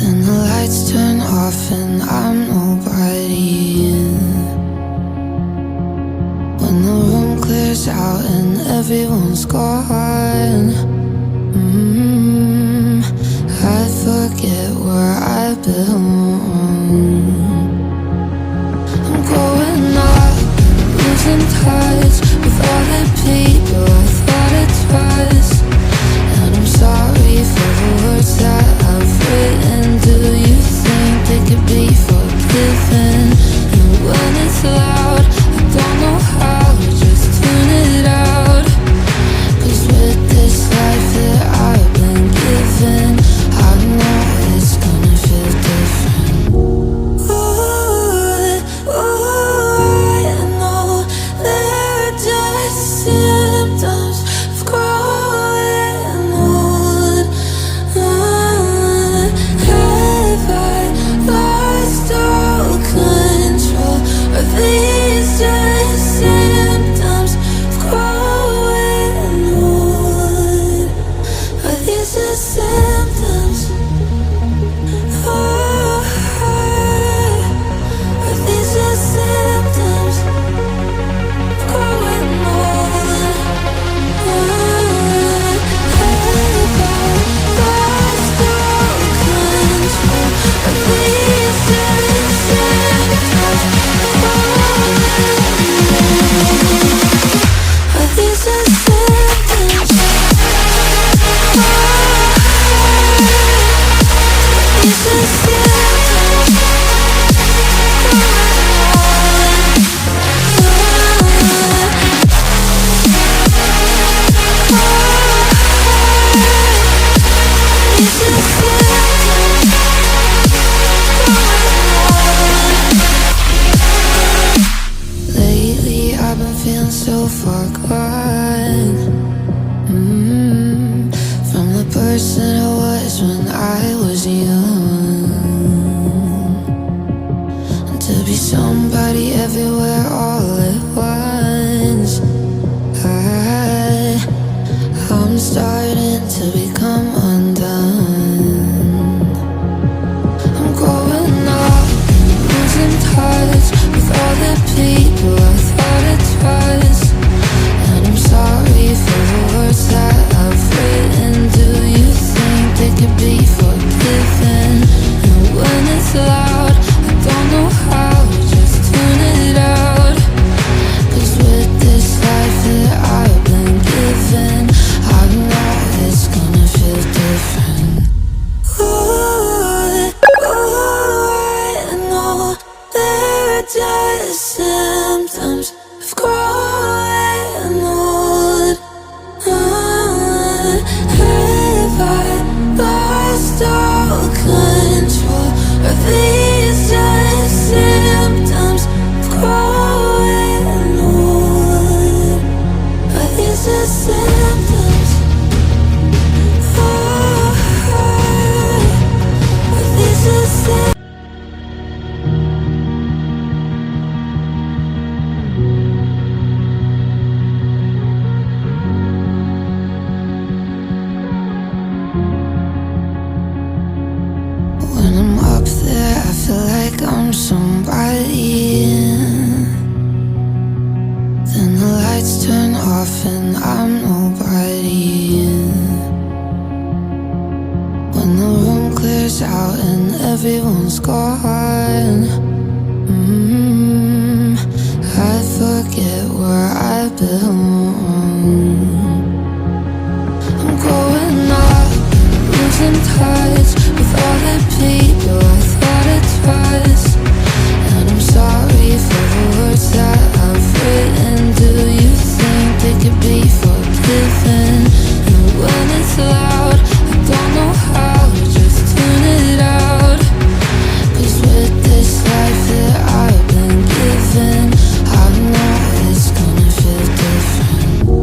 Then the lights turn off and I'm nobody. When the room clears out and everyone's gone, I forget where I belong. I'm growing up, losing touch with all the people I thought I'd trust. And I'm sorry for the words that I've written. Do you think they could be forgiven? And when it's loud, I don't know how to just tune it out. 'Cause with this life that I've been given, I know it's gonna feel different. I know they're just symptoms of growing old. Have I lost all control? Are these just symptoms of growing old? Are these just symptoms? Are these just symptoms of growing old? Have I lost all control? Are these just symptoms of growing old? Are these just symptoms? These just symptoms. Lately I've been feeling so far gone, from the person I was when I was young. And to be somebody everywhere all at once, I'm starting to become undone. I'm growing up, losing touch with all the people I thought I'd trust. And I'm sorry for the words that I've written. Do you think they could be forgiven? And when it's loud, I don't know how to just tune it out. 'Cause with this life that I've been given, I know it's gonna feel different. I know they're just symptoms of growing old. Have I lost all control? Are these just symptoms of growing old? Are these just symptoms? Are these just symptoms? When I'm up there, I feel like I'm somebody. Then the lights turn off and I'm nobody. When the room clears out and everyone's gone, I forget where I belong. I'm growing up, losing touch with all the people I thought I'd trust. And I'm sorry for the words that I've written. Do you think they could be forgiven? And when it's loud, I don't know how to just tune it out. 'Cause with this life that I've been given, I know it's gonna feel different.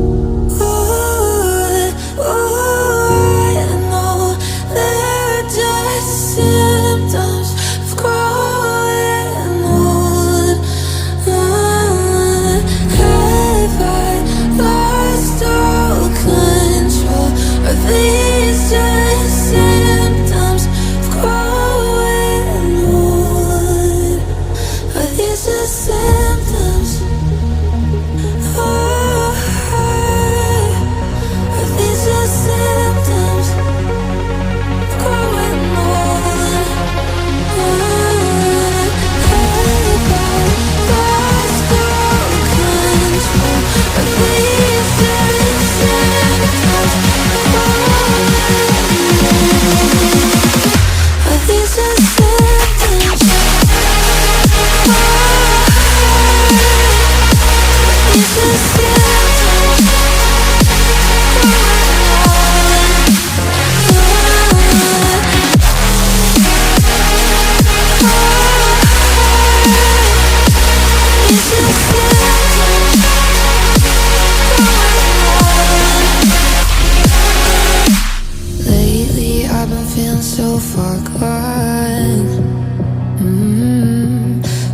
feeling so far gone.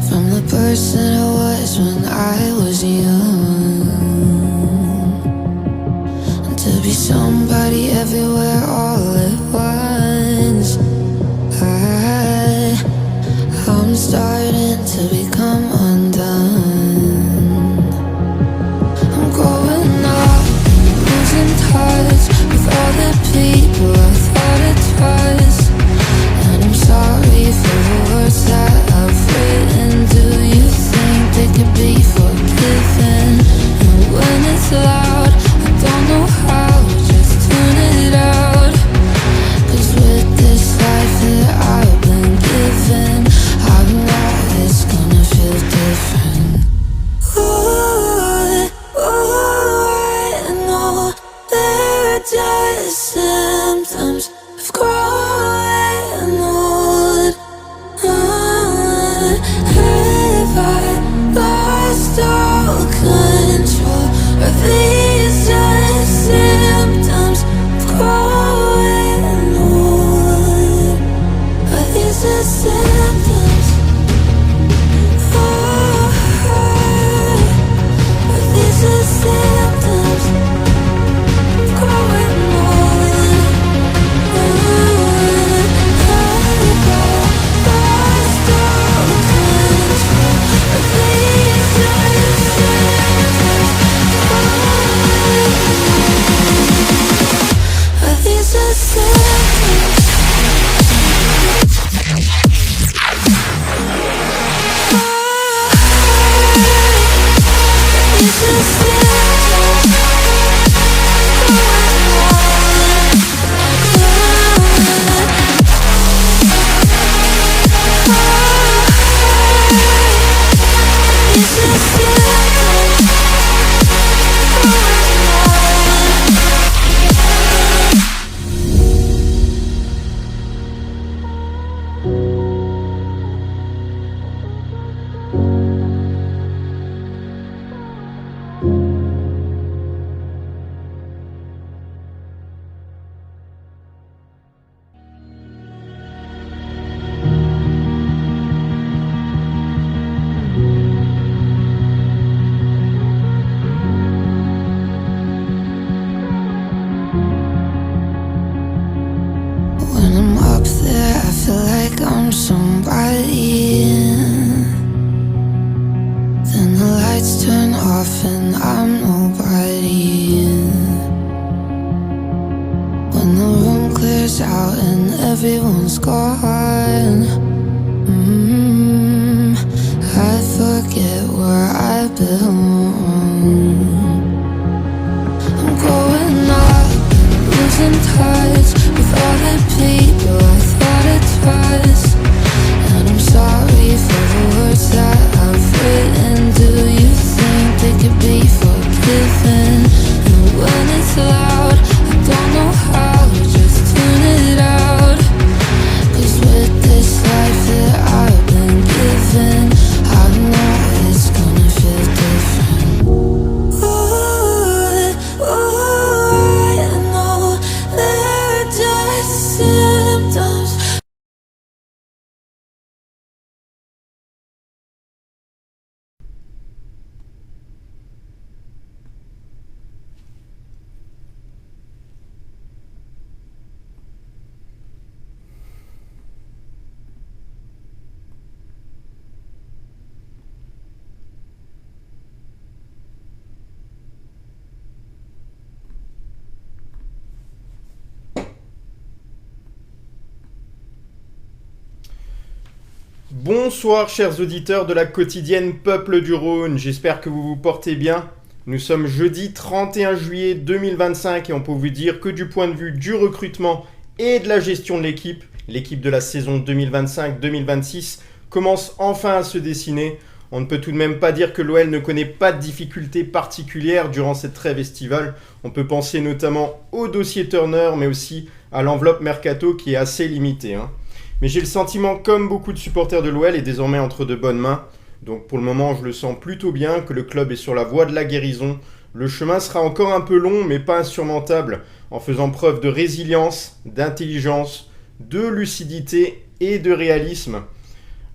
From the person I was when I was young. And to be somebody everywhere all at once. I'm starting to become undone. I'm growing up, losing touch with all the people I thought I trust. And I'm sorry for the words that I've written. Do you think they could be forgiven? And when it's loud, I don't know how, just tune it out. 'Cause with this life that I've been given, I know it's gonna feel different. Ooh, I know they're just symptoms of growing old. Have I lost all control? Are these just symptoms of growing old? Are these just symptoms? Are these just symptoms of growing old? When I'm up there, I feel like I'm somebody. Then the lights turn off and I'm nobody. When the room clears out and everyone's gone, I forget where I belong. I'm growing up, losing touch with all the people I thought I trust. And I'm sorry for the words that I've written. Do you think they could be forgiven? And when it's loud, I don't know how, just tune it out. 'Cause with this life that I've been given, I know it's gonna feel different. Ooh, I know they're just symptoms. Bonsoir chers auditeurs de la quotidienne Peuple du Rhône, j'espère que vous vous portez bien. Nous sommes jeudi 31 juillet 2025 et on peut vous dire que du point de vue du recrutement et de la gestion de l'équipe de la saison 2025-2026 commence enfin à se dessiner. On ne peut tout de même pas dire que l'OL ne connaît pas de difficultés particulières durant cette trêve estivale. On peut penser notamment au dossier Turner mais aussi à l'enveloppe Mercato qui est assez limitée. Mais j'ai le sentiment, comme beaucoup de supporters de l'OL, est désormais entre de bonnes mains. Donc pour le moment, je le sens plutôt bien, que le club est sur la voie de la guérison. Le chemin sera encore un peu long, mais pas insurmontable, en faisant preuve de résilience, d'intelligence, de lucidité et de réalisme.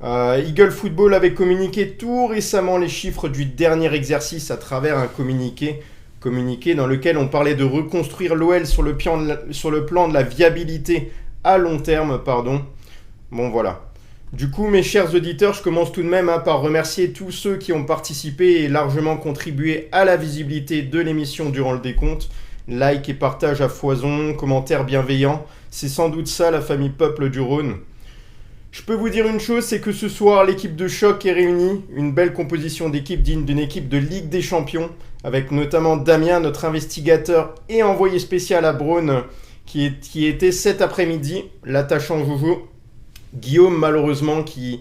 Eagle Football avait communiqué tout récemment les chiffres du dernier exercice à travers un communiqué dans lequel on parlait de reconstruire l'OL sur le plan de la viabilité à long terme. Bon voilà. Du coup, mes chers auditeurs, je commence tout de même par remercier tous ceux qui ont participé et largement contribué à la visibilité de l'émission durant le décompte. Like et partage à foison, commentaires bienveillants, c'est sans doute ça la famille Peuple du Rhône. Je peux vous dire une chose, c'est que ce soir, l'équipe de choc est réunie, une belle composition d'équipe digne d'une équipe de Ligue des Champions, avec notamment Damien, notre investigateur et envoyé spécial à Braun, qui était cet après-midi, l'attachant Jojo. Guillaume, malheureusement, qui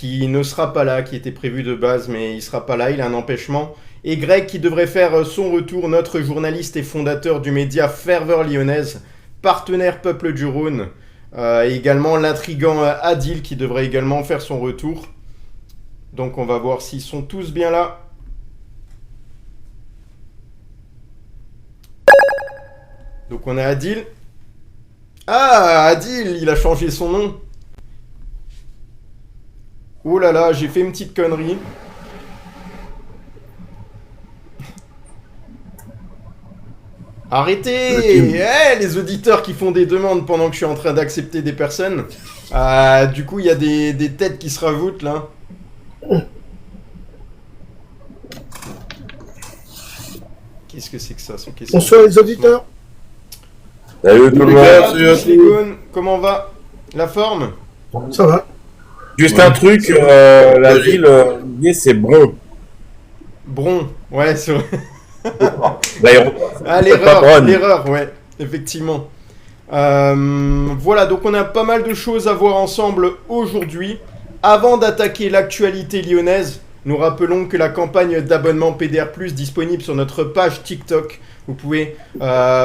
ne sera pas là, qui était prévu de base, mais il ne sera pas là, il a un empêchement. Et Greg, qui devrait faire son retour, notre journaliste et fondateur du média Ferveur Lyonnaise, partenaire Peuple du Rhône. Et également l'intrigant Adil, qui devrait également faire son retour. Donc on va voir s'ils sont tous bien là. Donc on a Adil. Ah, Adil, il a changé son nom. Oh là là, j'ai fait une petite connerie. Arrêtez les auditeurs qui font des demandes pendant que je suis en train d'accepter des personnes. Du coup, il y a des têtes qui se rajoutent là. Qu'est-ce que c'est que ça? Bonsoir les auditeurs. Salut tout le monde. Comment va la forme? Ça va. Juste un truc, la ville, c'est Bron. Bron, ouais, c'est vrai. L'aéroport. Ah, l'erreur, ouais, effectivement. Voilà, donc on a pas mal de choses à voir ensemble aujourd'hui. Avant d'attaquer l'actualité lyonnaise, nous rappelons que la campagne d'abonnement PDR+, disponible sur notre page TikTok, vous pouvez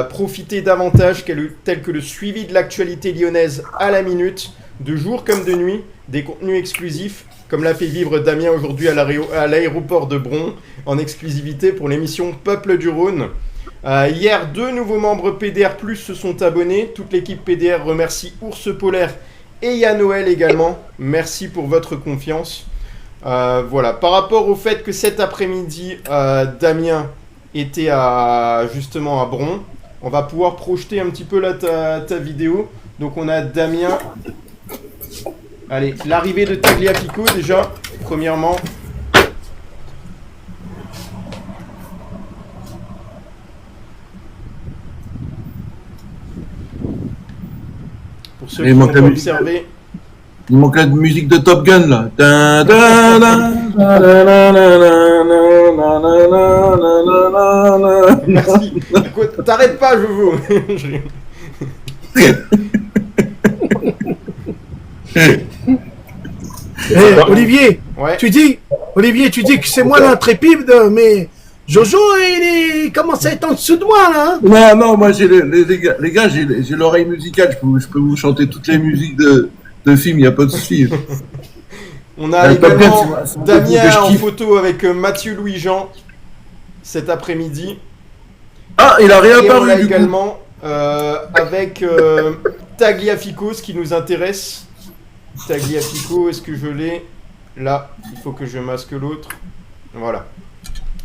profiter davantage tel que le suivi de l'actualité lyonnaise à la minute, de jour comme de nuit, des contenus exclusifs, comme l'a fait vivre Damien aujourd'hui à l'aéroport de Bron, en exclusivité pour l'émission Peuple du Rhône. Hier, 2 nouveaux membres PDR+, se sont abonnés. Toute l'équipe PDR remercie Ours Polaire et Yann Noël également. Merci pour votre confiance. Voilà, par rapport au fait que cet après-midi, Damien était justement à Bron, on va pouvoir projeter un petit peu là ta vidéo. Donc on a Damien... Allez, l'arrivée de Tagliafico déjà, premièrement. Pour ceux qui ont observé. Il manque la musique de Top Gun là. Merci. T'arrêtes pas, Jojo. Olivier, ouais. tu dis que c'est moi l'intrépide, mais Jojo, il commence à être en dessous de moi là. Hein. Non, moi j'ai les gars, j'ai l'oreille musicale. Je peux vous chanter toutes les musiques de films, il n'y a pas de souci. On a également Damien en photo avec Mathieu Louis-Jean cet après-midi. Ah, il a réapparu. Et on l'a également avec Tagliafico, ce qui nous intéresse. Tagliafico, est-ce que je l'ai? Là, il faut que je masque l'autre. Voilà.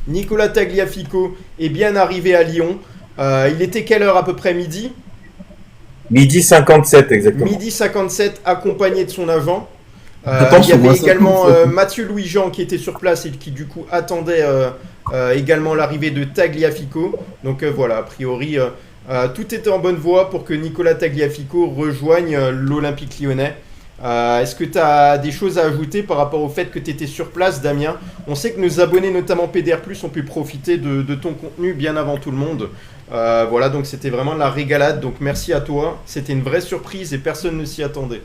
Nicolas Tagliafico est bien arrivé à Lyon. Il était quelle heure à peu près? Midi? Midi 57 exactement. Midi 57, accompagné de son agent. Il y Attention, avait moi, également Mathieu Louis-Jean qui était sur place et qui du coup attendait également l'arrivée de Tagliafico. Donc voilà, a priori, tout était en bonne voie pour que Nicolas Tagliafico rejoigne l'Olympique Lyonnais. Est-ce que tu as des choses à ajouter par rapport au fait que tu étais sur place, Damien? On sait que nos abonnés, notamment PDR+, ont pu profiter de ton contenu bien avant tout le monde. Voilà, donc c'était vraiment la régalade. Donc merci à toi. C'était une vraie surprise et personne ne s'y attendait.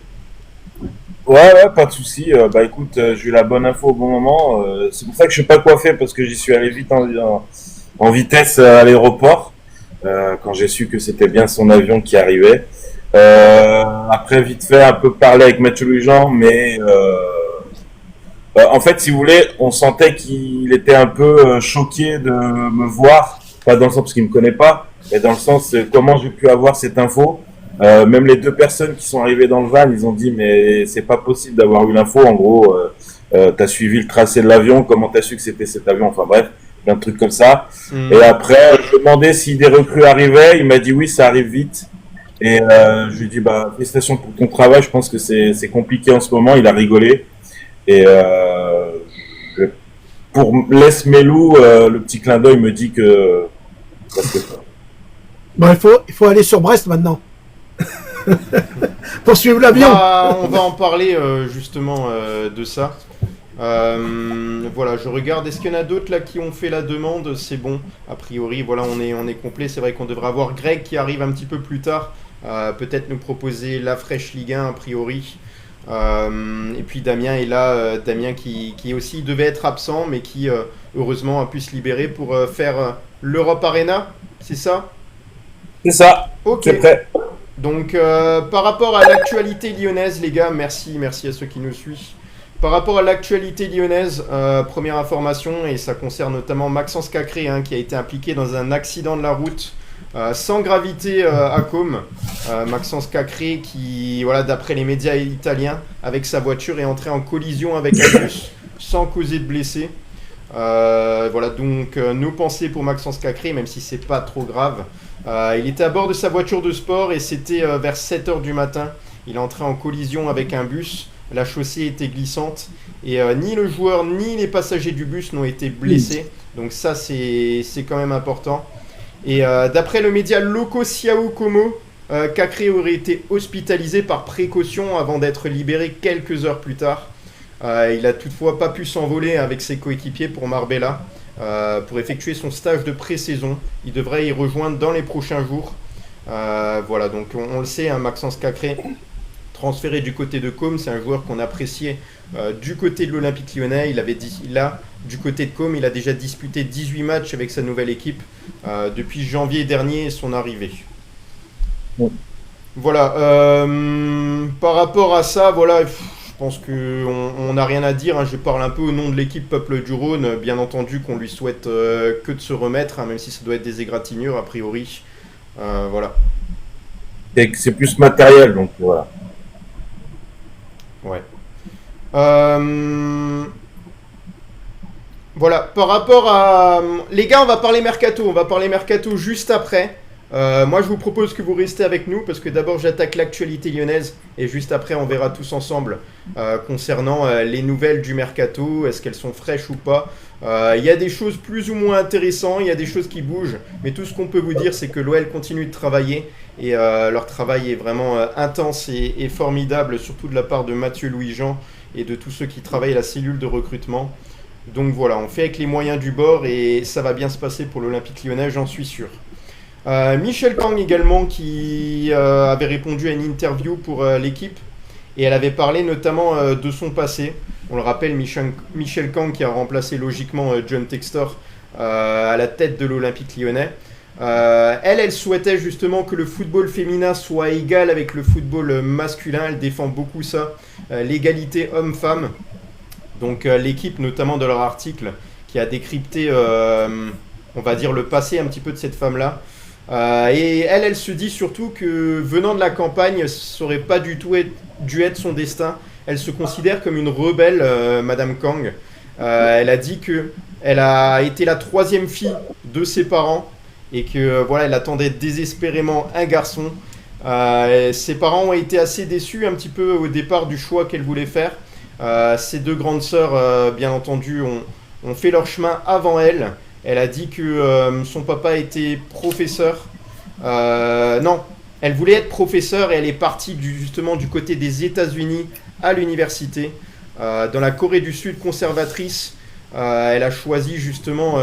Ouais, pas de souci. Bah écoute, j'ai eu la bonne info au bon moment. C'est pour ça que je sais pas quoi faire parce que j'y suis allé vite en vitesse à l'aéroport quand j'ai su que c'était bien son avion qui arrivait. Après, vite fait, un peu parler avec Mathieu Louis-Jean, mais en fait, si vous voulez, on sentait qu'il était un peu choqué de me voir, pas dans le sens parce qu'il me connaît pas, mais dans le sens comment j'ai pu avoir cette info. Même les deux personnes qui sont arrivées dans le van, ils ont dit mais c'est pas possible d'avoir eu l'info. En gros, t'as suivi le tracé de l'avion, comment t'as su que c'était cet avion? Enfin bref, plein de trucs comme ça. Et après, je lui ai demandé si des recrues arrivaient. Il m'a dit oui, ça arrive vite. Et je lui ai dit bah félicitations pour ton travail. Je pense que c'est compliqué en ce moment. Il a rigolé. Et pour Les Melou, le petit clin d'œil me dit que parce que Bon, il faut aller sur Brest maintenant. Pour suivre l'avion. On va en parler justement de ça. Voilà, je regarde. Est-ce qu'il y en a d'autres là qui ont fait la demande? C'est bon. A priori, voilà, on est complet. C'est vrai qu'on devrait avoir Greg qui arrive un petit peu plus tard. Peut-être nous proposer la fraîche Ligue 1 a priori. Et puis Damien est là. Damien qui aussi devait être absent, mais qui heureusement a pu se libérer pour faire l'Europe Arena. C'est ça? c'est ça. Ok. C'est prêt. Donc, par rapport à l'actualité lyonnaise, les gars, merci à ceux qui nous suivent. Par rapport à l'actualité lyonnaise, première information, et ça concerne notamment Maxence Cacré, hein, qui a été impliqué dans un accident de la route sans gravité à Côme. Maxence Cacré qui, voilà, d'après les médias italiens, avec sa voiture est entré en collision avec un bus sans causer de blessés. Voilà, donc nos pensées pour Maxence Cacré, même si c'est pas trop grave. Il était à bord de sa voiture de sport et c'était vers 7h du matin. Il est entré en collision avec un bus. La chaussée était glissante et ni le joueur ni les passagers du bus n'ont été blessés. Donc ça, c'est quand même important. Et d'après le média Loco Siao Como, Cacré aurait été hospitalisé par précaution avant d'être libéré quelques heures plus tard. Il a toutefois pas pu s'envoler avec ses coéquipiers pour Marbella pour effectuer son stage de pré-saison. Il devrait y rejoindre dans les prochains jours. Voilà, donc on le sait, hein, Maxence Cacré, transféré du côté de Côme, c'est un joueur qu'on appréciait du côté de l'Olympique Lyonnais. Du côté de Côme, il a déjà disputé 18 matchs avec sa nouvelle équipe depuis janvier dernier et son arrivée. Bon. Voilà, par rapport à ça, voilà, je pense qu'on n'a rien à dire, hein. Je parle un peu au nom de l'équipe Peuple du Rhône. Bien entendu qu'on lui souhaite que de se remettre, hein, même si ça doit être des égratignures a priori. Voilà. C'est plus matériel, donc voilà. Ouais. Voilà, par rapport à... Les gars, on va parler mercato juste après. Moi, je vous propose que vous restez avec nous parce que d'abord, j'attaque l'actualité lyonnaise et juste après, on verra tous ensemble concernant les nouvelles du mercato. Est-ce qu'elles sont fraîches ou pas? Il y a des choses plus ou moins intéressantes, il y a des choses qui bougent, mais tout ce qu'on peut vous dire, c'est que l'OL continue de travailler et leur travail est vraiment intense et formidable, surtout de la part de Mathieu Louis-Jean et de tous ceux qui travaillent à la cellule de recrutement. Donc voilà, on fait avec les moyens du bord et ça va bien se passer pour l'Olympique Lyonnais, j'en suis sûr. Michel Kang également qui avait répondu à une interview pour l'équipe et elle avait parlé notamment de son passé. On le rappelle, Michel Kang qui a remplacé logiquement John Textor à la tête de l'Olympique Lyonnais. Elle souhaitait justement que le football féminin soit égal avec le football masculin. Elle défend beaucoup ça, l'égalité homme-femme. Donc l'équipe, notamment de leur article, qui a décrypté, on va dire, le passé un petit peu de cette femme-là. Et elle se dit surtout que venant de la campagne, ça n'aurait pas du tout dû être son destin. Elle se considère comme une rebelle, Madame Kang. Elle a dit qu'elle a été la 3e fille de ses parents et que voilà, elle attendait désespérément un garçon. Ses parents ont été assez déçus un petit peu au départ du choix qu'elle voulait faire. Ses 2 grandes sœurs, bien entendu, ont fait leur chemin avant elle. Elle a dit que son papa était professeur. Non, elle voulait être professeure et elle est partie justement du côté des États-Unis à l'université. Dans la Corée du Sud conservatrice, elle a choisi justement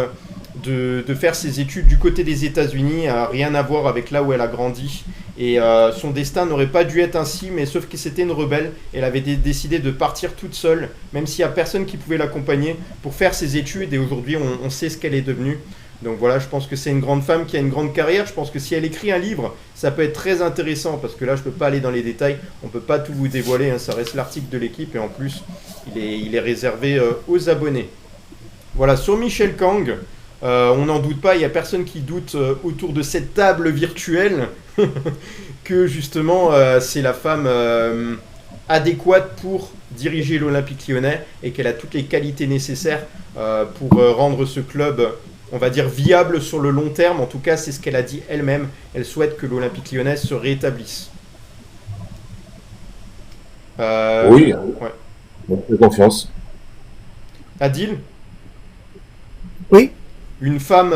de faire ses études du côté des États-Unis, rien à voir avec là où elle a grandi. Et son destin n'aurait pas dû être ainsi, mais sauf que c'était une rebelle. Elle avait décidé de partir toute seule, même s'il n'y a personne qui pouvait l'accompagner, pour faire ses études. Et aujourd'hui, on sait ce qu'elle est devenue. Donc voilà, je pense que c'est une grande femme qui a une grande carrière. Je pense que si elle écrit un livre, ça peut être très intéressant, parce que là, je ne peux pas aller dans les détails. On ne peut pas tout vous dévoiler, hein, ça reste l'article de l'équipe. Et en plus, il est réservé aux abonnés. Voilà, sur Michel Kang, on n'en doute pas, il n'y a personne qui doute autour de cette table virtuelle que justement c'est la femme adéquate pour diriger l'Olympique Lyonnais et qu'elle a toutes les qualités nécessaires pour rendre ce club, on va dire, viable sur le long terme. En tout cas, c'est ce qu'elle a dit elle-même. Elle souhaite que l'Olympique Lyonnais se réétablisse. Oui, Ouais. donc fais confiance. Adil, Oui. une femme,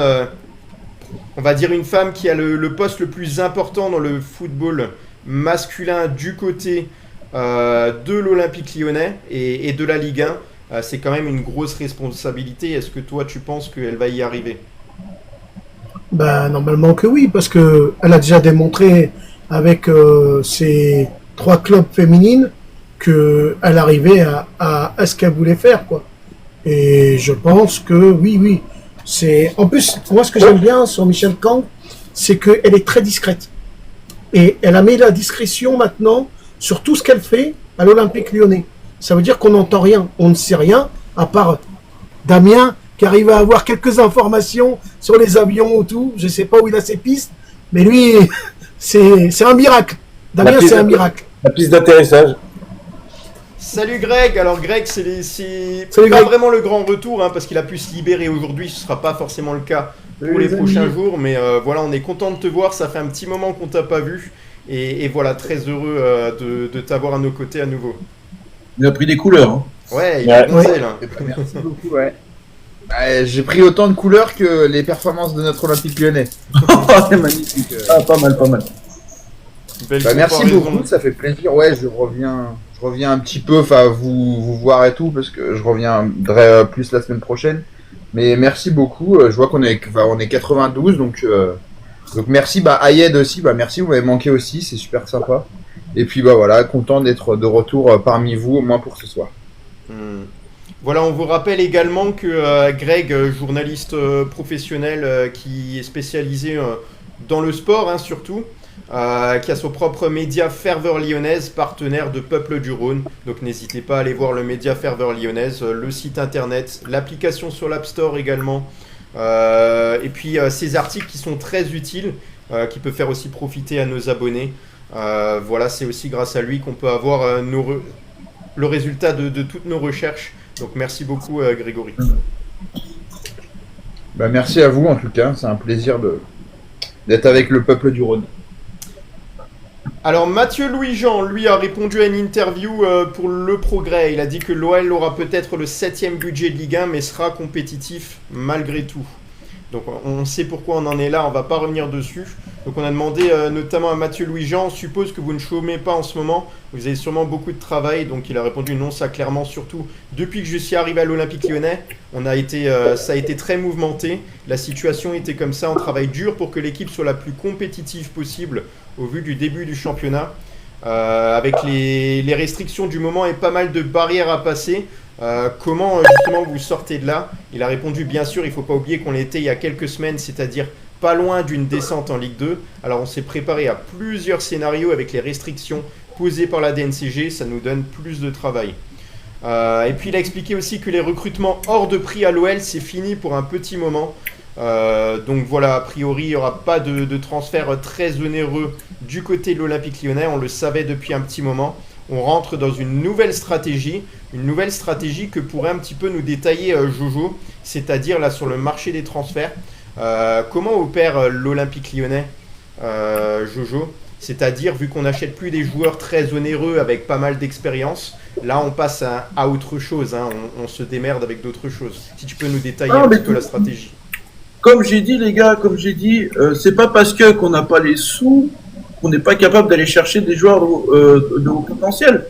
on va dire une femme qui a le poste le plus important dans le football masculin du côté de l'Olympique Lyonnais et de la Ligue 1, c'est quand même une grosse responsabilité. Est-ce que toi tu penses qu'elle va y arriver? Ben, normalement que oui, parce que elle a déjà démontré avec ses 3 clubs féminines qu'elle arrivait à ce qu'elle voulait faire, quoi. Et je pense que oui. En plus, moi, ce que j'aime bien sur Michel Kang, c'est qu'elle est très discrète. Et elle a mis la discrétion maintenant sur tout ce qu'elle fait à l'Olympique Lyonnais. Ça veut dire qu'on n'entend rien, on ne sait rien, à part Damien, qui arrive à avoir quelques informations sur les avions ou tout. Je sais pas où il a ses pistes, mais lui, c'est un miracle. Damien, c'est un miracle. La piste d'atterrissage. Salut Greg. Alors Greg, c'est Salut, pas Greg. vraiment le grand retour parce qu'il a pu se libérer aujourd'hui. Ce sera pas forcément le cas pour les prochains jours, mais voilà, on est content de te voir. Ça fait un petit moment qu'on t'a pas vu et voilà, très heureux de t'avoir à nos côtés à nouveau. Il a pris des couleurs. Hein. Ouais, il a bronzé là. Merci beaucoup, ouais. Bah, j'ai pris autant de couleurs que les performances de notre Olympique Lyonnais. C'est magnifique. Ah, pas mal. Belle Bah, merci comparaison. beaucoup, ça fait plaisir. Ouais, je reviens un petit peu, enfin vous voir et tout, parce que je reviendrai plus la semaine prochaine. Mais merci beaucoup. Je vois qu'on est 92, donc merci. Bah Ayed aussi, bah merci, vous m'avez manqué aussi, c'est super sympa. Et puis bah voilà, content d'être de retour parmi vous, au moins pour ce soir. Voilà, on vous rappelle également que Greg, journaliste professionnel qui est spécialisé dans le sport, hein, surtout, qui a son propre média Ferveur Lyonnaise, partenaire de Peuple du Rhône. Donc n'hésitez pas à aller voir le média Ferveur Lyonnaise, le site internet, l'application sur l'App Store également. Et puis ces articles qui sont très utiles, qui peuvent faire aussi profiter à nos abonnés. Voilà, c'est aussi grâce à lui qu'on peut avoir le résultat de toutes nos recherches. Donc merci beaucoup Grégory. Bah merci à vous en tout cas, c'est un plaisir d'être avec le Peuple du Rhône. Alors Mathieu Louis-Jean, lui, a répondu à une interview pour Le Progrès. Il a dit que l'OL aura peut-être le 7e budget de Ligue 1, mais sera compétitif malgré tout. Donc on sait pourquoi on en est là, on va pas revenir dessus. Donc on a demandé notamment à Mathieu Louis-Jean, on suppose que vous ne chômez pas en ce moment, vous avez sûrement beaucoup de travail. Donc il a répondu non, ça clairement, surtout depuis que je suis arrivé à l'Olympique Lyonnais, ça a été très mouvementé. La situation était comme ça, on travaille dur pour que l'équipe soit la plus compétitive possible au vu du début du championnat. Avec les restrictions du moment et pas mal de barrières à passer. Comment justement vous sortez de là? Il a répondu bien sûr, il ne faut pas oublier qu'on était il y a quelques semaines, c'est-à-dire pas loin d'une descente en Ligue 2. Alors on s'est préparé à plusieurs scénarios avec les restrictions posées par la DNCG, ça nous donne plus de travail. Et puis il a expliqué aussi que les recrutements hors de prix à l'OL, c'est fini pour un petit moment. Donc voilà, a priori il n'y aura pas de transfert très onéreux du côté de l'Olympique Lyonnais, on le savait depuis un petit moment. On rentre dans une nouvelle stratégie que pourrait un petit peu nous détailler Jojo, c'est-à-dire là sur le marché des transferts. Comment opère l'Olympique Lyonnais, Jojo? C'est-à-dire, vu qu'on n'achète plus des joueurs très onéreux avec pas mal d'expérience, là on passe à autre chose, hein, on se démerde avec d'autres choses. Si tu peux nous détailler un petit peu la stratégie. Comme j'ai dit, les gars, c'est pas parce qu'on n'a pas les sous qu'on n'est pas capable d'aller chercher des joueurs de haut potentiel.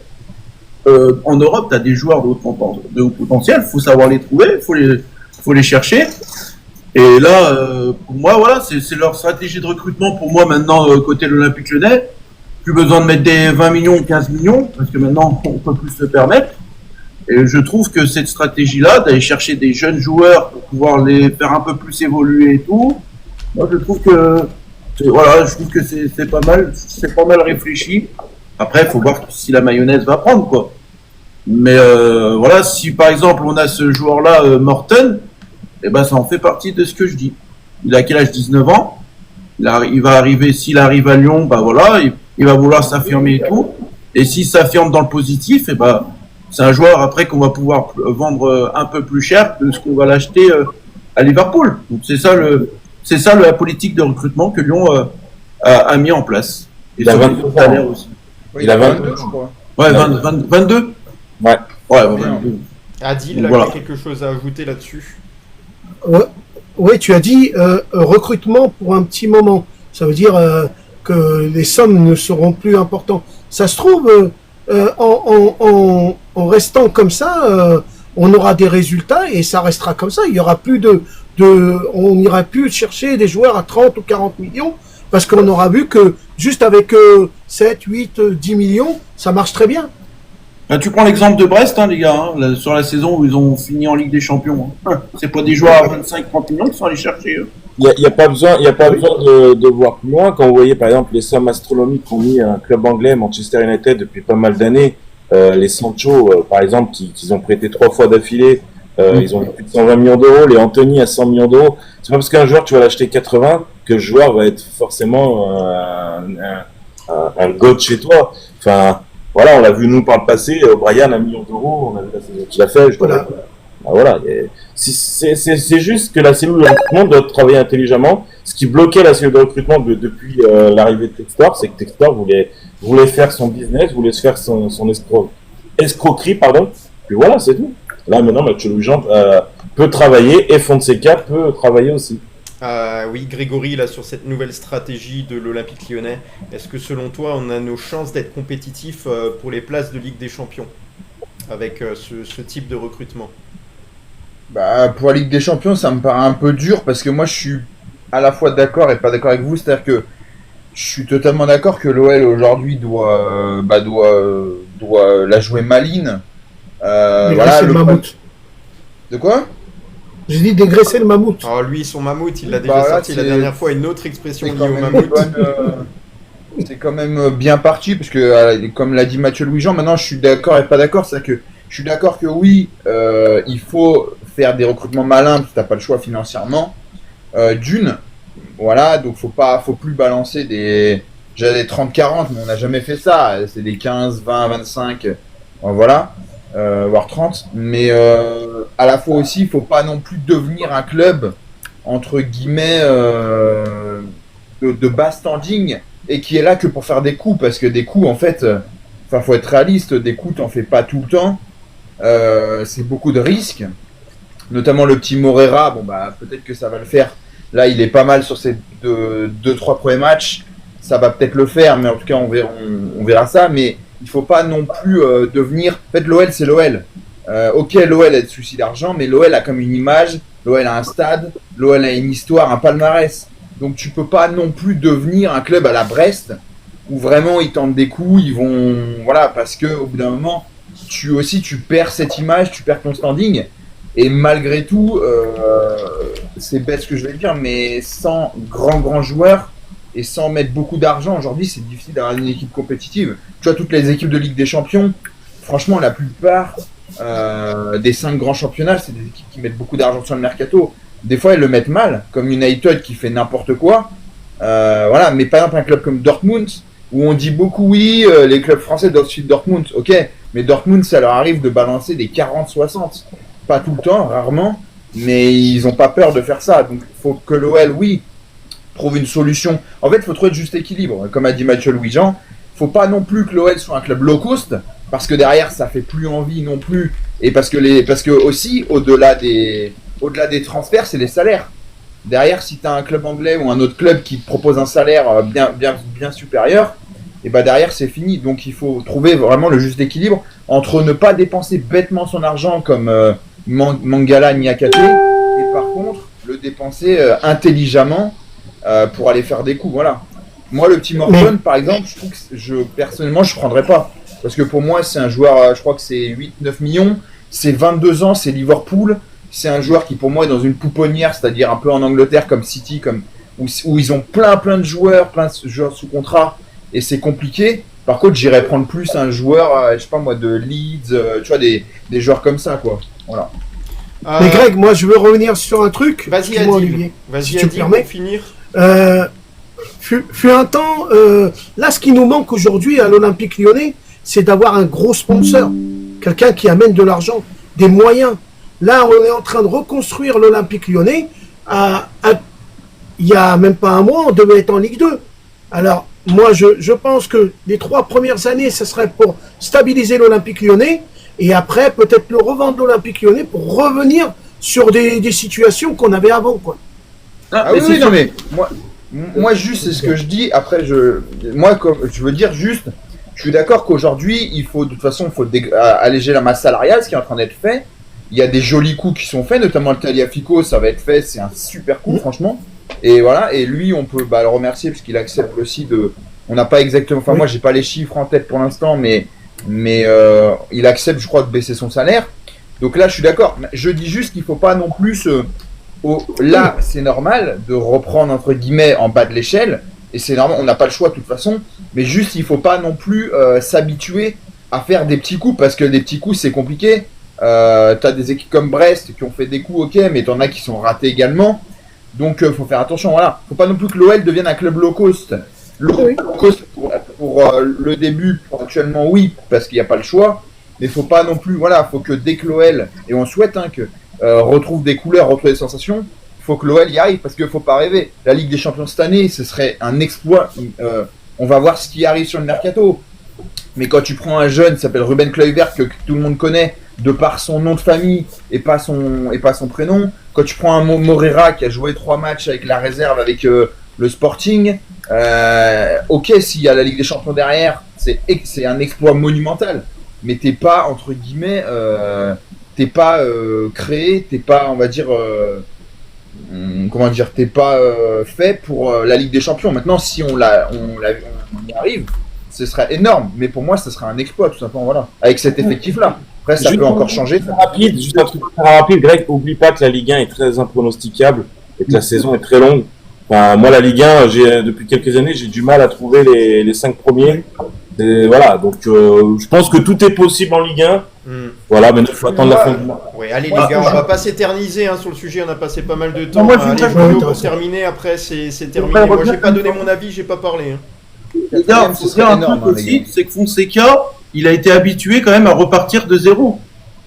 En Europe, tu as des joueurs de haut potentiel, il faut savoir les trouver, faut les chercher. Et là, pour moi, voilà, c'est leur stratégie de recrutement pour moi maintenant côté de l'Olympique Lyonnais. Plus besoin de mettre des 20 millions, 15 millions, parce que maintenant, on peut plus se le permettre. Et je trouve que cette stratégie-là, d'aller chercher des jeunes joueurs pour pouvoir les faire un peu plus évoluer et tout, moi, je trouve que c'est pas mal réfléchi. Après, il faut voir si la mayonnaise va prendre, quoi. Mais voilà, si par exemple on a ce joueur-là, Morton, eh ben ça en fait partie de ce que je dis. Il a quel âge? 19 ans. Il va arriver, s'il arrive à Lyon, bah voilà, il va vouloir s'affirmer et tout. Et s'il s'affirme dans le positif, et ben, c'est un joueur après qu'on va pouvoir vendre un peu plus cher que ce qu'on va l'acheter à Liverpool. Donc c'est ça la politique de recrutement que Lyon a mis en place. Et Il a sur les 22 salaires ans. aussi. Oui, Il a 22, je crois. Ouais, 22. Ouais. Ouais, 22. Adil, là, Voilà. il y a quelque chose à ajouter là-dessus? Oui, tu as dit recrutement pour un petit moment. Ça veut dire que les sommes ne seront plus importantes. Ça se trouve, en restant comme ça, on aura des résultats et ça restera comme ça. Il y aura plus on n'ira plus chercher des joueurs à 30 ou 40 millions parce qu'on aura vu que juste avec 7, 8, 10 millions, ça marche très bien. Là, tu prends l'exemple de Brest, hein, les gars, hein, sur la saison où ils ont fini en Ligue des Champions. Hein. C'est pas des joueurs à 25-30 millions qui sont allés chercher. Il y a pas besoin de voir plus loin. Quand vous voyez par exemple les sommes astronomiques qu'ont mis un club anglais, Manchester United, depuis pas mal d'années, les Sancho, par exemple, qu'ils ont prêté 3 fois d'affilée, ils ont eu plus de 120 millions d'euros, les Anthony à 100 millions d'euros. C'est pas parce qu'un joueur tu vas l'acheter 80 que le joueur va être forcément un goat chez toi. Enfin, voilà, on l'a vu nous par le passé, Brian 1 million d'euros, on a vu la saison qu'il a fait. Voilà. Voilà, c'est juste que la cellule de recrutement doit travailler intelligemment. Ce qui bloquait la cellule de recrutement depuis l'arrivée de Textor, c'est que Textor voulait faire son business, voulait se faire son escroquerie, pardon. Puis voilà, c'est tout. Là maintenant, Mathieu Louis-Jean peut travailler et Fonseca peut travailler aussi. Oui, Grégory, là, sur cette nouvelle stratégie de l'Olympique Lyonnais, est-ce que selon toi, on a nos chances d'être compétitifs pour les places de Ligue des Champions avec ce type de recrutement? Bah, pour la Ligue des Champions, ça me paraît un peu dur parce que moi, je suis à la fois d'accord et pas d'accord avec vous. C'est-à-dire que je suis totalement d'accord que l'OL aujourd'hui doit la jouer maline. Dégraisser le mammouth. De quoi? J'ai dit dégraisser le mammouth. Alors lui, son mammouth, il l'a déjà Bah, là, sorti la c'est- dernière fois, une autre expression C'est liée quand au même mammouth. c'est quand même bien parti parce que, comme l'a dit Mathieu Louis-Jean, maintenant je suis d'accord et pas d'accord. C'est-à-dire que je suis d'accord que oui, il faut faire des recrutements malins parce que t'as pas le choix financièrement. Voilà, donc faut plus balancer des 30-40, mais on n'a jamais fait ça. C'est des 15, 20, 25, voilà, voire 30. Mais à la fois aussi, il faut pas non plus devenir un club entre guillemets de bas standing et qui est là que pour faire des coups, parce que des coups en fait, faut être réaliste, des coups t'en fais pas tout le temps. C'est beaucoup de risques, notamment le petit Morera. Bon bah peut-être que ça va le faire. Là il est pas mal sur ses 2-3 premiers matchs, ça va peut-être le faire, mais en tout cas on verra ça. Mais il faut pas non plus devenir. En fait l'OL c'est l'OL. Ok, l'OL a des soucis d'argent, mais l'OL a comme une image, l'OL a un stade, l'OL a une histoire, un palmarès. Donc tu peux pas non plus devenir un club à la Brest où vraiment ils tentent des coups, ils vont, voilà, parce que au bout d'un moment tu perds cette image, tu perds ton standing. Et malgré tout, c'est bête ce que je vais dire, mais sans grands joueurs et sans mettre beaucoup d'argent, aujourd'hui c'est difficile d'avoir une équipe compétitive. Tu vois, toutes les équipes de Ligue des Champions, franchement la plupart des 5 grands championnats, c'est des équipes qui mettent beaucoup d'argent sur le mercato. Des fois elles le mettent mal, comme United qui fait n'importe quoi. Voilà, mais par exemple un club comme Dortmund, où on dit beaucoup oui, les clubs français doivent suivre Dortmund, ok, mais Dortmund ça leur arrive de balancer des 40-60. Pas tout le temps, rarement, mais ils n'ont pas peur de faire ça. Donc il faut que l'OL, oui, trouve une solution. En fait, il faut trouver le juste équilibre. Comme a dit Mathieu Louis-Jean, il ne faut pas non plus que l'OL soit un club low cost, parce que derrière, ça fait plus envie non plus. Et parce que aussi, au-delà des transferts, c'est les salaires. Derrière, si tu as un club anglais ou un autre club qui te propose un salaire bien supérieur, et bah derrière c'est fini. Donc il faut trouver vraiment le juste équilibre entre ne pas dépenser bêtement son argent comme Mangala Niakate, et par contre le dépenser intelligemment pour aller faire des coups. Voilà. Moi le petit Morton par exemple, je trouve que personnellement je prendrais pas. Parce que pour moi c'est un joueur, je crois que c'est 8-9 millions, c'est 22 ans, c'est Liverpool, c'est un joueur qui pour moi est dans une pouponnière, c'est-à-dire un peu en Angleterre comme City, où ils ont plein de joueurs sous contrat. Et c'est compliqué. Par contre, j'irais prendre plus un joueur, je sais pas moi, de Leeds, tu vois, des joueurs comme ça, quoi. Voilà. Mais Greg, moi je veux revenir sur un truc. Vas-y, Excuse-moi, Adil. Olivier. Vas-y, si tu me Adil, permets. pour finir. fut un temps, là, ce qui nous manque aujourd'hui à l'Olympique Lyonnais, c'est d'avoir un gros sponsor, quelqu'un qui amène de l'argent, des moyens. Là, on est en train de reconstruire l'Olympique Lyonnais. Il y a même pas un mois, on devait être en Ligue 2. Alors, moi, je pense que les 3 premières années, ce serait pour stabiliser l'Olympique Lyonnais, et après, peut-être le revendre l'Olympique Lyonnais pour revenir sur des situations qu'on avait avant, quoi. Ah oui, oui, non, mais moi juste, c'est ce que je dis. Après, comme je veux dire juste, je suis d'accord qu'aujourd'hui, il faut, de toute façon, alléger la masse salariale, ce qui est en train d'être fait. Il y a des jolis coups qui sont faits, notamment le Tagliafico, ça va être fait, c'est un super coup, franchement. Et voilà, et lui, on peut le remercier parce qu'il accepte aussi de. On n'a pas exactement. Enfin, moi, j'ai pas les chiffres en tête pour l'instant, mais il accepte, je crois, de baisser son salaire. Donc là, je suis d'accord. Je dis juste qu'il faut pas non plus. Là, c'est normal de reprendre entre guillemets en bas de l'échelle, et c'est normal. On n'a pas le choix de toute façon, mais juste, il faut pas non plus s'habituer à faire des petits coups parce que des petits coups, c'est compliqué. T'as des équipes comme Brest qui ont fait des coups, ok, mais t'en as qui sont ratés également. Donc, faut faire attention. Voilà, faut pas non plus que l'OL devienne un club low cost. Low cost pour le début, actuellement, oui, parce qu'il n'y a pas le choix. Mais faut pas non plus. Voilà, faut que dès que l'OL, et on souhaite que retrouve des couleurs, retrouve des sensations, faut que l'OL y arrive parce qu'il faut pas rêver. La Ligue des Champions cette année, ce serait un exploit. On va voir ce qui arrive sur le mercato. Mais quand tu prends un jeune qui s'appelle Ruben Kluivert que tout le monde connaît de par son nom de famille et pas son prénom, quand tu prends un Moreira qui a joué 3 matchs avec la réserve avec le Sporting, ok, s'il y a la Ligue des Champions derrière, c'est un exploit monumental. Mais t'es pas, entre guillemets, créé, t'es pas, on va dire, t'es pas fait pour la Ligue des Champions. Maintenant, si on y arrive, ce serait énorme. Mais pour moi, ce serait un exploit, tout simplement, voilà. Avec cet effectif-là. Après, ça peut encore changer. Juste un truc très rapide, Greg, oublie pas que la Ligue 1 est très impronosticable et que la saison est très longue. Enfin, moi, la Ligue 1, depuis quelques années, j'ai du mal à trouver les 5 premiers. Et voilà, donc je pense que tout est possible en Ligue 1. Voilà, mais il faut attendre la fin du mois. Oui, allez les gars, on va pas s'éterniser sur le sujet, on a passé pas mal de temps. Allez, Julio, pour terminer, après c'est terminé. Moi, j'ai pas donné mon avis, j'ai pas parlé. Les gars, faut dire un truc aussi, c'est que Fonseca, il a été habitué quand même à repartir de zéro.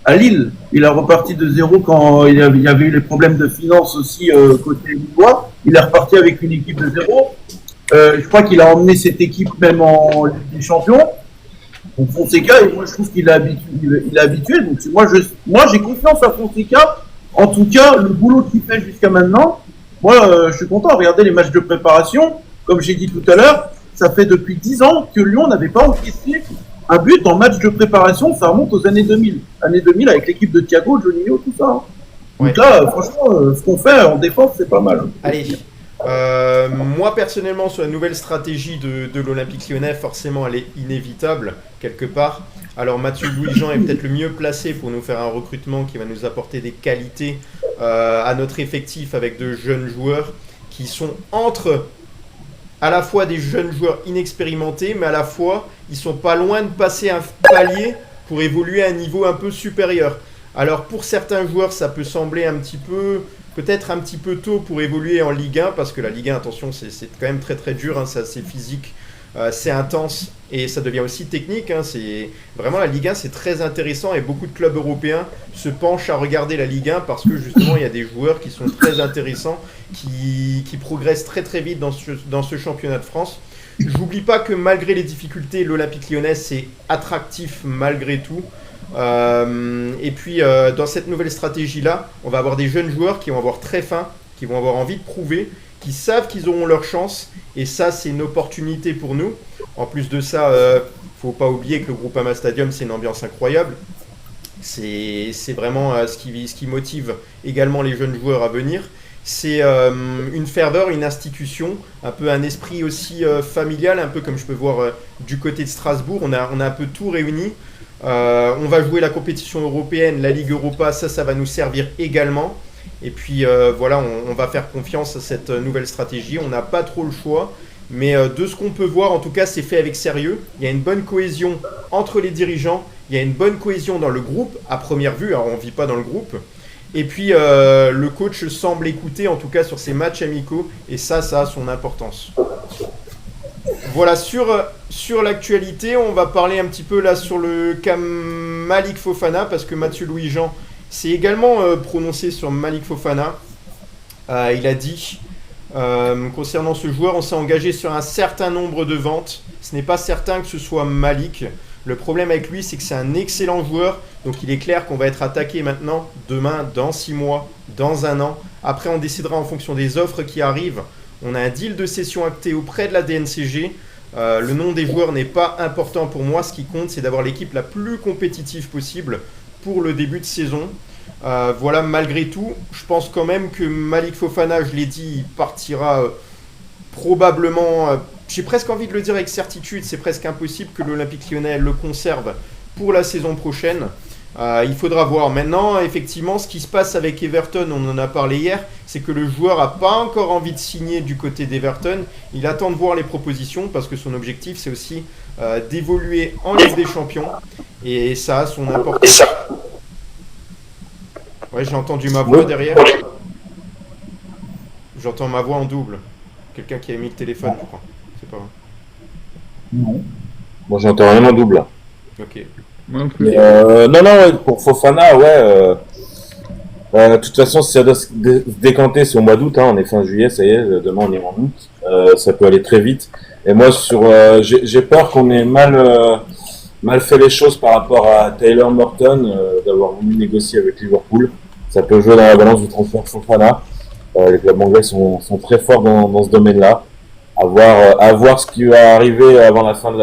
À Lille, il a reparti de zéro quand il y avait eu les problèmes de finances aussi côté Lillois. Il est reparti avec une équipe de zéro. Je crois qu'il a emmené cette équipe même en Ligue des Champions. Donc Fonseca, et moi je trouve qu'il est habitué. Donc moi j'ai confiance à Fonseca. En tout cas, le boulot qu'il fait jusqu'à maintenant, moi je suis content. Regardez les matchs de préparation. Comme j'ai dit tout à l'heure, ça fait depuis 10 ans que Lyon n'avait pas encaissé un but en match de préparation. Ça remonte aux années 2000. Années 2000 avec l'équipe de Thiago, Juninho, tout ça. Donc là, franchement, ce qu'on fait en défense, c'est pas mal. Allez. Moi personnellement sur la nouvelle stratégie de l'Olympique Lyonnais, forcément elle est inévitable quelque part. Alors Mathieu Louis-Jean est peut-être le mieux placé pour nous faire un recrutement qui va nous apporter des qualités à notre effectif avec de jeunes joueurs qui sont entre à la fois des jeunes joueurs inexpérimentés, mais à la fois ils sont pas loin de passer un palier pour évoluer à un niveau un peu supérieur. Alors pour certains joueurs ça peut sembler peut-être un petit peu tôt pour évoluer en Ligue 1, parce que la Ligue 1, attention, c'est quand même très très dur, c'est assez physique, c'est intense et ça devient aussi technique. C'est vraiment la Ligue 1, c'est très intéressant et beaucoup de clubs européens se penchent à regarder la Ligue 1 parce que justement il y a des joueurs qui sont très intéressants, qui progressent très très vite dans ce championnat de France. J'oublie pas que malgré les difficultés, l'Olympique Lyonnais c'est attractif malgré tout. Et puis dans cette nouvelle stratégie là on va avoir des jeunes joueurs qui vont avoir très faim, qui vont avoir envie de prouver, qui savent qu'ils auront leur chance, et ça c'est une opportunité pour nous. En plus de ça, faut pas oublier que le Groupama Stadium c'est une ambiance incroyable, c'est vraiment ce qui motive également les jeunes joueurs à venir. C'est une ferveur, une institution, un peu un esprit aussi familial, un peu comme je peux voir du côté de Strasbourg. On a un peu tout réuni. On va jouer la compétition européenne, la Ligue Europa, ça va nous servir également. Et puis voilà, on va faire confiance à cette nouvelle stratégie. On n'a pas trop le choix, mais de ce qu'on peut voir, en tout cas, c'est fait avec sérieux. Il y a une bonne cohésion entre les dirigeants, il y a une bonne cohésion dans le groupe, à première vue, alors on ne vit pas dans le groupe. Et puis le coach semble écouter, en tout cas sur ces matchs amicaux, et ça a son importance. Voilà, sur l'actualité, on va parler un petit peu là sur le cas Malik Fofana, parce que Mathieu Louis-Jean s'est également prononcé sur Malik Fofana. Il a dit, concernant ce joueur, on s'est engagé sur un certain nombre de ventes. Ce n'est pas certain que ce soit Malik. Le problème avec lui, c'est que c'est un excellent joueur. Donc il est clair qu'on va être attaqué maintenant, demain, dans 6 mois, dans 1 an. Après, on décidera en fonction des offres qui arrivent. On a un deal de cession acté auprès de la DNCG. Le nom des joueurs n'est pas important pour moi. Ce qui compte, c'est d'avoir l'équipe la plus compétitive possible pour le début de saison. Voilà, malgré tout, je pense quand même que Malik Fofana, je l'ai dit, il partira probablement... j'ai presque envie de le dire avec certitude, c'est presque impossible que l'Olympique Lyonnais le conserve pour la saison prochaine. Il faudra voir. Maintenant, effectivement, ce qui se passe avec Everton, on en a parlé hier, c'est que le joueur n'a pas encore envie de signer du côté d'Everton. Il attend de voir les propositions parce que son objectif, c'est aussi d'évoluer en Ligue des Champions. Et ça a son importance. Ouais, j'ai entendu ma voix derrière. J'entends ma voix en double. Quelqu'un qui a mis le téléphone, je crois. C'est pas vrai. Non. Moi, j'entends rien en double. Ok. Moi non plus. Non, ouais, pour Fofana, ouais. De toute façon, si ça doit se décanter, c'est au mois d'août. Hein, on est fin juillet, ça y est, demain on est en août. Ça peut aller très vite. Et moi, j'ai peur qu'on ait mal fait les choses par rapport à Taylor Morton, d'avoir voulu négocier avec Liverpool. Ça peut jouer dans la balance du transfert Fofana. Les clubs anglais sont très forts dans ce domaine-là. À voir ce qui va arriver avant la fin du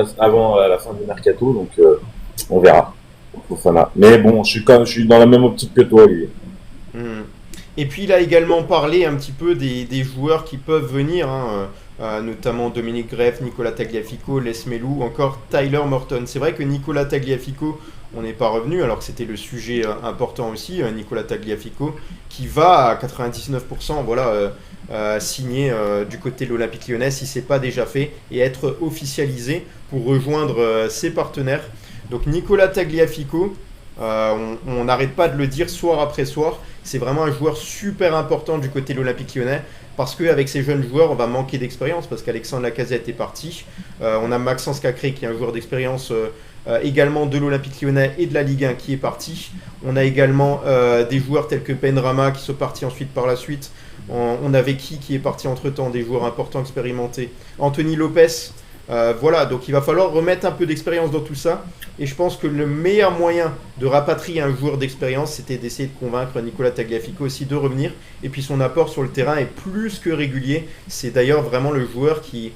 mercato. Donc, on verra. Fofana. Mais bon, je suis dans la même optique que toi, lui. Et puis il a également parlé un petit peu des joueurs qui peuvent venir, notamment Dominique Greff, Nicolas Tagliafico, Les Melou, encore Tyler Morton. C'est vrai que Nicolas Tagliafico, on n'est pas revenu, alors que c'était le sujet important aussi, Nicolas Tagliafico, qui va à 99% signer du côté de l'Olympique Lyonnais, si ce n'est pas déjà fait, et être officialisé pour rejoindre ses partenaires. Donc Nicolas Tagliafico, on n'arrête pas de le dire soir après soir, c'est vraiment un joueur super important du côté de l'Olympique Lyonnais, parce qu'avec ces jeunes joueurs, on va manquer d'expérience, parce qu'Alexandre Lacazette est parti. On a Maxence Cacré, qui est un joueur d'expérience également de l'Olympique Lyonnais et de la Ligue 1, qui est parti. On a également des joueurs tels que Benrahma, qui sont partis ensuite par la suite. On avait qui est parti entre-temps, des joueurs importants, expérimentés. Anthony Lopez. Voilà, donc il va falloir remettre un peu d'expérience dans tout ça. Et je pense que le meilleur moyen de rapatrier un joueur d'expérience, c'était d'essayer de convaincre Nicolas Tagliafico aussi de revenir. Et puis son apport sur le terrain est plus que régulier. C'est d'ailleurs vraiment le joueur qui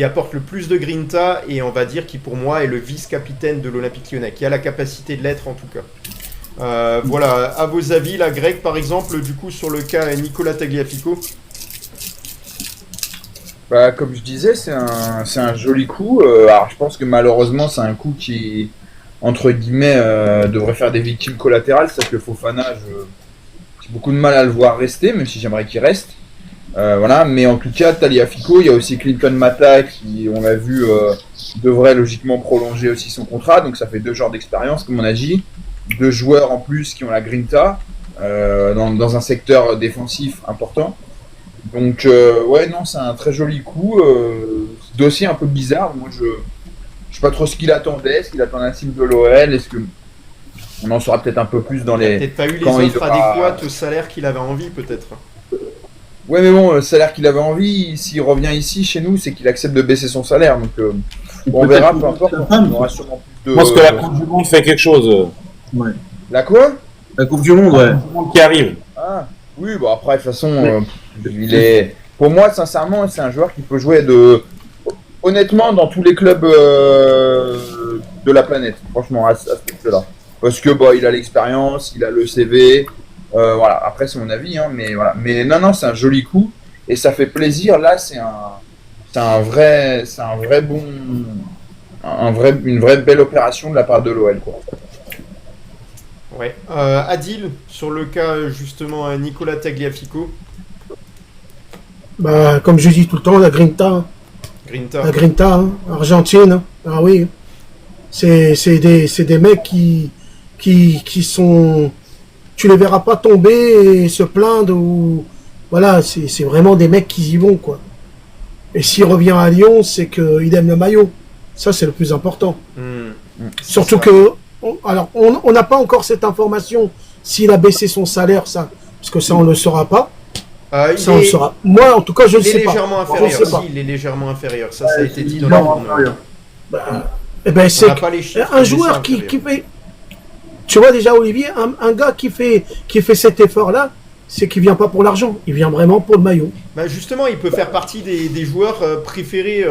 apporte le plus de grinta et on va dire qui pour moi est le vice-capitaine de l'Olympique Lyonnais, qui a la capacité de l'être en tout cas. Voilà, à vos avis, la Greg par exemple, du coup sur le cas Nicolas Tagliafico. Bah, comme je disais, c'est un joli coup. Alors, je pense que malheureusement, c'est un coup qui, entre guillemets, devrait faire des victimes collatérales. C'est que Fofana, j'ai beaucoup de mal à le voir rester, même si j'aimerais qu'il reste. Voilà, mais en tout cas, Tagliafico, il y a aussi Clinton Mata qui, on l'a vu, devrait logiquement prolonger aussi son contrat. Donc, ça fait 2 genres d'expérience, comme on a dit. 2 joueurs en plus qui ont la grinta dans un secteur défensif important. Donc, ouais, non, c'est un très joli coup. Dossier un peu bizarre. Moi, je sais pas trop ce qu'il attendait. Est-ce qu'il attendait un signe de l'OL? Est-ce que on en saura peut-être un peu plus dans les. Peut-être pas eu les offres adéquates au salaire qu'il avait envie, peut-être. Ouais, mais bon, le salaire qu'il avait envie, s'il revient ici chez nous, c'est qu'il accepte de baisser son salaire. Donc, on verra, peu importe. On aura sûrement plus de. Je pense que la Coupe du Monde fait quelque chose. Ouais. La quoi? La Coupe du Monde, ouais. La Coupe du Monde qui arrive. Ah, oui, bon, après, de toute façon, il est. Pour moi, sincèrement, c'est un joueur qui peut jouer honnêtement, dans tous les clubs de la planète. Franchement, à ce là. Parce que, bon, il a l'expérience, il a le CV. Voilà, après, c'est mon avis, hein, mais voilà. Mais non, c'est un joli coup. Et ça fait plaisir. Là, une vraie belle opération de la part de l'OL, quoi. Ouais. Adil, sur le cas justement Nicolas Tagliafico. Bah, comme je dis tout le temps, la Grinta. Grinta. La Grinta, hein, Argentine. Hein. Ah oui. C'est des mecs qui sont. Tu les verras pas tomber et se plaindre ou. Voilà, c'est vraiment des mecs qui y vont, quoi. Et s'il revient à Lyon, c'est qu'il aime le maillot. Ça, c'est le plus important. C'est Surtout ça. que, on n'a pas encore cette information s'il a baissé son salaire, ça, parce que ça, on ne le saura pas. Ça, on le saura. Moi, en tout cas, je ne Il est sais pas. légèrement Je ne inférieur. sais pas. Si, il est légèrement inférieur. Ça a été dit dans le légèrement tournoi. inférieur. Eh ben, On c'est n'a pas les chiffres, un mais joueur c'est qui inférieur. fait. Tu vois déjà, Olivier, un gars qui fait cet effort-là, c'est qu'il vient pas pour l'argent. Il vient vraiment pour le maillot. Bah justement, il peut faire partie des joueurs préférés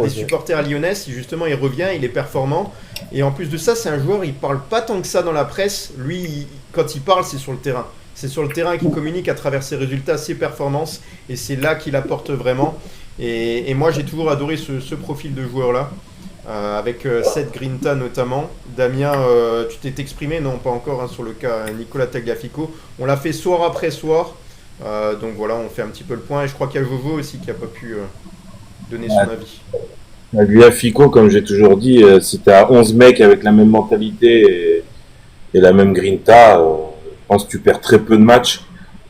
des supporters lyonnais. Si justement il revient, il est performant. Et en plus de ça, c'est un joueur, il parle pas tant que ça dans la presse. Lui, quand il parle, c'est sur le terrain. C'est sur le terrain qu'il communique à travers ses résultats, ses performances. Et c'est là qu'il apporte vraiment. Et moi, j'ai toujours adoré ce profil de joueur-là. Avec Seth Grinta notamment. Damien, tu t'es exprimé, non pas encore, hein, sur le cas Nicolas Tagliafico. On l'a fait soir après soir. Donc voilà, on fait un petit peu le point. Et je crois qu'il y a Jovo aussi qui n'a pas pu donner son avis. Lui à Fico, comme j'ai toujours dit, si t'as 11 mecs avec la même mentalité et la même grinta, je pense que tu perds très peu de matchs.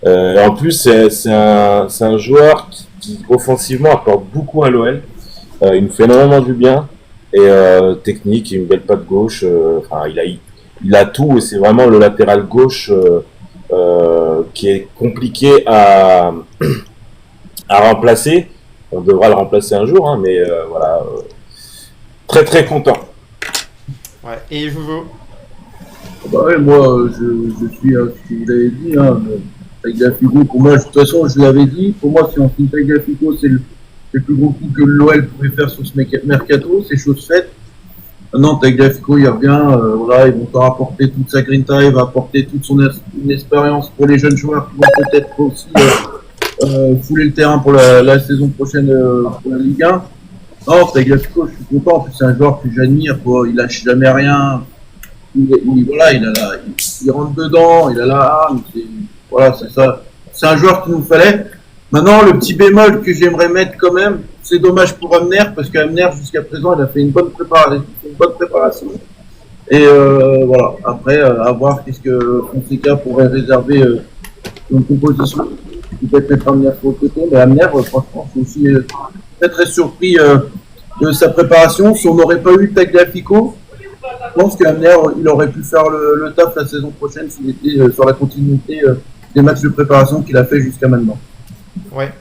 Et en plus, c'est un joueur qui offensivement apporte beaucoup à l'OL. Il nous fait énormément du bien. Et technique, une belle patte gauche. Enfin, il a tout et c'est vraiment le latéral gauche qui est compliqué à remplacer. On devra le remplacer un jour, hein, mais voilà, très très content. Ouais. Et Jovo. Bah ouais, moi, je suis ce que vous l'avez dit, hein, Tagliafico, pour moi, de toute façon, je l'avais dit, pour moi, si on signe Tagliafico, c'est le plus gros coup que l'OL pouvait faire sur ce mercato, c'est chose faite. Maintenant, Tagliafico, il revient, voilà, ils vont encore apporter toute sa grinta, il va apporter toute son expérience pour les jeunes joueurs qui vont peut-être aussi fouler le terrain pour la saison prochaine pour la Ligue 1. Non, Tagliafico, je suis content, en plus, c'est un joueur que j'admire, quoi, il lâche jamais rien. Voilà, il rentre dedans, il a la arme, voilà, c'est ça. C'est un joueur qu'il nous fallait. Maintenant, le petit bémol que j'aimerais mettre quand même, c'est dommage pour Amner, parce qu'Amner, jusqu'à présent, il a fait une bonne préparation. Et voilà, après, à voir qu'est-ce que Fonseca pourrait réserver une composition. Peut-être mettre Amner sur le côté, mais Amner, franchement, je suis aussi très très surpris de sa préparation. Si on n'aurait pas eu Tagliafico, je pense qu'Amner, il aurait pu faire le taf la saison prochaine s'il était sur la continuité des matchs de préparation qu'il a fait jusqu'à maintenant. Ouais.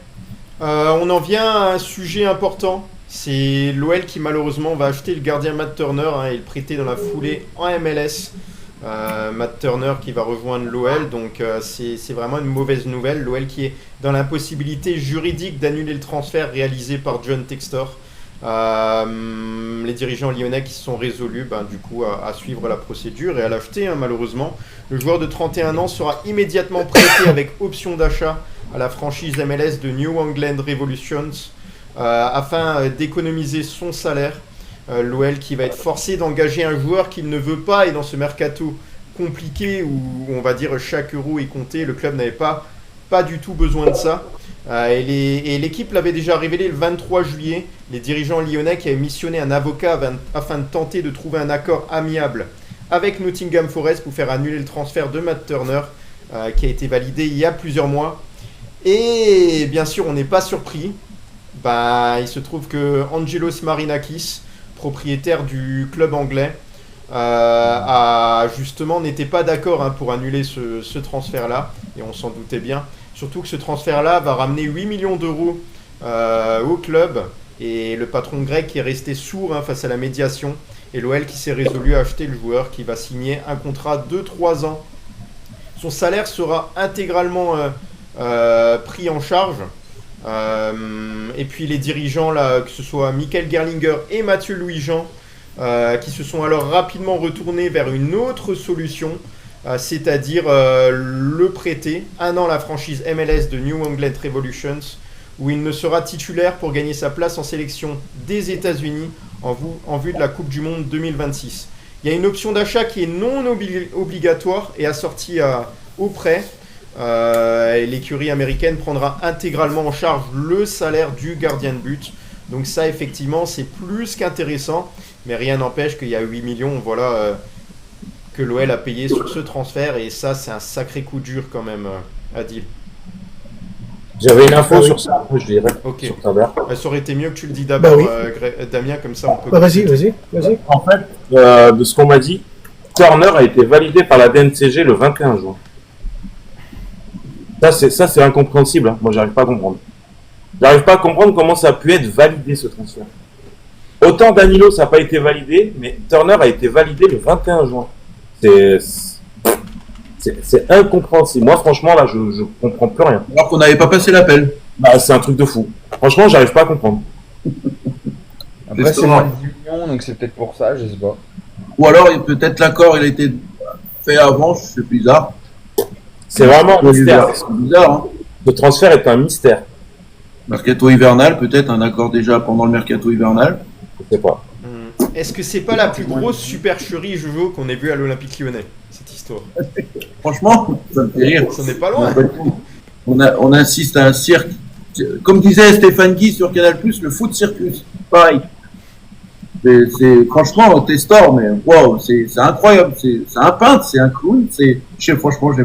On en vient à un sujet important. C'est l'OL qui malheureusement va acheter le gardien Matt Turner et le prêter dans la foulée en MLS. Matt Turner qui va rejoindre l'OL, donc c'est vraiment une mauvaise nouvelle. L'OL qui est dans l'impossibilité juridique d'annuler le transfert réalisé par John Textor. Les dirigeants lyonnais qui se sont résolus du coup à suivre la procédure et à l'acheter malheureusement. Le joueur de 31 ans sera immédiatement prêté avec option d'achat à la franchise MLS de New England Revolutions afin d'économiser son salaire. L'OL qui va être forcé d'engager un joueur qu'il ne veut pas, et dans ce mercato compliqué où on va dire chaque euro est compté, le club n'avait pas du tout besoin de ça. Et l'équipe l'avait déjà révélé le 23 juillet, les dirigeants lyonnais qui avaient missionné un avocat afin de tenter de trouver un accord amiable avec Nottingham Forest pour faire annuler le transfert de Matt Turner qui a été validé il y a plusieurs mois. Et bien sûr, on n'est pas surpris. Il se trouve que Angelos Marinakis, propriétaire du club anglais, justement n'était pas d'accord pour annuler ce transfert-là, et on s'en doutait bien. Surtout que ce transfert-là va ramener 8 millions d'euros au club, et le patron grec est resté sourd face à la médiation, et l'OL qui s'est résolu à acheter le joueur qui va signer un contrat de 3 ans. Son salaire sera intégralement pris en charge. Et puis les dirigeants, là, que ce soit Michael Gerlinger et Mathieu Louis-Jean, qui se sont alors rapidement retournés vers une autre solution, c'est-à-dire le prêter 1 an à la franchise MLS de New England Revolutions, où il ne sera titulaire pour gagner sa place en sélection des États-Unis en vue de la Coupe du Monde 2026. Il y a une option d'achat qui est non obligatoire et assortie au prêt. Et l'écurie américaine prendra intégralement en charge le salaire du gardien de but. Donc ça, effectivement, c'est plus qu'intéressant. Mais rien n'empêche qu'il y a 8 millions que l'OL a payé sur ce transfert. Et ça, c'est un sacré coup dur quand même, Adil. J'avais une info Ah oui. sur ça, je dirais, Ok. sur Turner. Ça aurait été mieux que tu le dis d'abord, Bah oui. Damien, comme ça on peut. Bah, vas-y. En fait, de ce qu'on m'a dit, Turner a été validé par la DNCG le 21 juin. Ça, c'est incompréhensible. Hein. Moi, j'arrive pas à comprendre. J'arrive pas à comprendre comment ça a pu être validé, ce transfert. Autant Danilo, ça n'a pas été validé, mais Turner a été validé le 21 juin. C'est incompréhensible. Moi, franchement, là, je comprends plus rien. Alors qu'on n'avait pas passé l'appel. Bah, c'est un truc de fou. Franchement, j'arrive pas à comprendre. Après, c'est moins de 10 millions, donc c'est peut-être pour ça, je sais pas. Ou alors, peut-être l'accord, il a été fait avant, c'est bizarre. C'est vraiment un mystère. C'est bizarre, hein. Le transfert est un mystère. Mercato hivernal, peut-être un accord déjà pendant le mercato hivernal. Je sais pas. Est-ce que c'est pas la plus grosse supercherie Jojo qu'on ait vue à l'Olympique Lyonnais, cette histoire? Franchement, ça me fait rire. Ça n'est pas loin. On insiste à un cirque. Comme disait Stéphane Guy sur Canal+, le foot circus. Pareil. Franchement, Testor, mais wow, c'est incroyable. C'est un peintre, c'est un clown. Franchement, j'ai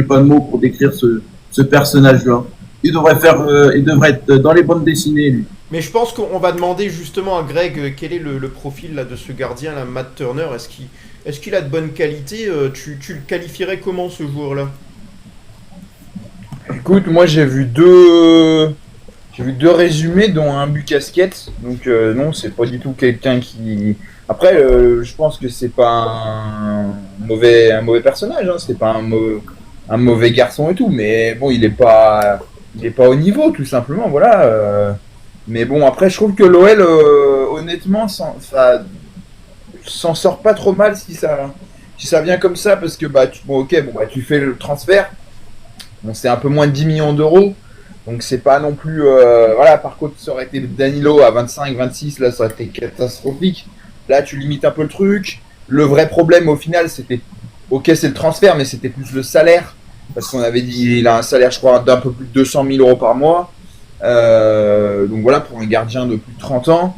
pas de mots pour décrire ce personnage-là. Il devrait être dans les bandes dessinées, lui. Mais je pense qu'on va demander justement à Greg quel est le profil là, de ce gardien, là, Matt Turner. Est-ce qu'il a de bonnes qualités? Tu le qualifierais comment, ce joueur-là? Écoute, moi j'ai vu deux résumés, dont un but casquette. Donc non, c'est pas du tout quelqu'un qui. Après, je pense que c'est pas un mauvais personnage. Hein. C'est pas un mauvais garçon et tout. Mais bon, il est pas au niveau, tout simplement. Voilà. Mais bon, après, je trouve que l'OL, honnêtement, s'en sort pas trop mal si ça vient comme ça, parce que tu fais le transfert. Bon, c'est un peu moins de 10 millions d'euros, donc c'est pas non plus... voilà, par contre, ça aurait été Danilo à 25, 26, là, ça aurait été catastrophique. Là, tu limites un peu le truc. Le vrai problème, au final, c'était... Ok, c'est le transfert, mais c'était plus le salaire, parce qu'on avait dit il a un salaire, je crois, d'un peu plus de 200 000 euros par mois. Donc voilà, pour un gardien de plus de 30 ans.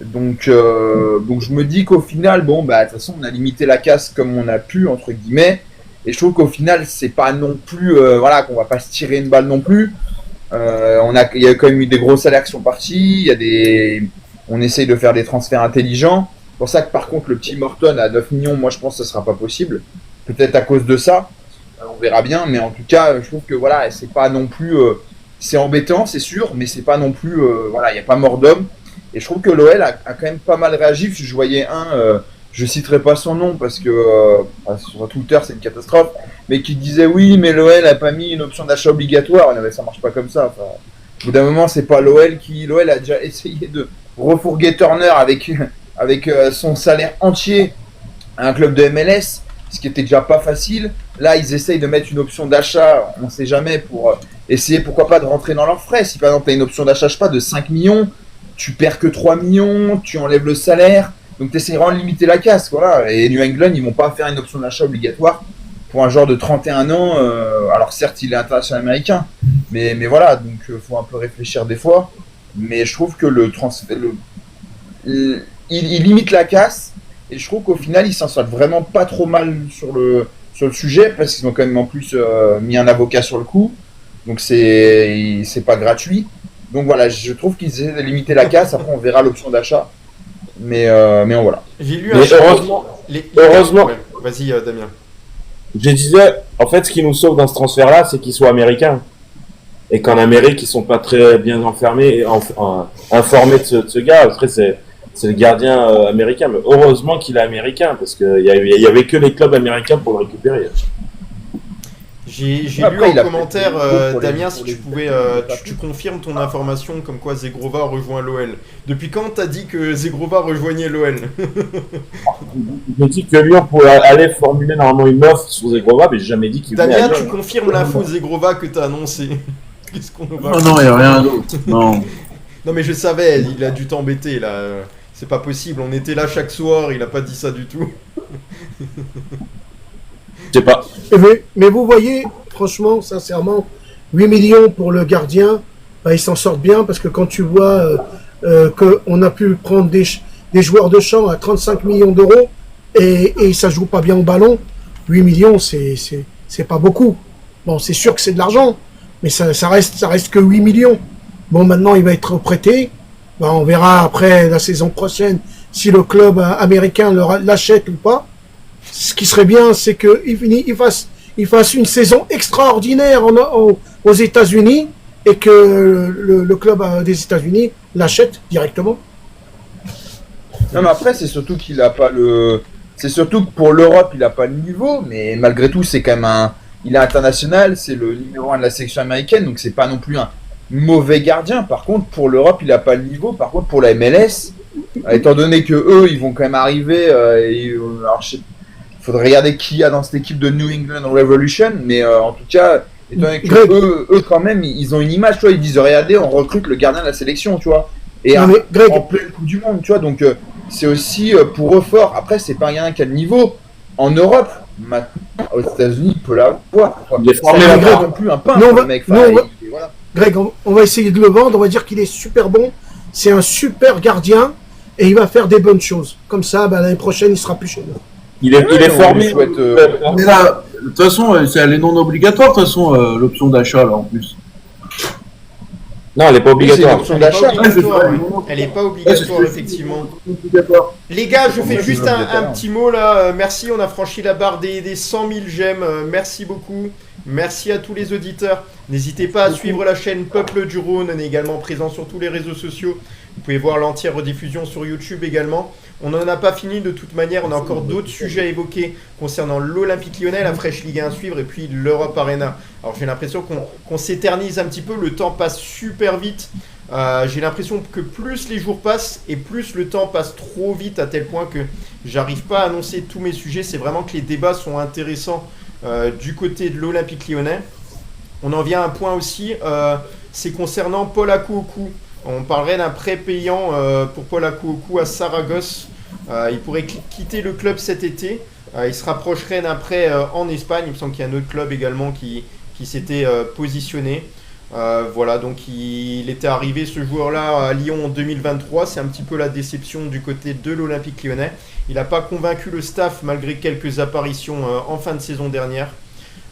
Donc je me dis qu'au final, de toute façon, on a limité la casse comme on a pu, entre guillemets. Et je trouve qu'au final, c'est pas non plus, qu'on va pas se tirer une balle non plus. Il y a quand même eu des gros salaires qui sont partis. On essaye de faire des transferts intelligents. C'est pour ça que par contre, le petit Morton à 9 millions, moi je pense que ce sera pas possible. Peut-être à cause de ça. On verra bien. Mais en tout cas, je trouve que voilà, c'est pas non plus, c'est embêtant, c'est sûr, mais c'est pas non plus, il n'y a pas mort d'homme. Et je trouve que l'OL a quand même pas mal réagi. Je voyais je citerai pas son nom parce que sur Twitter c'est une catastrophe, mais qui disait oui, mais l'OL a pas mis une option d'achat obligatoire. Mais ça marche pas comme ça. Enfin, au bout d'un moment, c'est pas l'OL a déjà essayé de refourguer Turner avec son salaire entier à un club de MLS, ce qui était déjà pas facile. Là, ils essayent de mettre une option d'achat, on sait jamais, pour essayer, pourquoi pas, de rentrer dans leurs frais. Si par exemple, tu as une option d'achat, je sais pas, de 5 millions, tu perds que 3 millions, tu enlèves le salaire, donc tu essaies vraiment de limiter la casse. Voilà. Et New England, ils vont pas faire une option d'achat obligatoire pour un joueur de 31 ans. Alors certes, il est international américain, mais voilà, donc faut un peu réfléchir des fois. Mais je trouve que le transfert, il limite la casse, et je trouve qu'au final, ils s'en sortent vraiment pas trop mal sur le sujet, parce qu'ils ont quand même en plus mis un avocat sur le coup, donc c'est pas gratuit. Donc voilà, je trouve qu'ils essaient de limiter la casse. Après, on verra l'option d'achat, mais voilà. J'ai lu Mais heureusement. Ouais. Vas-y, Damien. Je disais, en fait, ce qui nous sauve dans ce transfert-là, c'est qu'il soit américain. Et qu'en Amérique, ils sont pas très bien informés de ce gars. Après, c'est le gardien américain. Mais heureusement qu'il est américain, parce qu'il y avait que les clubs américains pour le récupérer. J'ai Après, lu il en a commentaire, fait pour les- Damien, pour si les- tu pouvais, tu confirmes ton information comme quoi Zegrova rejoint l'OL. Depuis quand t'as dit que Zegrova rejoignait l'OL? Je dis que Lyon pourrait aller formuler normalement une offre sur Zegrova, mais j'ai jamais dit qu'il venait Damien, à Lyon. tu confirmes l'info Zegrova que t'as annoncé? Qu'est-ce qu'on va... Non, il n'y a rien d'autre. Non. Non mais je savais, il a dû t'embêter là. C'est pas possible, on était là chaque soir, il a pas dit ça du tout. Je sais pas. Mais vous voyez, franchement, sincèrement, 8 millions pour le gardien, il s'en sort bien, parce que quand tu vois qu'on a pu prendre des joueurs de champ à 35 millions d'euros et ça joue pas bien au ballon, 8 millions, c'est pas beaucoup. Bon, c'est sûr que c'est de l'argent, mais ça reste que 8 millions. Bon, maintenant, il va être prêté. Ben, on verra après la saison prochaine si le club américain l'achète ou pas. Ce qui serait bien, c'est qu'il fasse une saison extraordinaire aux États-Unis et que le club des États-Unis l'achète directement. Non, mais après, c'est surtout qu'il a pas c'est surtout que pour l'Europe, il a pas le niveau, mais malgré tout, c'est quand même il est international, c'est le numéro 1 de la sélection américaine, donc c'est pas non plus un mauvais gardien. Par contre, pour l'Europe, il a pas le niveau. Par contre, pour la MLS, étant donné que eux, ils vont quand même arriver, alors faudrait regarder qui y a dans cette équipe de New England Revolution, mais en tout cas, étant donné que eux quand même, ils ont une image, tu vois, ils disent regardez, on recrute le gardien de la sélection, tu vois, et en pleine Coupe du Monde, tu vois, donc c'est aussi pour eux fort. Après, c'est pas rien qui a le niveau en Europe. Maintenant, aux États-Unis, il peut l'avoir. Il est formé pas là-bas. non plus un peintre, le mec. Voilà. Greg, on va essayer de le vendre, on va dire qu'il est super bon, c'est un super gardien et il va faire des bonnes choses. Comme ça, l'année prochaine, il sera plus chez nous. Il est formé. Mais là, de toute façon, elle est non obligatoire, de toute façon, l'option d'achat, là, en plus. Non, elle est pas obligatoire. C'est une option d'achat. Elle est pas obligatoire, effectivement. Les gars, je fais juste un petit mot là. Merci, on a franchi la barre des 100 000 j'aime. Merci beaucoup. Merci à tous les auditeurs. N'hésitez pas à suivre la chaîne Peuple du Rhône. On est également présent sur tous les réseaux sociaux. Vous pouvez voir l'entière rediffusion sur YouTube également. On n'en a pas fini de toute manière. On a encore d'autres sujets à évoquer concernant l'Olympique Lyonnais, la fraîche Ligue 1 à suivre et puis l'Europe Arena. Alors j'ai l'impression qu'on s'éternise un petit peu. Le temps passe super vite. J'ai l'impression que plus les jours passent et plus le temps passe trop vite à tel point que j'arrive pas à annoncer tous mes sujets. C'est vraiment que les débats sont intéressants du côté de l'Olympique Lyonnais. On en vient à un point aussi, c'est concernant Paul Akouokou. On parlerait d'un prêt payant pour Paul Akouokou à Saragosse. Il pourrait quitter le club cet été. Il se rapprocherait d'un prêt en Espagne. Il me semble qu'il y a un autre club également qui s'était positionné. Voilà, donc il était arrivé ce joueur-là à Lyon en 2023. C'est un petit peu la déception du côté de l'Olympique Lyonnais. Il n'a pas convaincu le staff malgré quelques apparitions en fin de saison dernière.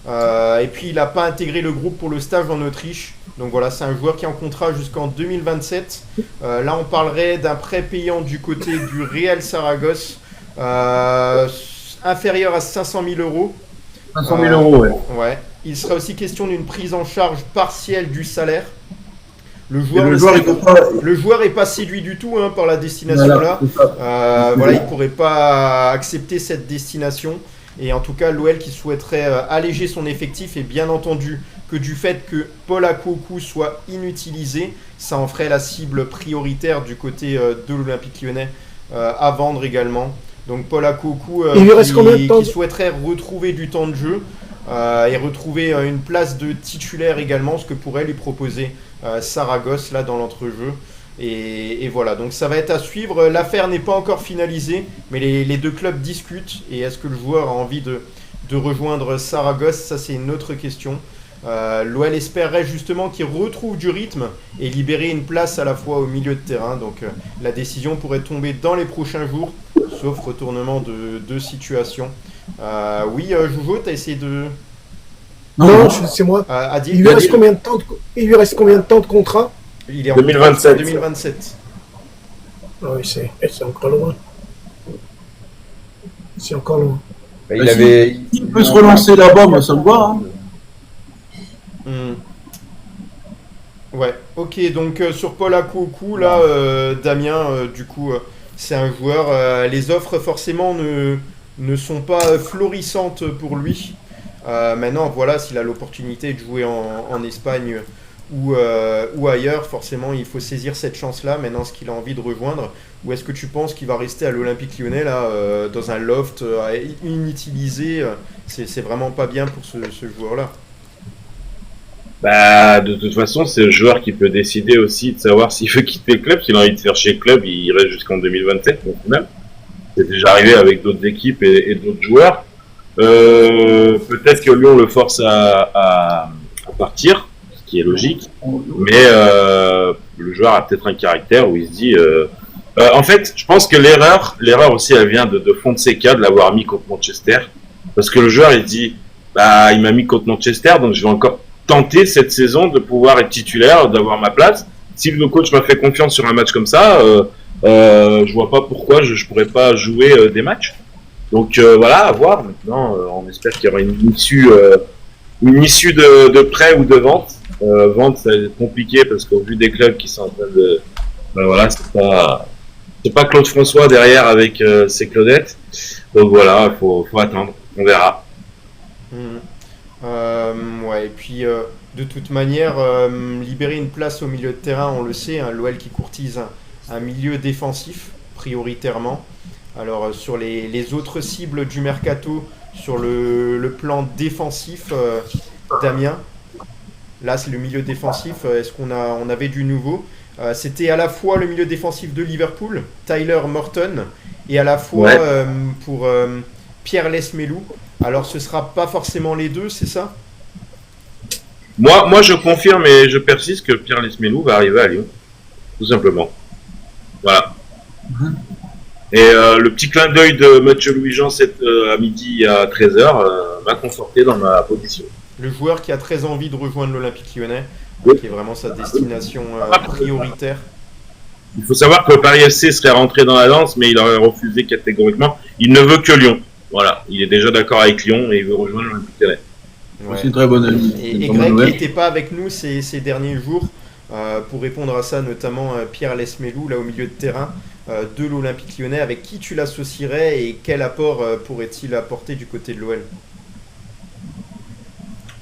Et puis il n'a pas intégré le groupe pour le stage en Autriche. Donc voilà, c'est un joueur qui est en contrat jusqu'en 2027. Là on parlerait d'un prêt payant du côté du Real Saragosse, inférieur à 500 000 euros. 500 000 euros, ouais. Ouais. Il sera aussi question d'une prise en charge partielle du salaire. Le joueur est pas séduit du tout par la destination là. Voilà, il pourrait pas accepter cette destination. Et en tout cas, l'OL qui souhaiterait alléger son effectif, et bien entendu que du fait que Paul Akouokou soit inutilisé, ça en ferait la cible prioritaire du côté de l'Olympique Lyonnais à vendre également. Donc Paul Akouokou qui souhaiterait retrouver du temps de jeu et retrouver une place de titulaire également, ce que pourrait lui proposer Saragosse là dans l'entrejeu. Et voilà, donc ça va être à suivre. L'affaire n'est pas encore finalisée, mais les deux clubs discutent. Et est-ce que le joueur a envie de rejoindre Saragosse? Ça, c'est une autre question. L'OL espérerait justement qu'il retrouve du rythme et libérer une place à la fois au milieu de terrain. Donc la décision pourrait tomber dans les prochains jours, sauf retournement de situation. Oui, Jojo, tu as essayé de... Non, c'est moi. Adil, il lui reste combien de temps de contrat? Il est en 2027. 2027. Ah oui, c'est encore loin. C'est encore loin. Il peut se relancer là-bas, moi ça me va. Ouais, ok, donc sur Paul Akouokou, là, Damien, du coup, c'est un joueur. Les offres, forcément, ne sont pas florissantes pour lui. Maintenant, voilà, s'il a l'opportunité de jouer en Espagne ou ailleurs, forcément, il faut saisir cette chance-là. Maintenant, est-ce qu'il a envie de rejoindre? Ou est-ce que tu penses qu'il va rester à l'Olympique Lyonnais, là, dans un loft inutilisé? C'est vraiment pas bien pour ce joueur-là. Bah, de toute façon, c'est le joueur qui peut décider aussi de savoir s'il veut quitter le club. S'il a envie de faire chez le club, il reste jusqu'en 2027, donc même. C'est déjà arrivé avec d'autres équipes et d'autres joueurs. Peut-être que Lyon le force à partir, ce qui est logique. Mais le joueur a peut-être un caractère où il se dit... en fait, je pense que l'erreur aussi, elle vient de Fonseca, de l'avoir mis contre Manchester. Parce que le joueur, il se dit, bah, il m'a mis contre Manchester, donc je vais encore tenter cette saison de pouvoir être titulaire, d'avoir ma place. Si le coach m'a fait confiance sur un match comme ça, je vois pas pourquoi je pourrais pas jouer des matchs. Donc voilà, à voir. Maintenant, on espère qu'il y aura une issue de prêt ou de vente. Vente, c'est compliqué parce qu'au vu des clubs qui sont en train de, ben voilà, c'est pas Claude François derrière avec ses Claudettes. Donc voilà, faut attendre, on verra. Ouais, et puis de toute manière, libérer une place au milieu de terrain, on le sait, hein, l'OL qui courtise un milieu défensif prioritairement. Alors sur les autres cibles du mercato, sur le plan défensif, Damien, là c'est le milieu défensif, est-ce qu'on avait du nouveau? C'était à la fois le milieu défensif de Liverpool, Tyler Morton, et à la fois pour Pierre Lesmelou. Alors ce sera pas forcément les deux, c'est ça? Moi je confirme et je persiste que Pierre Lesmelou va arriver à Lyon, tout simplement. Voilà. Et le petit clin d'œil de Mathieu Louis-Jean à midi à 13h m'a conforté dans ma position. Le joueur qui a très envie de rejoindre l'Olympique Lyonnais, qui est vraiment sa destination prioritaire. Il faut savoir que Paris FC serait rentré dans la danse, mais il aurait refusé catégoriquement. Il ne veut que Lyon. Voilà, il est déjà d'accord avec Lyon et il veut rejoindre l'Olympique Lyonnais. Ouais. C'est une très bonne amie. Et Greg n'était pas avec nous ces derniers jours pour répondre à ça, notamment Pierre Lesmelou, là au milieu de terrain de l'Olympique Lyonnais. Avec qui tu l'associerais et quel apport pourrait-il apporter du côté de l'OL?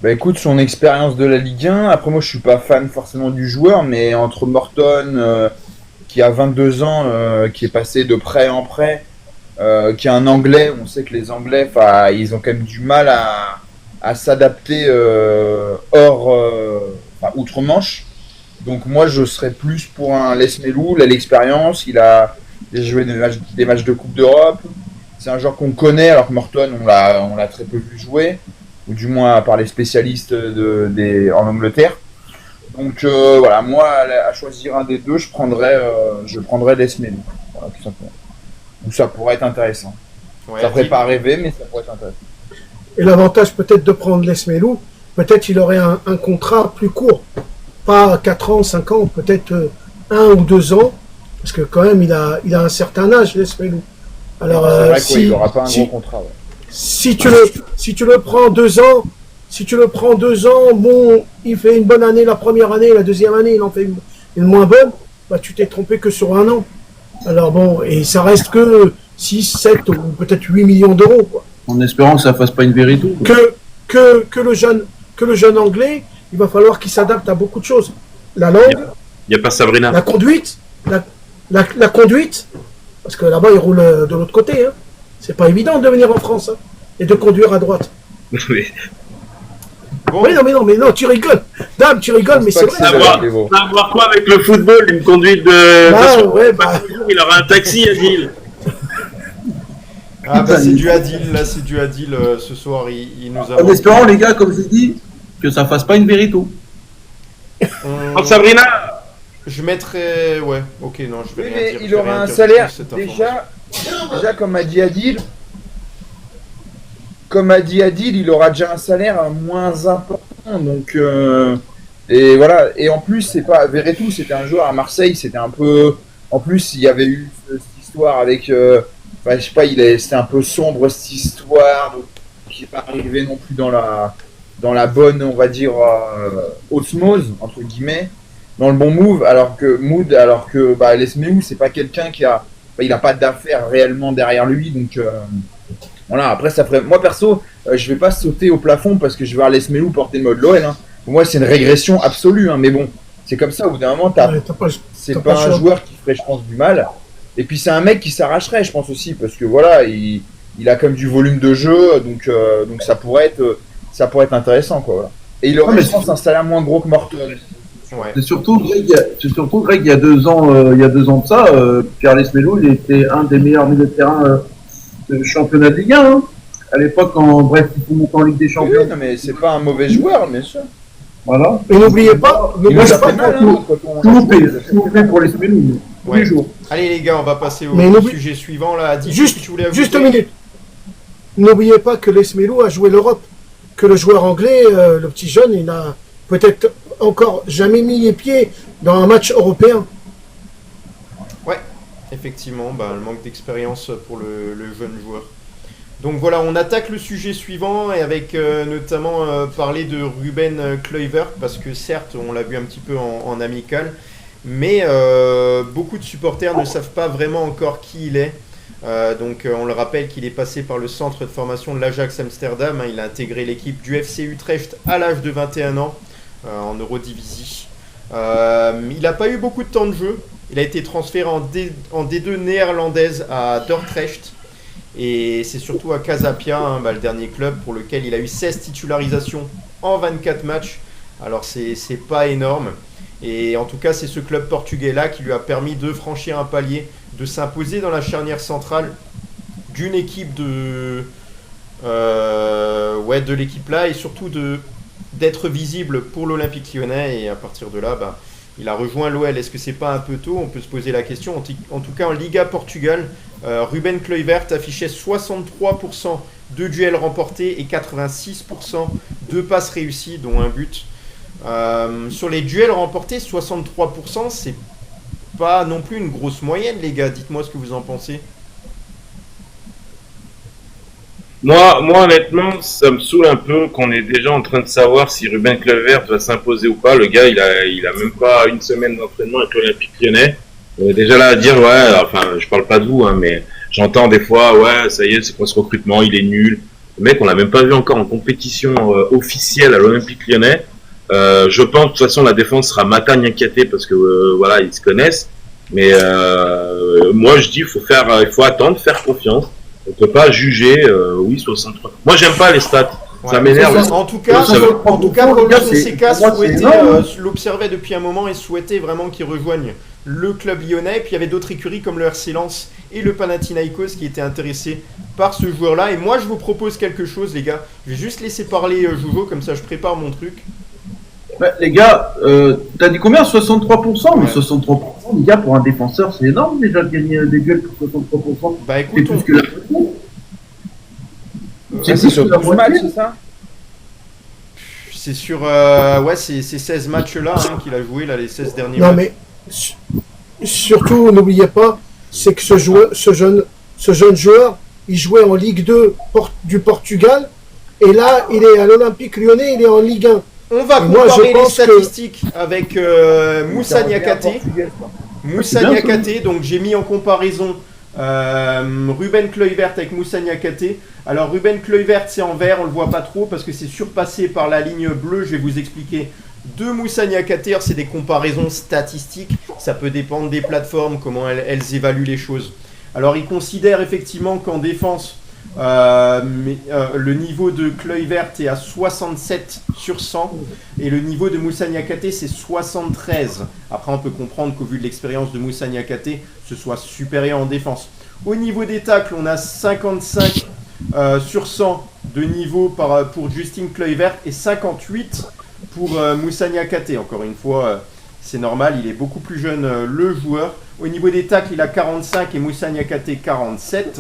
Bah écoute, son expérience de la Ligue 1, après moi je suis pas fan forcément du joueur, mais entre Morton qui a 22 ans, qui est passé de prêt en prêt, qui est un Anglais, on sait que les Anglais, ils ont quand même du mal à s'adapter outre-Manche. Donc moi je serais plus pour un Lesmelou, il a l'expérience, il a joué des matchs de Coupe d'Europe, c'est un joueur qu'on connaît alors que Morton on l'a très peu vu jouer, ou du moins par les spécialistes en Angleterre. Donc voilà, moi à choisir un des deux, je prendrais Lesmelou, voilà, tout simplement. Donc ça pourrait être intéressant. Ouais, Ça ferait pas rêver, mais ça pourrait être intéressant. Et l'avantage peut-être de prendre Lesmelou, peut-être il aurait un contrat plus court. Pas 4 ans, 5 ans, peut-être 1 ou 2 ans. Parce que quand même, il a un certain âge, Lesmelou. Alors, c'est vrai qu'il n'aura pas un gros contrat. Ouais. Si tu le prends 2 ans, bon, il fait une bonne année la première année, la deuxième année, il en fait une moins bonne, bah tu t'es trompé que sur 1 an. Alors bon, et ça reste que 6, 7 ou peut-être 8 millions d'euros, quoi. En espérant que ça fasse pas une vérité. Que le jeune anglais, il va falloir qu'il s'adapte à beaucoup de choses. La langue, Il n'y a pas Sabrina. la conduite, la conduite, parce que là-bas, il roule de l'autre côté. Hein. C'est pas évident de venir en France et de conduire à droite. Oui. Bon, Oui, non, tu rigoles. Dame, tu rigoles, mais c'est vrai. Ça va voir quoi avec le football, une conduite de... Il aura un taxi à Lille. Ah bah c'est du Adil, là c'est du Adil ce soir, il nous a... En espérant, les gars, comme je dis, que ça fasse pas une vérité. Oh, Sabrina. Je mettrais... Ouais, ok, non, je vais Oui, rien mais dire. il je vais aura rien un dire salaire, de cette information. déjà comme a dit Adil, il aura déjà un salaire moins important. Donc, et voilà. Et en plus, c'est pas Verretou, c'était un joueur à Marseille, c'était un peu. En plus, il y avait eu cette histoire avec. Je sais pas, c'était un peu sombre cette histoire, donc, qui n'est pas arrivé non plus dans la bonne, on va dire, osmose, entre guillemets, dans le bon mood, alors que Lesmelou, c'est pas quelqu'un il a pas d'affaires réellement derrière lui, donc voilà, après ça ferait. Moi perso, je vais pas sauter au plafond parce que je vais voir Lesmelou porter le mode LOL, hein. Pour moi, c'est une régression absolue, hein, mais bon, c'est comme ça, au bout d'un moment, c'est t'as pas pas un le choix. joueur qui ferait, je pense, du mal. Et puis c'est un mec qui s'arracherait, je pense aussi, parce que voilà, il a comme du volume de jeu, donc ça pourrait être intéressant, quoi. Voilà. Et il aurait, je pense, un salaire moins gros que Morton. Ouais. C'est surtout, Greg, il y a 2 ans, de ça, Pierre Lesmelou, il était un des meilleurs milieux de terrain de championnat de Ligue 1. Hein. À l'époque, quand il faut monter en Ligue des Champions. Oui, non, mais c'est pas un mauvais joueur, bien sûr. Voilà. Et n'oubliez pas, Il nous a fait mal, hein, quand on Tout fait pour Lesmelou, tous Ouais. les jours. Allez les gars, on va passer au Mais n'oublie- sujet suivant là. Adil, Juste, si tu voulais juste ajouter- une minute. N'oubliez pas que Lesmelou a joué l'Europe, que le joueur anglais, le petit jeune, peut-être encore jamais mis les pieds dans un match européen. Ouais, effectivement, le manque d'expérience pour le jeune joueur. Donc voilà, on attaque le sujet suivant et avec notamment parler de Ruben Kluivert parce que certes, on l'a vu un petit peu en amical, mais beaucoup de supporters ne savent pas vraiment encore qui il est. Donc on le rappelle qu'il est passé par le centre de formation de l'Ajax Amsterdam. Il a intégré l'équipe du FC Utrecht à l'âge de 21 ans en Eurodivisie. Il n'a pas eu beaucoup de temps de jeu. Il a été transféré en D2 néerlandaise à Dordrecht. Et c'est surtout à Casapia, le dernier club pour lequel il a eu 16 titularisations en 24 matchs. Alors c'est pas énorme. Et en tout cas, c'est ce club portugais-là qui lui a permis de franchir un palier, de s'imposer dans la charnière centrale d'une équipe de l'équipe-là et surtout d'être visible pour l'Olympique Lyonnais. Et à partir de là, il a rejoint l'OL. Est-ce que c'est pas un peu tôt? On peut se poser la question. En tout cas, en Liga Portugal, Ruben Kluivert affichait 63% de duels remportés et 86% de passes réussies, dont un but. Sur les duels remportés, 63%, c'est pas non plus une grosse moyenne, les gars. Dites-moi ce que vous en pensez. Moi, honnêtement, ça me saoule un peu qu'on est déjà en train de savoir si Ruben Kluivert va s'imposer ou pas. Le gars, il a même pas une semaine d'entraînement avec l'Olympique Lyonnais. On est déjà là à dire, je parle pas de vous, mais j'entends des fois, ça y est, c'est quoi ce recrutement, il est nul. Le mec, on l'a même pas vu encore en compétition officielle à l'Olympique Lyonnais. Je pense, de toute façon, la défense sera Mata Niakate parce que, ils se connaissent. Mais, moi, je dis, il faut attendre, faire confiance. On peut pas juger, 63. Moi, j'aime pas les stats. Ça m'énerve. En tout cas, Paulo Fonseca l'observait depuis un moment et souhaitait vraiment qu'il rejoigne le club lyonnais. Et puis il y avait d'autres écuries comme le RC Lens et le Panathinaikos qui étaient intéressés par ce joueur-là. Et moi, je vous propose quelque chose, les gars. Je vais juste laisser parler Jojo, comme ça je prépare mon truc. Les gars, t'as dit combien? 63%? Mais 63%, les gars, pour un défenseur, c'est énorme déjà de gagner des gueules pour 63%. Écoute, c'est plus que la c'est sur 12 matchs, c'est ça? C'est sur c'est ces 16 matchs-là qu'il a joué, là, les 16 derniers Non, matchs. mais surtout, n'oubliez pas, c'est que ce jeune joueur, il jouait en Ligue 2 du Portugal, et là, il est à l'Olympique Lyonnais, il est en Ligue 1. On va comparer les statistiques avec Moussa Niakate. Moussa Niakate, donc j'ai mis en comparaison Ruben Kluivert avec Moussa Niakate. Alors Ruben Kluivert, c'est en vert, on le voit pas trop parce que c'est surpassé par la ligne bleue. Je vais vous expliquer. De Moussa Niakate, c'est des comparaisons statistiques. Ça peut dépendre des plateformes, comment elles évaluent les choses. Alors il considère effectivement qu'en défense, le niveau de Kluivert est à 67 sur 100 et le niveau de Moussa Niakate c'est 73. Après on peut comprendre qu'au vu de l'expérience de Moussa Niakate ce soit supérieur en défense. Au niveau des tacles on a 55 sur 100 de niveau pour Justin Kluivert et 58 pour Moussa Niakate. Encore une fois c'est normal, il est beaucoup plus jeune le joueur. Au niveau des tacles il a 45 et Moussa Niakate 47.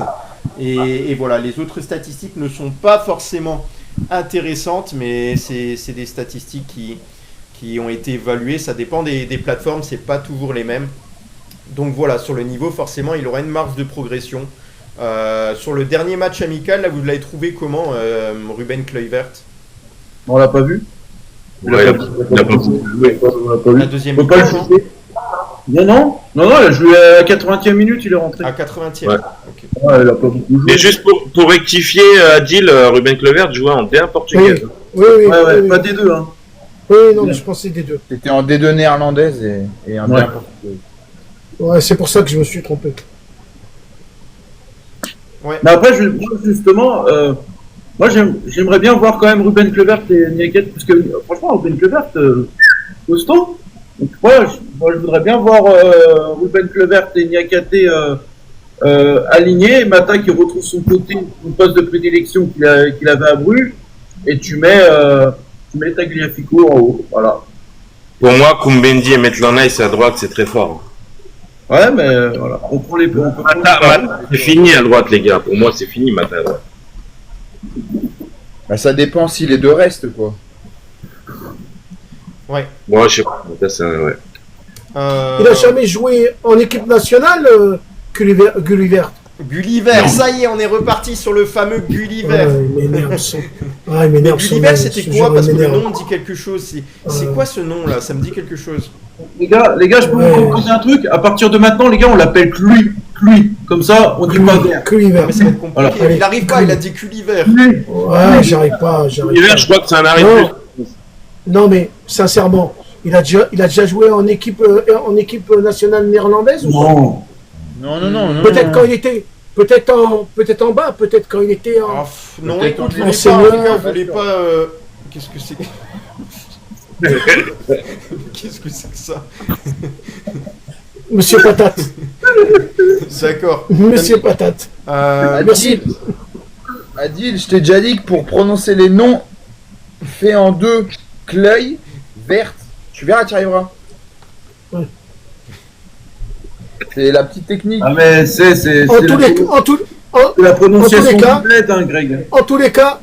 Et voilà, les autres statistiques ne sont pas forcément intéressantes, mais c'est des statistiques qui ont été évaluées. Ça dépend des plateformes, c'est pas toujours les mêmes. Donc voilà, sur le niveau, forcément, il aura une marge de progression. Sur le dernier match amical, là, vous l'avez trouvé comment, Ruben Kluivert? On l'a pas vu. Il a pas La deuxième mi-temps, non, il a joué à la 80e minute, il est rentré. À 80e. Ouais. Okay. Il a pas beaucoup joué. Et juste pour rectifier, Adil, Ruben Kluivert jouait en D1 portugaise. Oui, pas des deux. Hein. Oui, non, mais je pensais des deux. C'était en D2 néerlandaise et en D1 portugaise. Ouais, c'est pour ça que je me suis trompé. Ouais. Mais après, justement, moi j'aimerais bien voir quand même Ruben Kluivert et Niakate, parce que franchement, Ruben Kluivert, costaud. Donc, moi, je voudrais bien voir Ruben Kluivert et Niakate alignés. Mata qui retrouve son poste de prédilection qu'il avait à Bruges. Et tu mets Tagliafico en haut. Voilà. Pour moi, Koumbendi et Maitland-Nice à droite, c'est très fort. Ouais, mais voilà. On prend les bons. Mata, c'est fini à droite, les gars. Pour moi, c'est fini, Mata à droite. Ça dépend si les deux restent, quoi. Ouais. Moi, je sais pas. Ça, c'est ouais. Il a jamais joué en équipe nationale, Gulliver. Gulliver, ça y est, on est reparti sur le fameux Gulliver. Il m'énerve son. Ah, il Mais m'énerve son. Gulliver, c'était ce quoi? joueur, Parce il que le m'énerve. nom me dit quelque chose. C'est quoi ce nom-là? Ça me dit quelque chose. Les gars, je peux Ouais. vous proposer un truc. À partir de maintenant, les gars, on l'appelle Cluy. Comme ça, on dit pas d'air. Gulliver. Mais ça va être compliqué. Voilà. Il arrive pas, il a dit Gulliver. Cluy. Ouais, j'arrive pas. L'hiver, je crois que c'est un arrêt. Non. Non, mais sincèrement, il a déjà joué en équipe nationale néerlandaise ou pas? Non. Peut-être quand il était, peut-être en bas, peut-être quand il était Ah, en. non, Peut-être écoute, je en voulais senior, pas, les gars, je pas voulais sûr. pas. Qu'est-ce que c'est? Qu'est-ce que c'est que ça? Monsieur Patate. D'accord. Monsieur Patate. Adil, Adil, je t'ai déjà dit que pour prononcer les noms faits en deux, Cleuil, verte, tu verras, tu arriveras. Ouais. C'est la petite technique. Ah, mais c'est En tous les la prononciation en tous les cas- complète, hein, Greg. En tous les cas,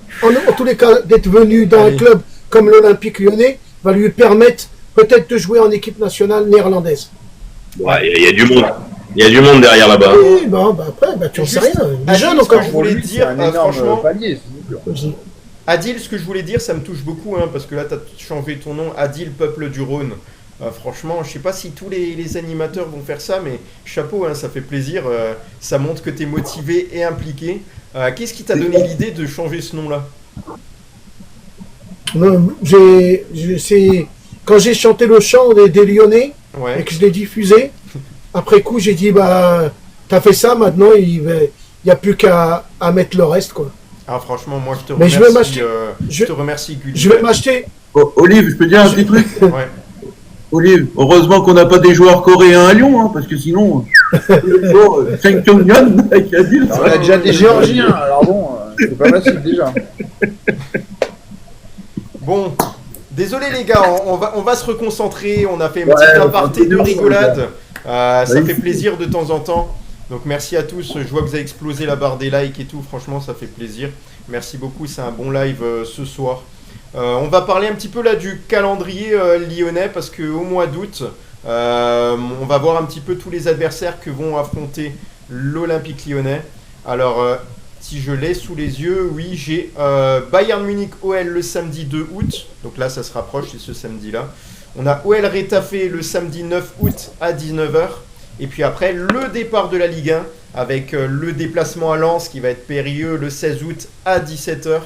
d'être venu dans Allez. un club comme l'Olympique Lyonnais va lui permettre peut-être de jouer en équipe nationale néerlandaise. Ouais, il y a du monde. Il y a du monde derrière là-bas. Oui, après, tu en sais Juste- rien. Il est Adil, jeune ce encore. que je voulais Pour lui, dire, c'est un énorme franchement, palier, c'est sûr. Adil, ce que je voulais dire, ça me touche beaucoup, hein, parce que là, tu as changé ton nom, Adil, peuple du Rhône. Franchement, je sais pas si tous les animateurs vont faire ça, mais chapeau, hein, ça fait plaisir. Ça montre que tu es motivé et impliqué. Qu'est-ce qui t'a donné l'idée de changer ce nom-là? Non, c'est quand j'ai chanté le chant des Lyonnais et Ouais. que je l'ai diffusé. Après coup, j'ai dit t'as fait ça, maintenant il n'y a plus qu'à mettre le reste, quoi. Ah, franchement, moi, je te Mais remercie. je vais m'acheter- Je te remercie, Gulli. Je vais m'acheter. Oh, Olive, je peux dire un petit truc? Ouais. Olive, heureusement qu'on n'a pas des joueurs coréens à Lyon, hein, parce que sinon, Feng Kyong-yan avec Adil, On a déjà des Géorgiens, alors bon, c'est pas facile déjà. Bon, désolé les gars, on va se reconcentrer. On a fait une Ouais, petite on aparté continue, de rigolade. les Ça fait Magnifique. plaisir de temps en temps. Donc merci à tous. Je vois que vous avez explosé la barre des likes et tout. Franchement, ça fait plaisir. Merci beaucoup. C'est un bon live ce soir. On va parler un petit peu là du calendrier lyonnais parce qu'au mois d'août, on va voir un petit peu tous les adversaires que vont affronter l'Olympique lyonnais. Alors, si je l'ai sous les yeux, oui, j'ai Bayern Munich OL le samedi 2 août. Donc là, ça se rapproche, c'est ce samedi-là. On a OL Rétafé le samedi 9 août à 19h. Et puis après, le départ de la Ligue 1 avec le déplacement à Lens qui va être périlleux le 16 août à 17h.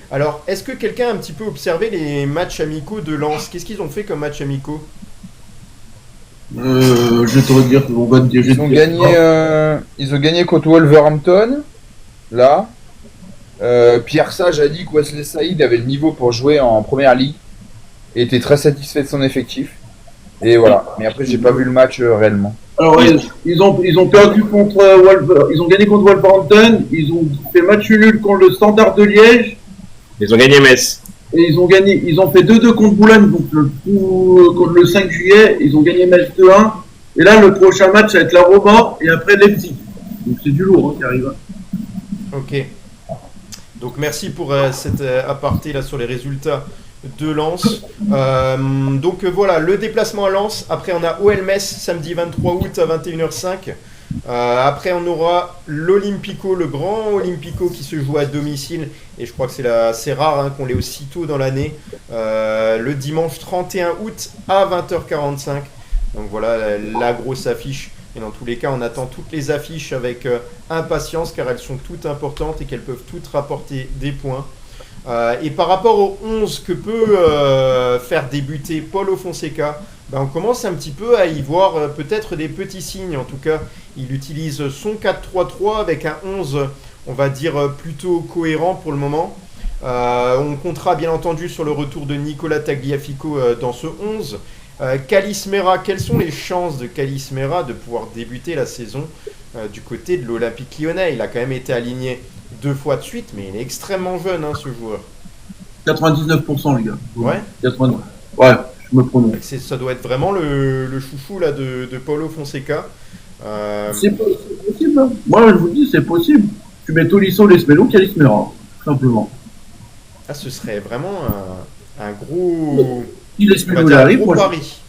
Alors, est-ce que quelqu'un a un petit peu observé les matchs amicaux de Lens? Qu'est-ce qu'ils ont fait comme matchs amicaux? je vais te redire, on va te dire. Ils ont gagné contre Wolverhampton, là. Pierre Sage a dit que Wesley Saïd avait le niveau pour jouer en première ligue et était très satisfait de son effectif. Et voilà. Mais après, j'ai pas vu le match réellement. Alors, ils ont perdu contre ils ont gagné contre Wolverhampton, ils ont fait match nul contre le Standard de Liège, Ils ont gagné Metz. et ils ont fait 2-2 contre Boulogne, donc contre le 5 juillet, ils ont gagné match 2-1, et là, le prochain match, ça va être la Roma, et après Leipzig. Donc c'est du lourd, hein, qui arrive. Ok. Donc merci pour cette aparté là sur les résultats de Lens. Voilà, le déplacement à Lens. Après on a OL Metz samedi 23 août à 21h05. Après on aura l'Olympico, le grand Olympico qui se joue à domicile. Et je crois que c'est rare hein, qu'on l'ait aussitôt dans l'année. Le dimanche 31 août à 20h45. Donc voilà la grosse affiche. Et dans tous les cas, on attend toutes les affiches avec impatience car elles sont toutes importantes et qu'elles peuvent toutes rapporter des points. Et par rapport aux 11 que peut faire débuter Paulo Fonseca, on commence un petit peu à y voir peut-être des petits signes. En tout cas, il utilise son 4-3-3 avec un 11, on va dire, plutôt cohérent pour le moment. On comptera bien entendu sur le retour de Nicolas Tagliafico dans ce 11. Calis Mera, quelles sont les chances de Calis Mera de pouvoir débuter la saison du côté de l'Olympique Lyonnais? Il a quand même été aligné 2 fois de suite, mais il est extrêmement jeune, hein, ce joueur. 99%, les gars. Ouais. 89. Ouais, je me prononce. Ça doit être vraiment le chouchou là, de Paulo Fonseca. C'est possible, hein. Moi, je vous dis, c'est possible. Tu mets Tolisso, Lesmelo, Calis Mera, tout simplement. Ce serait vraiment un gros Si les On va Smelou dire un arrive, gros moi, pari.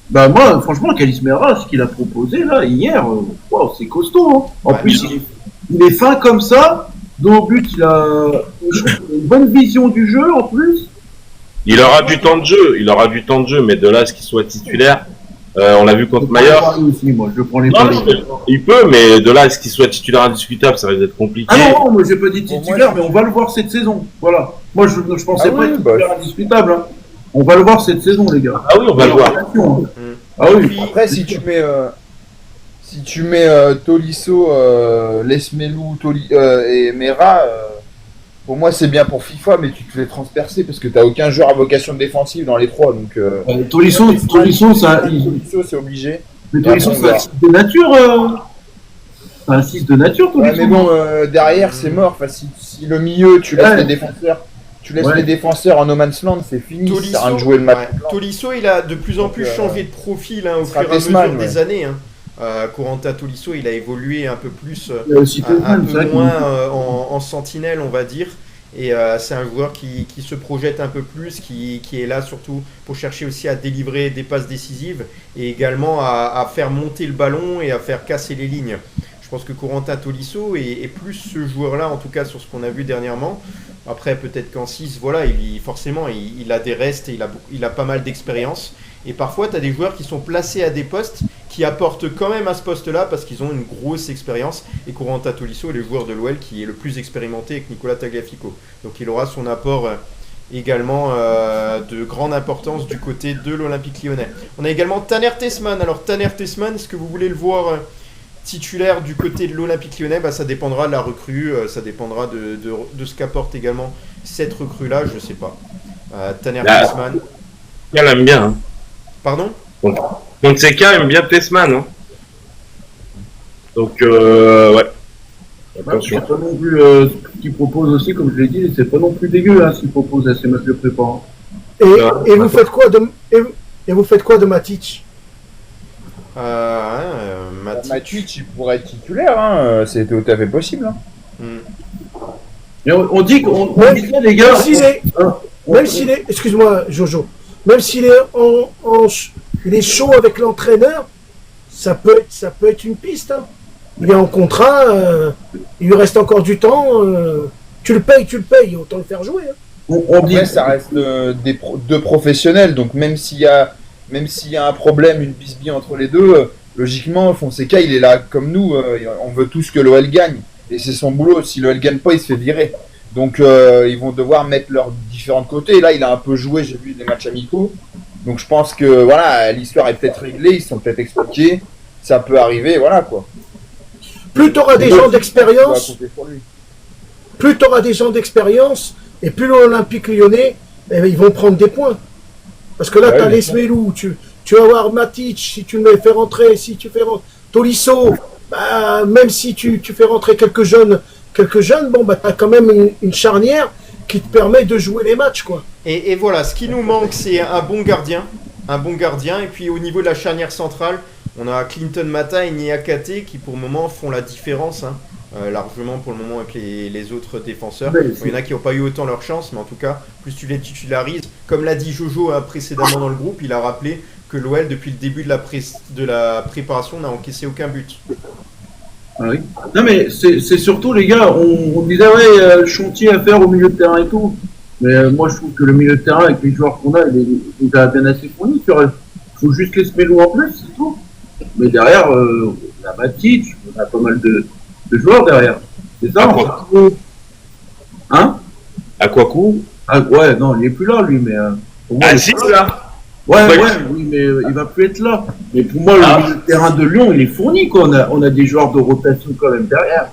bah moi, franchement, Calismera, ce qu'il a proposé là hier, wow, c'est costaud. Hein. En Ouais, plus, il est fin comme ça. Dos au but, il a une bonne vision du jeu en plus. Il aura du temps de jeu, mais de là à ce qu'il soit titulaire, on l'a vu Je contre prends les Maillot. paris aussi, moi, je prends les Non, paris. il peut, mais de là à ce qu'il soit titulaire indiscutable, ça risque d'être compliqué. Ah non, non, moi j'ai pas dit Bon, titulaire, moi, mais on va le voir cette saison. Voilà. Moi je pensais Ah pas oui, être bah, titulaire indiscutable. Hein. On va le voir cette saison, les gars. Ah oui, on va le voir. Attention, hein. Mm. Ah oui. Puis, Après, si tu mets Tolisso, Lesmelou et Mera, pour moi c'est bien pour FIFA, mais tu te fais transpercer parce que t'as aucun joueur à vocation défensive dans les trois. Donc, Tolisso, ça. Tolisso, c'est obligé. Mais Tolisso, c'est un 6 de nature. C'est un 6 de nature, Ouais, Tolisso. mais bon, derrière c'est mort. Enfin, si le milieu, tu laisses Ouais. les défenseurs. Tu laisses Ouais. les défenseurs en no man's land, c'est fini. Ça sert à rien de Tolisso, jouer le match. ouais. Tolisso, il a de plus en plus Donc, changé de profil au sera fur et à mesure Tessman, des ouais. années. Hein. Corentin Tolisso, il a évolué un peu plus, Il y a aussi un Tessman, c'est peu vrai moins qu'il- en sentinelle, on va dire. Et c'est un joueur qui se projette un peu plus, qui est là surtout pour chercher aussi à délivrer des passes décisives et également à faire monter le ballon et à faire casser les lignes. Je pense que Corentin Tolisso est plus ce joueur-là, en tout cas sur ce qu'on a vu dernièrement. Après, peut-être qu'en 6, voilà, forcément, il a des restes et il a pas mal d'expérience. Et parfois, tu as des joueurs qui sont placés à des postes qui apportent quand même à ce poste-là parce qu'ils ont une grosse expérience. Et Corentin Tolisso est le joueur de l'OL qui est le plus expérimenté avec Nicolas Tagliafico. Donc il aura son apport également de grande importance du côté de l'Olympique Lyonnais. On a également Taner Tessman. Alors Taner Tessman, est-ce que vous voulez le voir titulaire du côté de l'Olympique Lyonnais? Ça dépendra de la recrue, ça dépendra de ce qu'apporte également cette recrue-là, je sais pas. Taner Tessman. Elle aime bien. Hein. Pardon? Fonseca aime bien Tessman. Hein. Donc, ouais. Ouais, Attention. c'est pas non plus ce qu'il propose aussi, comme je l'ai dit, c'est pas non plus dégueu ce qu'il propose à ces matchs de prépa. Hein. Et vous faites quoi et vous faites quoi de Matic? Matic. Matic, il pourrait être titulaire, hein. C'est tout à fait possible. Hein. Hmm. Et on dit qu'on Ouais. disait, les gars, Même s'il est, excuse-moi Jojo, même s'il est il est chaud avec l'entraîneur, ça peut être une piste. Hein. Il est en contrat, il lui reste encore du temps. Tu le payes, autant le faire jouer. Hein. on dit, Après, ça reste deux professionnels, donc même s'il y a un problème, une bisbille entre les deux, logiquement, Fonseca, il est là comme nous, on veut tous que l'OL gagne, et c'est son boulot. Si l'OL gagne pas, il se fait virer. Donc ils vont devoir mettre leurs différents côtés. Là, il a un peu joué, j'ai vu des matchs amicaux. Donc je pense que voilà, l'histoire est peut-être réglée, ils sont peut-être expliqués, ça peut arriver, voilà quoi. Plus tu auras des gens d'expérience, On va compter sur lui. plus tu auras des gens d'expérience, et plus l'Olympique Lyonnais, eh ben, ils vont prendre des points. Parce que là, Ouais, tu as bien les sûr. Smelou, tu vas avoir Matic, si tu le fais rentrer, si tu fais rentrer Tolisso, bah, même si tu fais rentrer quelques jeunes, bon, bah, tu as quand même une charnière qui te permet de jouer les matchs, quoi. Et voilà, ce qui nous manque, c'est un bon gardien. Un bon gardien. Et puis au niveau de la charnière centrale, on a Clinton Mata et Niakate qui pour le moment font la différence. Hein, largement pour le moment avec les autres défenseurs. Ouais, Bon, il y en a qui n'ont pas eu autant leur chance, mais en tout cas, plus tu les titularises. Comme l'a dit Jojo précédemment dans le groupe, il a rappelé que l'OL, depuis le début de la préparation, n'a encaissé aucun but. Ah oui. Non mais c'est surtout les gars, on disait ouais chantier à faire au milieu de terrain et tout. Mais moi je trouve que le milieu de terrain avec les joueurs qu'on a, il a bien assez fourni. Il faut juste les Smelou en plus, c'est tout. Mais derrière, on a Matic, on a pas mal de joueurs derrière. C'est ça. Hein? À quoi coup? Ah ouais, non, il est plus là lui, mais pour moi, Ah il est si, plus là. Ouais, Ouais. ouais, oui, mais il va plus être là. Mais pour moi, Ah. le milieu de terrain de Lyon, il est fourni, quoi. On a des joueurs de rotation quand même derrière.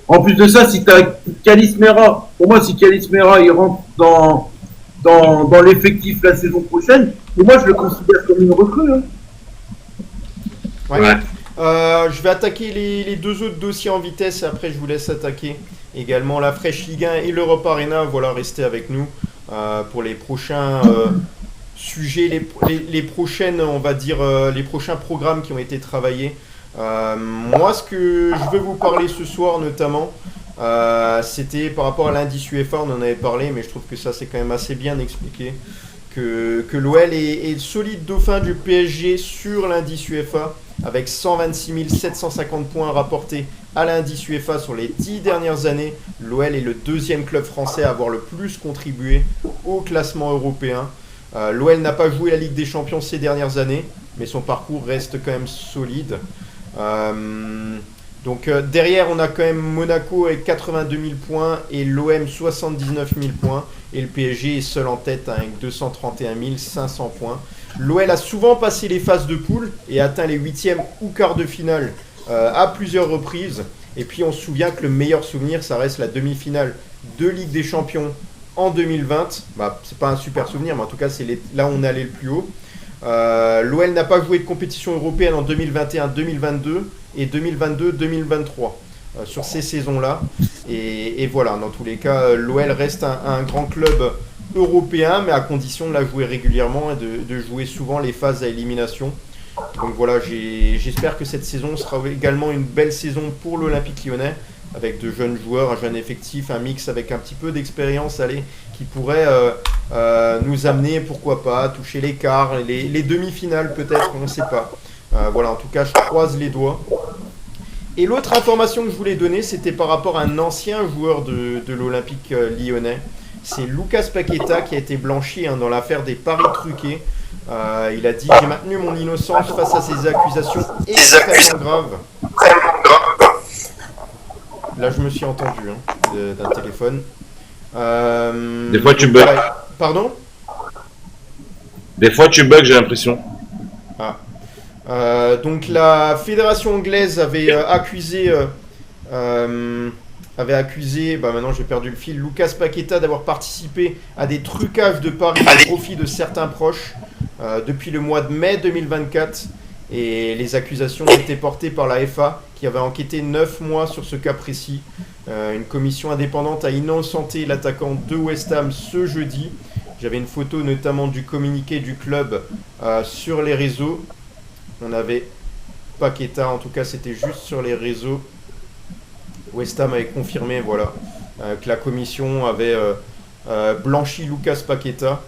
En plus de ça, si tu as Calismera, pour moi, si Calismera il rentre dans l'effectif la saison prochaine, pour moi, je le considère comme une recrue. Hein. Ouais. Je vais attaquer les deux autres dossiers en vitesse et après je vous laisse attaquer également la Fresh Ligue 1 et l'Europe Arena. Voilà, restez avec nous pour les prochains sujets, les prochaines, on va dire, les prochains programmes qui ont été travaillés. Moi, ce que je veux vous parler ce soir notamment, c'était par rapport à l'indice UEFA, on en avait parlé, mais je trouve que ça c'est quand même assez bien expliqué. que l'OL est le solide dauphin du PSG sur l'indice UEFA, avec 126 750 points rapportés à l'indice UEFA sur les 10 dernières années. L'OL est le deuxième club français à avoir le plus contribué au classement européen. L'OL n'a pas joué la Ligue des Champions ces dernières années, mais son parcours reste quand même solide. Donc derrière, on a quand même Monaco avec 82 000 points et l'OM 79 000 points. Et le PSG est seul en tête avec 231 500 points. L'OL a souvent passé les phases de poule et atteint les huitièmes ou quarts de finale à plusieurs reprises. Et puis on se souvient que le meilleur souvenir, ça reste la demi-finale de Ligue des Champions en 2020. Bah, c'est pas un super souvenir, mais en tout cas, c'est là où on est allé le plus haut. L'OL n'a pas joué de compétition européenne en 2021-2022 et 2022-2023 sur ces saisons-là. Et voilà, dans tous les cas, l'OL reste un grand club européen, mais à condition de la jouer régulièrement et de jouer souvent les phases à élimination. Donc voilà, j'espère que cette saison sera également une belle saison pour l'Olympique Lyonnais, avec de jeunes joueurs, un jeune effectif, un mix avec un petit peu d'expérience, qui pourrait nous amener, pourquoi pas, à toucher les quarts, les demi-finales peut-être, on ne sait pas. Voilà, en tout cas, je croise les doigts. Et l'autre information que je voulais donner, c'était par rapport à un ancien joueur de l'Olympique lyonnais. C'est Lucas Paqueta qui a été blanchi dans l'affaire des paris truqués. Il a dit « J'ai maintenu mon innocence face à ces accusations extrêmement graves. » Là, je me suis entendu d'un téléphone. Des fois, tu bugs. Pardon ? Des fois, tu bugs, j'ai l'impression. Donc la fédération anglaise avait accusé, maintenant j'ai perdu le fil, Lucas Paqueta d'avoir participé à des trucages de paris au profit de certains proches depuis le mois de mai 2024. Et les accusations étaient portées par la FA qui avait enquêté 9 mois sur ce cas précis. Une commission indépendante a innocenté l'attaquant de West Ham ce jeudi. J'avais une photo notamment du communiqué du club sur les réseaux. On avait Paqueta, en tout cas c'était juste sur les réseaux. West Ham avait confirmé que la commission avait blanchi Lucas Paqueta.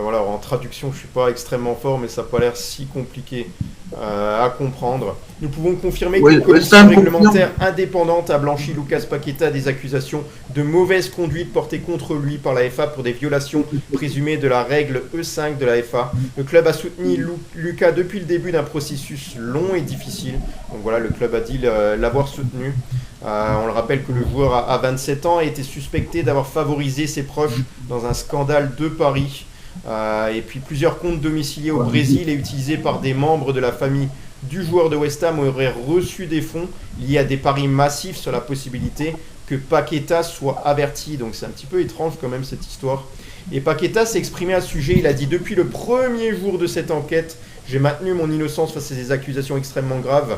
Voilà, en traduction, je ne suis pas extrêmement fort, mais ça n'a pas l'air si compliqué à comprendre. Nous pouvons confirmer que la commission réglementaire indépendante a blanchi Lucas Paqueta des accusations de mauvaise conduite portées contre lui par la FA pour des violations présumées de la règle E5 de la FA. Le club a soutenu Lucas depuis le début d'un processus long et difficile. Donc voilà, le club a dit l'avoir soutenu. On le rappelle que le joueur a 27 ans et été suspecté d'avoir favorisé ses proches dans un scandale de paris. Et puis plusieurs comptes domiciliés au Brésil et utilisés par des membres de la famille du joueur de West Ham auraient reçu des fonds liés à des paris massifs sur la possibilité que Paqueta soit averti. Donc c'est un petit peu étrange quand même cette histoire. Et Paqueta s'est exprimé à ce sujet. Il a dit: depuis le premier jour de cette enquête, j'ai maintenu mon innocence face à ces accusations extrêmement graves.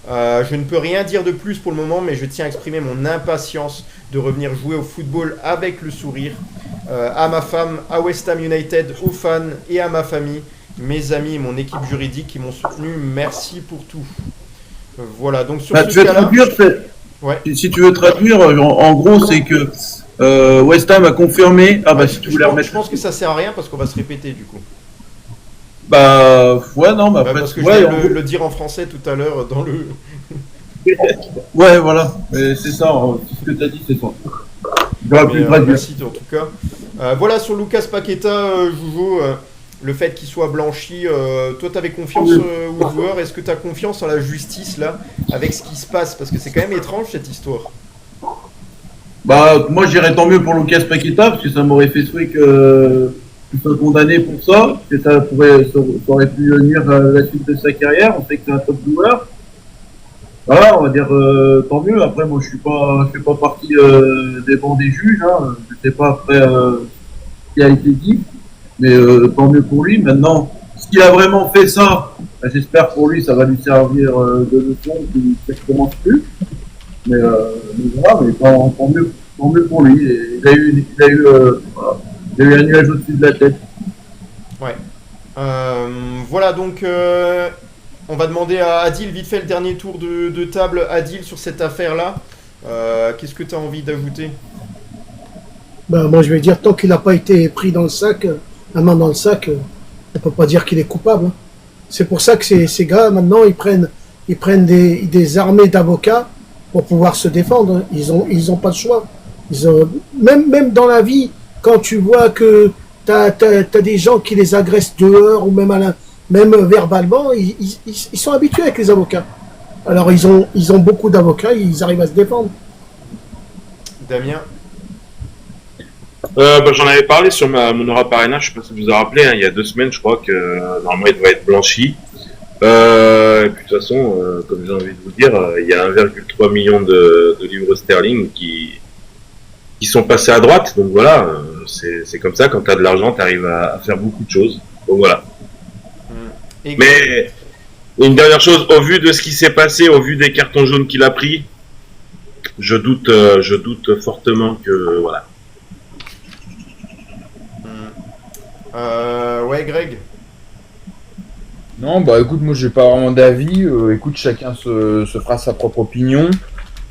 Je ne peux rien dire de plus pour le moment, mais je tiens à exprimer mon impatience de revenir jouer au football avec le sourire. À ma femme, à West Ham United, aux fans et à ma famille, mes amis et mon équipe juridique qui m'ont soutenu, merci pour tout. Voilà, donc sur ce cas-là... Si tu veux traduire, en gros, c'est que West Ham a confirmé... si tu voulais remettre... Je pense que ça sert à rien parce qu'on va se répéter du coup. Après... parce que je viens de le dire en français tout à l'heure dans le... Ouais, voilà, c'est ça, ce que tu as dit, c'est ça. Merci en tout cas. Voilà, sur Lucas Paqueta, Joujou, le fait qu'il soit blanchi, toi tu avais confiance au joueur, est-ce que tu as confiance en la justice là, avec ce qui se passe? Parce que c'est quand même étrange cette histoire. Moi j'irais tant mieux pour Lucas Paqueta, parce que ça m'aurait fait souhait qu'il soit condamné pour ça, que ça aurait pu nuire à la suite de sa carrière. On sait que c'est un top joueur. Voilà, on va dire tant mieux. Après, moi, je suis pas partie des bancs des juges. Je sais pas après ce qui a été dit, mais tant mieux pour lui. Maintenant, s'il a vraiment fait ça, j'espère pour lui, ça va lui servir de leçon qu'il ne recommence plus. Mais voilà, mais tant mieux pour lui. Il a eu un nuage au-dessus de la tête. Ouais. Voilà donc. On va demander à Adil, vite fait le dernier tour de table. Adil, sur cette affaire-là, qu'est-ce que tu as envie d'ajouter? Moi, je vais dire, tant qu'il n'a pas été pris dans le sac, la main dans le sac, on peut pas dire qu'il est coupable. Hein. C'est pour ça que ces gars, maintenant, ils prennent des armées d'avocats pour pouvoir se défendre. Ils ont pas le choix. Même dans la vie, quand tu vois que t'as des gens qui les agressent dehors ou même verbalement, ils sont habitués avec les avocats. Alors ils ont beaucoup d'avocats, ils arrivent à se défendre. Damien. J'en avais parlé sur mon Europe Arena, je sais pas si vous vous en rappelez, hein, il y a 2 semaines, je crois que normalement il devrait être blanchi. Et puis de toute façon, comme j'ai envie de vous dire, il y a 1,3 million de livres sterling qui sont passés à droite. Donc voilà, c'est comme ça, quand tu as de l'argent, tu arrives à faire beaucoup de choses. Donc voilà. Mais une dernière chose, au vu de ce qui s'est passé, au vu des cartons jaunes qu'il a pris, je doute fortement que voilà. Ouais, Greg. Non, bah écoute, moi j'ai pas vraiment d'avis. Écoute, chacun se fera sa propre opinion.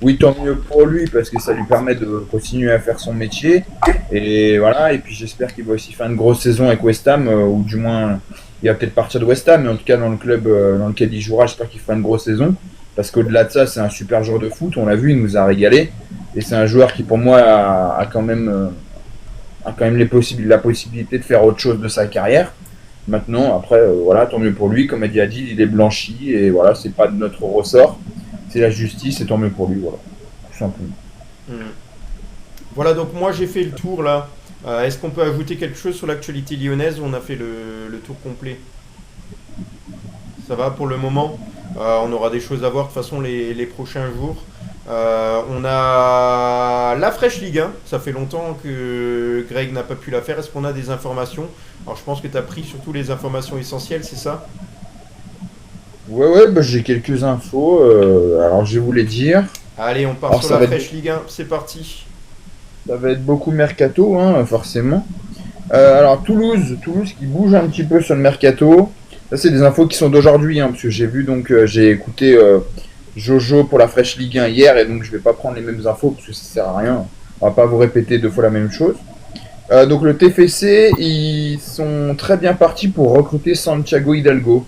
Oui, tant mieux pour lui parce que ça lui permet de continuer à faire son métier. Et voilà, et puis j'espère qu'il va aussi faire une grosse saison avec West Ham, ou du moins il va peut-être partir de West Ham, mais en tout cas dans le club dans lequel il jouera, j'espère qu'il fera une grosse saison. Parce qu'au-delà de ça, c'est un super joueur de foot, on l'a vu, il nous a régalé. Et c'est un joueur qui pour moi a quand même la possibilité de faire autre chose de sa carrière. Maintenant, après, voilà, tant mieux pour lui. Comme Eddie a dit, il est blanchi et voilà, c'est pas de notre ressort. C'est la justice et tant mieux pour lui, voilà. Tout simplement. Voilà, donc moi j'ai fait le tour là. Est-ce qu'on peut ajouter quelque chose sur l'actualité lyonnaise? On a fait le tour complet. Ça va pour le moment. On aura des choses à voir de toute façon les prochains jours. On a la Fresh Ligue 1, ça fait longtemps que Greg n'a pas pu la faire. Est-ce qu'on a des informations? Alors je pense que tu as pris surtout les informations essentielles, c'est ça? Ouais, bah, j'ai quelques infos, alors je vais vous les dire. Allez, on part Alors, sur ça la va Fresh Ligue 1, c'est parti. Ça va être beaucoup mercato, hein, forcément. Alors Toulouse qui bouge un petit peu sur le mercato. Ça c'est des infos qui sont d'aujourd'hui, hein, parce que j'ai vu j'ai écouté Jojo pour la Fresh Ligue 1 hier, et donc je vais pas prendre les mêmes infos parce que ça sert à rien. On va pas vous répéter 2 fois la même chose. Donc le TFC, ils sont très bien partis pour recruter Santiago Hidalgo.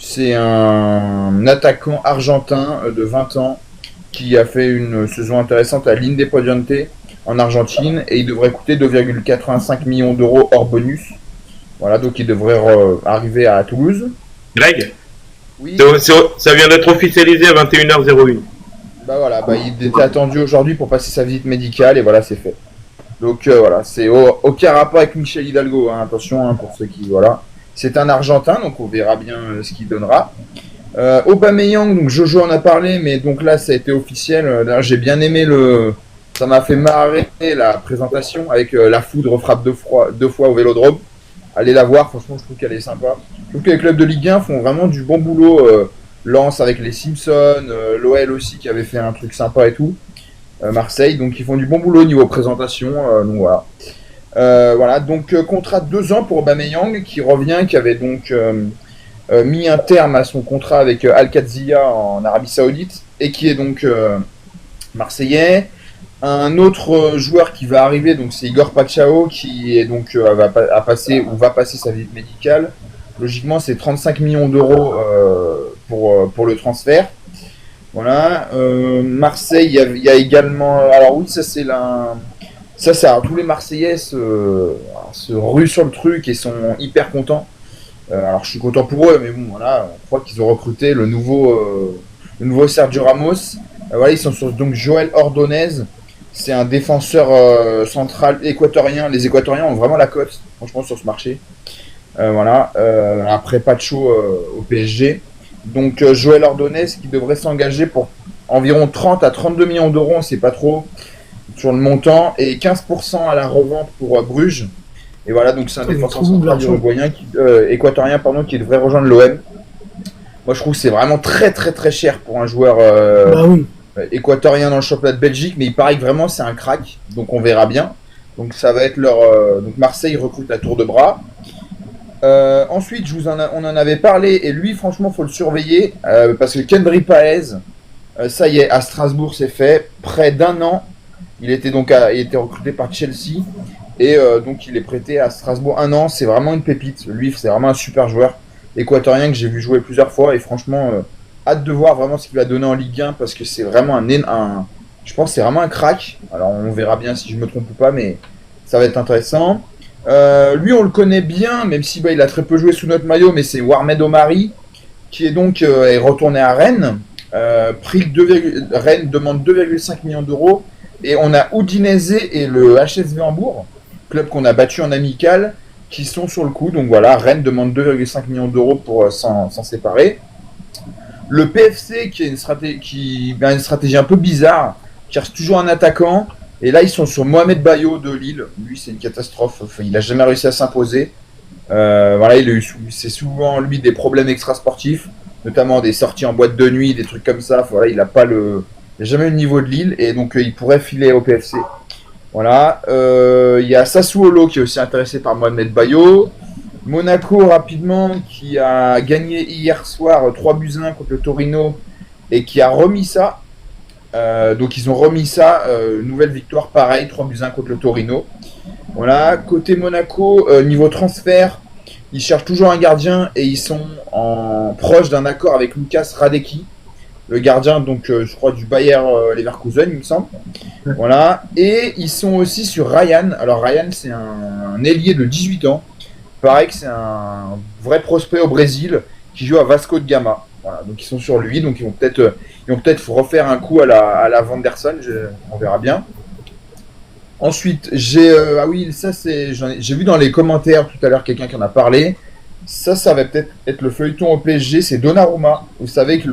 C'est un attaquant argentin de 20 ans qui a fait une saison intéressante à l'Independiente en Argentine, et il devrait coûter 2,85 millions d'euros hors bonus. Voilà, donc il devrait arriver à Toulouse. Greg, Oui. ça vient d'être officialisé à 21h01. Bah voilà, il était attendu aujourd'hui pour passer sa visite médicale et voilà, c'est fait. Donc voilà, c'est aucun rapport avec Michel Hidalgo, hein, attention, hein, pour ceux qui voilà. C'est un Argentin, donc on verra bien ce qu'il donnera. Aubameyang, donc Jojo en a parlé, mais donc là ça a été officiel. J'ai bien aimé ça m'a fait marrer la présentation avec la foudre frappe 2 fois au Vélodrome. Allez la voir, franchement je trouve qu'elle est sympa. Je trouve que les clubs de Ligue 1 font vraiment du bon boulot. Lens avec les Simpsons, l'OL aussi qui avait fait un truc sympa et tout. Marseille, donc ils font du bon boulot au niveau présentation. Donc voilà. Voilà, donc contrat de 2 ans pour Aubameyang qui revient, qui avait donc mis un terme à son contrat avec Al-Qadsiya en Arabie Saoudite et qui est donc marseillais. Un autre joueur qui va arriver, donc c'est Igor Pachao qui est donc va passer sa visite médicale. Logiquement, c'est 35 millions d'euros pour le transfert. Voilà. Marseille, il y a également. Alors oui, ça c'est alors, tous les Marseillais se ruent sur le truc et sont hyper contents. Alors je suis content pour eux, mais bon voilà, on croit qu'ils ont recruté le nouveau Sergio Ramos. Voilà, ils sont sur donc Joël Ordonez. C'est un défenseur central équatorien. Les Équatoriens ont vraiment la cote, franchement, sur ce marché. Voilà. Après Pacho au PSG. Donc Joël Ordonez qui devrait s'engager pour environ 30 à 32 millions d'euros, on ne sait pas trop sur le montant, et 15% à la revente pour Bruges. Et voilà, donc c'est un défenseur central équatorien qui devrait rejoindre l'OM. Moi je trouve que c'est vraiment très très très cher pour un joueur équatorien dans le championnat de Belgique, mais il paraît que vraiment c'est un crack, donc on verra bien. Donc ça va être donc Marseille recrute à tour de bras. Ensuite, on en avait parlé, et lui, franchement, faut le surveiller, parce que Kendry Paez, ça y est, à Strasbourg, c'est fait. Près d'1 an, il était recruté par Chelsea, Et donc il est prêté à Strasbourg 1 an. C'est vraiment une pépite. Lui, c'est vraiment un super joueur équatorien que j'ai vu jouer plusieurs fois. Et franchement, hâte de voir vraiment ce qu'il va donner en Ligue 1 parce que c'est vraiment je pense que c'est vraiment un crack. Alors on verra bien si je me trompe ou pas, mais ça va être intéressant. Lui, on le connaît bien, même si il a très peu joué sous notre maillot, mais c'est Warmed Omari, qui est donc est retourné à Rennes. Rennes demande 2,5 millions d'euros. Et on a Udinese et le HSV Hambourg, club qu'on a battu en amical, qui sont sur le coup. Donc voilà, Rennes demande 2,5 millions d'euros pour s'en séparer. Le PFC, qui a une stratégie un peu bizarre, cherche toujours un attaquant. Et là, ils sont sur Mohamed Bayo de Lille. Lui, c'est une catastrophe. Enfin, il n'a jamais réussi à s'imposer. Voilà, c'est souvent, lui, des problèmes extrasportifs, notamment des sorties en boîte de nuit, des trucs comme ça. Voilà, il n'a jamais eu le niveau de Lille. Et donc, il pourrait filer au PFC. Voilà. Il y a Sassuolo qui est aussi intéressé par Mohamed Bayo. Monaco, rapidement, qui a gagné hier soir 3-1 contre le Torino et qui a remis ça. Donc ils ont remis ça, nouvelle victoire pareil, 3-1 contre le Torino. Voilà, côté Monaco, niveau transfert, ils cherchent toujours un gardien et ils sont proche d'un accord avec Lucas Radecki, le gardien donc je crois du Bayer Leverkusen il me semble. Voilà, et ils sont aussi sur Ryan. Alors Ryan c'est un ailier de 18 ans, pareil que c'est un vrai prospect au Brésil qui joue à Vasco de Gama. Voilà, donc ils sont sur lui, donc ils vont peut-être refaire un coup à la Vanderson, on verra bien. Ensuite, j'ai vu dans les commentaires tout à l'heure quelqu'un qui en a parlé. Ça va peut-être être le feuilleton au PSG, c'est Donnarumma. Vous savez que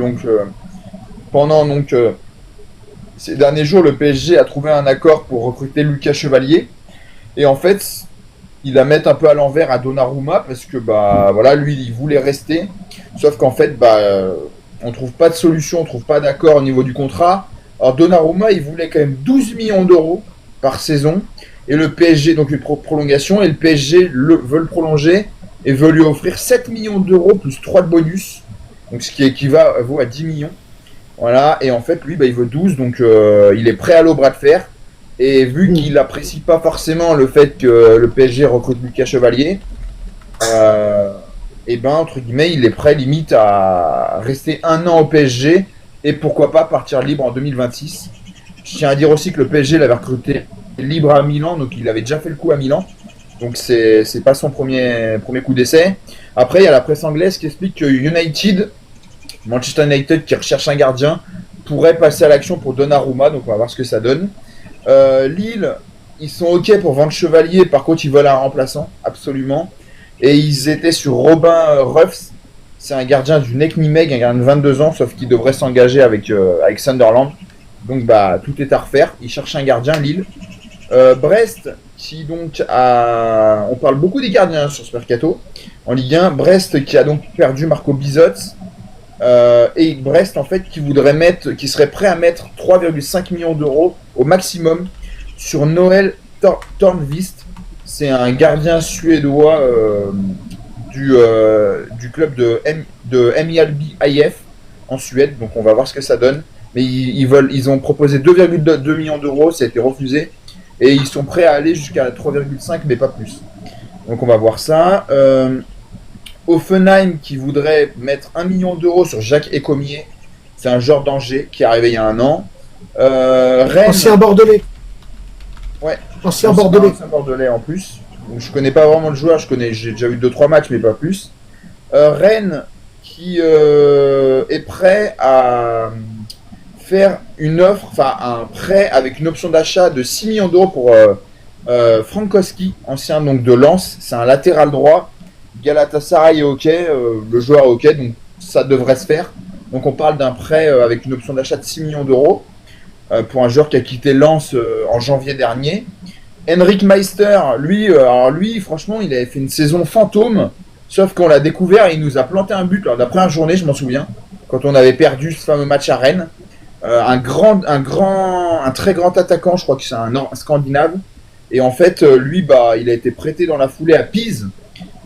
pendant ces derniers jours, le PSG a trouvé un accord pour recruter Lucas Chevalier. Et en fait, il la met un peu à l'envers à Donnarumma parce que voilà, lui il voulait rester. Sauf qu'en fait, on trouve pas de solution, on trouve pas d'accord au niveau du contrat. Alors Donnarumma, il voulait quand même 12 millions d'euros par saison. Et le PSG, donc une prolongation, et le PSG veut le prolonger et veut lui offrir 7 millions d'euros plus 3 de bonus. Donc ce qui équivaut à 10 millions. Voilà, et en fait, lui, il veut 12, donc il est prêt à aller au bras de fer. Et vu qu'il n'apprécie pas forcément le fait que le PSG recrute Lucas Chevalier, entre guillemets, il est prêt limite à rester 1 an au PSG et pourquoi pas partir libre en 2026. Je tiens à dire aussi que le PSG l'avait recruté libre à Milan, donc il avait déjà fait le coup à Milan. Donc c'est pas son premier coup d'essai. Après, il y a la presse anglaise qui explique que Manchester United qui recherche un gardien, pourrait passer à l'action pour Donnarumma, donc on va voir ce que ça donne. Lille, ils sont ok pour vendre Chevalier, par contre ils veulent un remplaçant, absolument. Et ils étaient sur Robin Ruffs, c'est un gardien du NEC Nîmes, un gardien de 22 ans, sauf qu'il devrait s'engager avec Sunderland. Donc tout est à refaire, ils cherchent un gardien, Lille. Brest, qui donc on parle beaucoup des gardiens sur ce mercato, en Ligue 1, Brest qui a donc perdu Marco Bizot. Et Brest en fait qui serait prêt à mettre 3,5 millions d'euros au maximum sur Noël Tornvist. C'est un gardien suédois du club de Mjällby IF en Suède, donc on va voir ce que ça donne. Mais ils ont proposé 2,2 millions d'euros, ça a été refusé et ils sont prêts à aller jusqu'à 3,5 mais pas plus. Donc on va voir ça. Offenheim qui voudrait mettre 1 million d'euros sur Jacques Ecomier. C'est un joueur d'Angers qui est arrivé il y a 1 an. Rennes. Ancien Bordelais. Ouais. Ancien Bordelais en plus. Donc, je connais pas vraiment le joueur, j'ai déjà vu 2-3 matchs mais pas plus. Rennes qui est prêt à faire une offre, un prêt avec une option d'achat de 6 millions d'euros pour Frankowski, ancien donc de Lens. C'est un latéral droit. Galatasaray est ok, le joueur est ok, donc ça devrait se faire. Donc on parle d'un prêt avec une option d'achat de 6 millions d'euros pour un joueur qui a quitté Lens en janvier dernier. Henrik Meister, lui franchement il avait fait une saison fantôme, sauf qu'on l'a découvert et il nous a planté un but lors de la première journée, je m'en souviens, quand on avait perdu ce fameux match à Rennes. Un très grand attaquant, je crois que c'est un Scandinave, et en fait lui il a été prêté dans la foulée à Pise.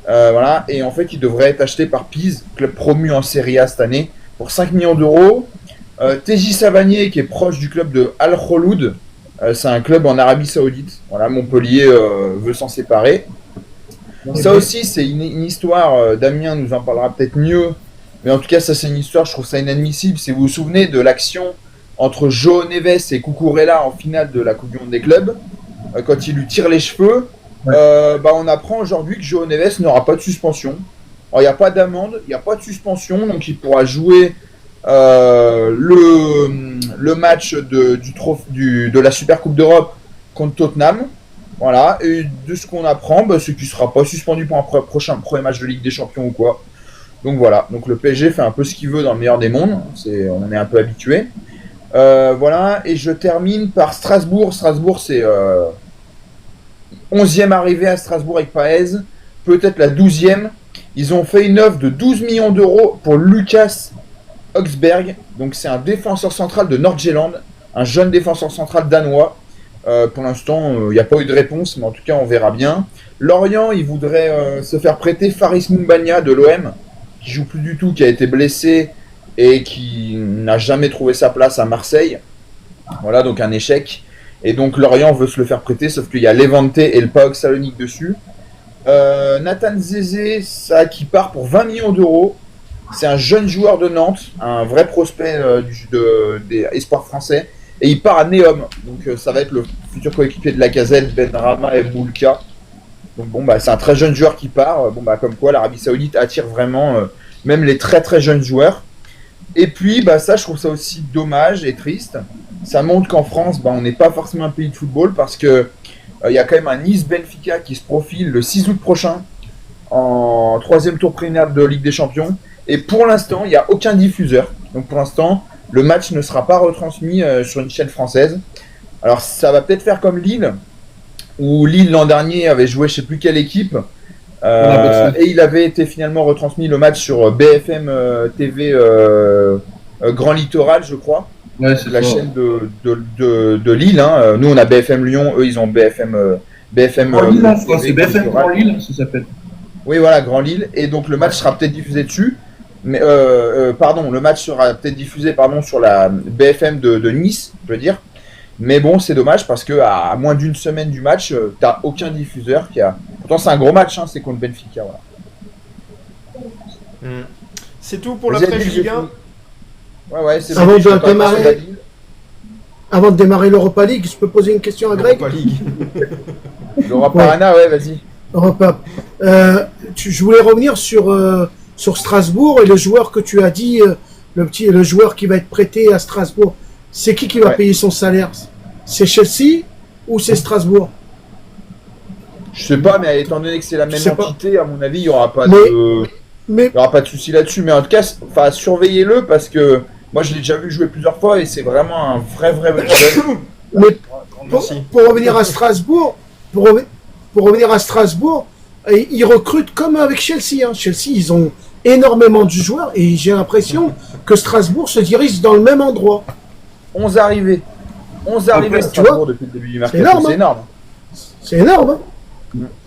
Voilà, et en fait il devrait être acheté par Pise, club promu en Serie A cette année, pour 5 millions d'euros. TJ Savanier qui est proche du club de Al Kholoud, C'est un club en Arabie Saoudite. Voilà, Montpellier veut s'en séparer. Ça aussi, c'est une histoire. Damien nous en parlera peut-être mieux. Mais en tout cas, ça, c'est une histoire, je trouve ça inadmissible. Si vous vous souvenez de l'action entre João Neves et Cucurella en finale de la Coupe du Monde des clubs, quand il lui tire les cheveux, on apprend aujourd'hui que João Neves n'aura pas de suspension. Alors, il n'y a pas d'amende, il n'y a pas de suspension, donc il pourra jouer le match de la Super Coupe d'Europe contre Tottenham. Voilà, et de ce qu'on apprend, c'est qu'il ne sera pas suspendu pour un premier match de Ligue des Champions ou quoi. Donc voilà, donc le PSG fait un peu ce qu'il veut dans le meilleur des mondes, on est un peu habitué. Voilà, et je termine par Strasbourg. Strasbourg, c'est 11e arrivée à Strasbourg avec Paez, peut-être la 12e. Ils ont fait une offre de 12 millions d'euros pour Lucas Högberg, donc c'est un défenseur central de Nord-Jylland, un jeune défenseur central danois. Pour l'instant, il n'y a pas eu de réponse, mais en tout cas, on verra bien. Lorient, il voudrait se faire prêter Faris Moumbagna de l'OM, qui joue plus du tout, qui a été blessé et qui n'a jamais trouvé sa place à Marseille. Voilà, donc un échec. Et donc Lorient veut se le faire prêter, sauf qu'il y a Levante et le PAOK Salonique dessus. Nathan Zézé, ça qui part pour 20 millions d'euros. C'est un jeune joueur de Nantes, un vrai prospect des espoirs français. Et il part à Neom. Donc ça va être le futur coéquipier de Lacazette, Benrahma et Boulka. Donc c'est un très jeune joueur qui part. Comme quoi l'Arabie Saoudite attire vraiment même les très très jeunes joueurs. Et puis ça, je trouve ça aussi dommage et triste. Ça montre qu'en France, on n'est pas forcément un pays de football parce que il y a quand même un Nice-Benfica qui se profile le 6 août prochain en 3e tour préliminaire de Ligue des Champions. Et pour l'instant, il n'y a aucun diffuseur. Donc pour l'instant, le match ne sera pas retransmis sur une chaîne française. Alors ça va peut-être faire comme Lille, où Lille l'an dernier avait joué je ne sais plus quelle équipe. Et il avait été finalement retransmis le match sur BFM TV Grand Littoral, je crois. Ouais, c'est la chaîne de Lille. Hein. Nous, on a BFM Lyon, eux, ils ont BFM. Grand Lille, je crois, c'est BFM Grand Lille, ça s'appelle. Oui, voilà, Grand Lille. Et donc, le match sera peut-être diffusé dessus. Mais, le match sera peut-être diffusé sur la BFM de Nice, je veux dire. Mais bon, c'est dommage parce que à moins d'une semaine du match, t'as aucun diffuseur qui a. Pourtant, c'est un gros match, c'est contre Benfica. Voilà. C'est tout pour la presse Ligue 1. Ouais, c'est Avant de démarrer l'Europa League, je peux poser une question à Greg? L'Europa League. L'Europa Arena, ouais, vas-y. Europa. Je voulais revenir sur Strasbourg et le joueur que tu as dit, le joueur qui va être prêté à Strasbourg. C'est qui va payer son salaire? C'est Chelsea ou c'est Strasbourg? Je sais pas, mais étant donné que c'est la même entité, à mon avis, il n'y aura pas de souci là-dessus. Mais en tout cas, surveillez-le parce que moi, je l'ai déjà vu jouer plusieurs fois et c'est vraiment un vrai jeune. Mais pour revenir à Strasbourg, ils recrutent comme avec Chelsea. Chelsea, ils ont énormément de joueurs et j'ai l'impression que Strasbourg se dirige dans le même endroit. 11 arrivées. 11 arrivées Strasbourg depuis le début du mercato. C'est énorme. C'est énorme.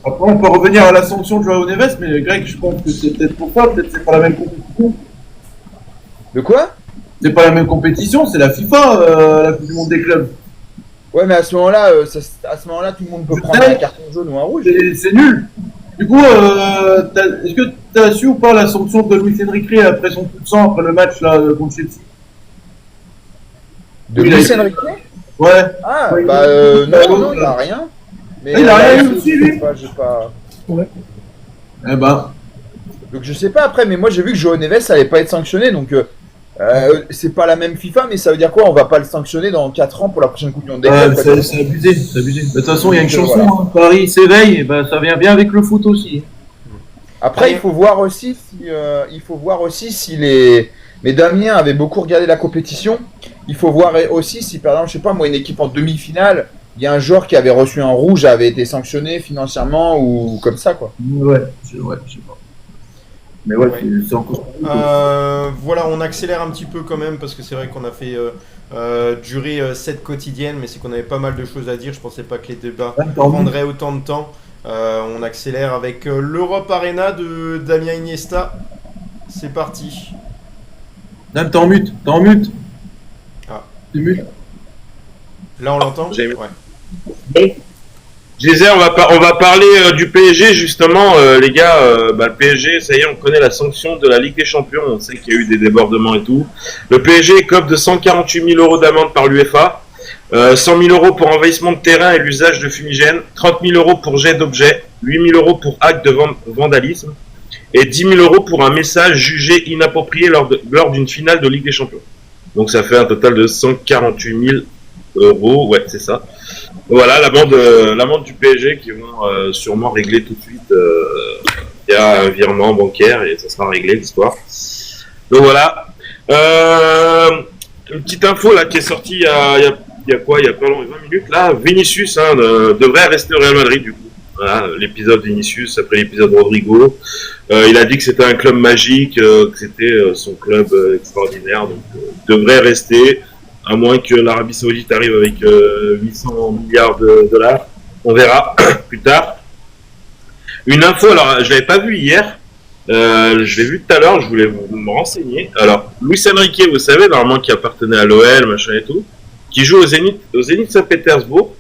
Après, on peut revenir à la sanction de João Neves, mais Greg, je pense que c'est peut-être pour ça, peut-être c'est pas la même compétition. De quoi? C'est pas la même compétition, c'est la FIFA, la Coupe du Monde des clubs. Ouais, mais à ce moment-là, tout le monde peut prendre un carton jaune ou un rouge. C'est nul. Du coup, est-ce que tu as su ou pas la sanction de Luis Enrique après son coup de sang après le match là contre Chelsea? De Luis Enrique? Ouais. Ah, non, il n'a rien. Mais il a rien eu aussi, lui. Ouais. Eh ben. Donc je sais pas après, mais moi j'ai vu que João Neves allait pas être sanctionné, donc c'est pas la même FIFA, mais ça veut dire quoi? On va pas le sanctionner dans 4 ans pour la prochaine Coupe du Monde des clubs. C'est abusé, c'est abusé. De toute façon, il y a une chanson, Paris s'éveille, et ça vient bien avec le foot aussi. Après, il faut voir aussi si les. Mais Damien avait beaucoup regardé la compétition. Il faut voir aussi si, par exemple, je sais pas moi, une équipe en demi-finale, il y a un joueur qui avait reçu un rouge, avait été sanctionné financièrement ou comme ça, quoi. Ouais, je sais pas. Mais ouais. C'est encore. Voilà, on accélère un petit peu quand même parce que c'est vrai qu'on a fait durer cette quotidienne, mais c'est qu'on avait pas mal de choses à dire. Je pensais pas que les débats prendraient autant de temps. On accélère avec l'Europe Arena de Damien Iniesta. C'est parti. Dame, t'es en mute. Ah. T'es mute. Là, on l'entend. J'ai- Ouais. Bon. Je disais, on va parler du PSG justement, les gars. Le PSG, ça y est, on connaît la sanction de la Ligue des Champions. On sait qu'il y a eu des débordements et tout. Le PSG écope de 148 000 euros d'amende par l'UEFA, 100 000 euros pour envahissement de terrain et l'usage de fumigène, 30 000 euros pour jet d'objets, 8 000 euros pour acte de vandalisme et 10 000 euros pour un message jugé inapproprié lors d'une finale de Ligue des Champions. Donc ça fait un total de 148 000 euros. Ouais, c'est ça. Voilà l'amende du PSG qui vont sûrement régler tout de suite. Il y a un virement bancaire et ça sera réglé l'histoire. Donc voilà. Une petite info là qui est sortie il y a pas long, 20 minutes là. Vinicius devrait rester au Real Madrid du coup. Voilà, l'épisode Vinicius après l'épisode Rodrigo. Il a dit que c'était un club magique, que c'était son club extraordinaire, donc devrait rester. À moins que l'Arabie Saoudite arrive avec 800 milliards de dollars. On verra plus tard. Une info, alors je l'avais pas vu hier. Je l'ai vu tout à l'heure, je voulais me renseigner. Alors, Luis Enrique, vous savez, normalement qui appartenait à l'OL, machin et tout, qui joue au Zénith Saint-Pétersbourg.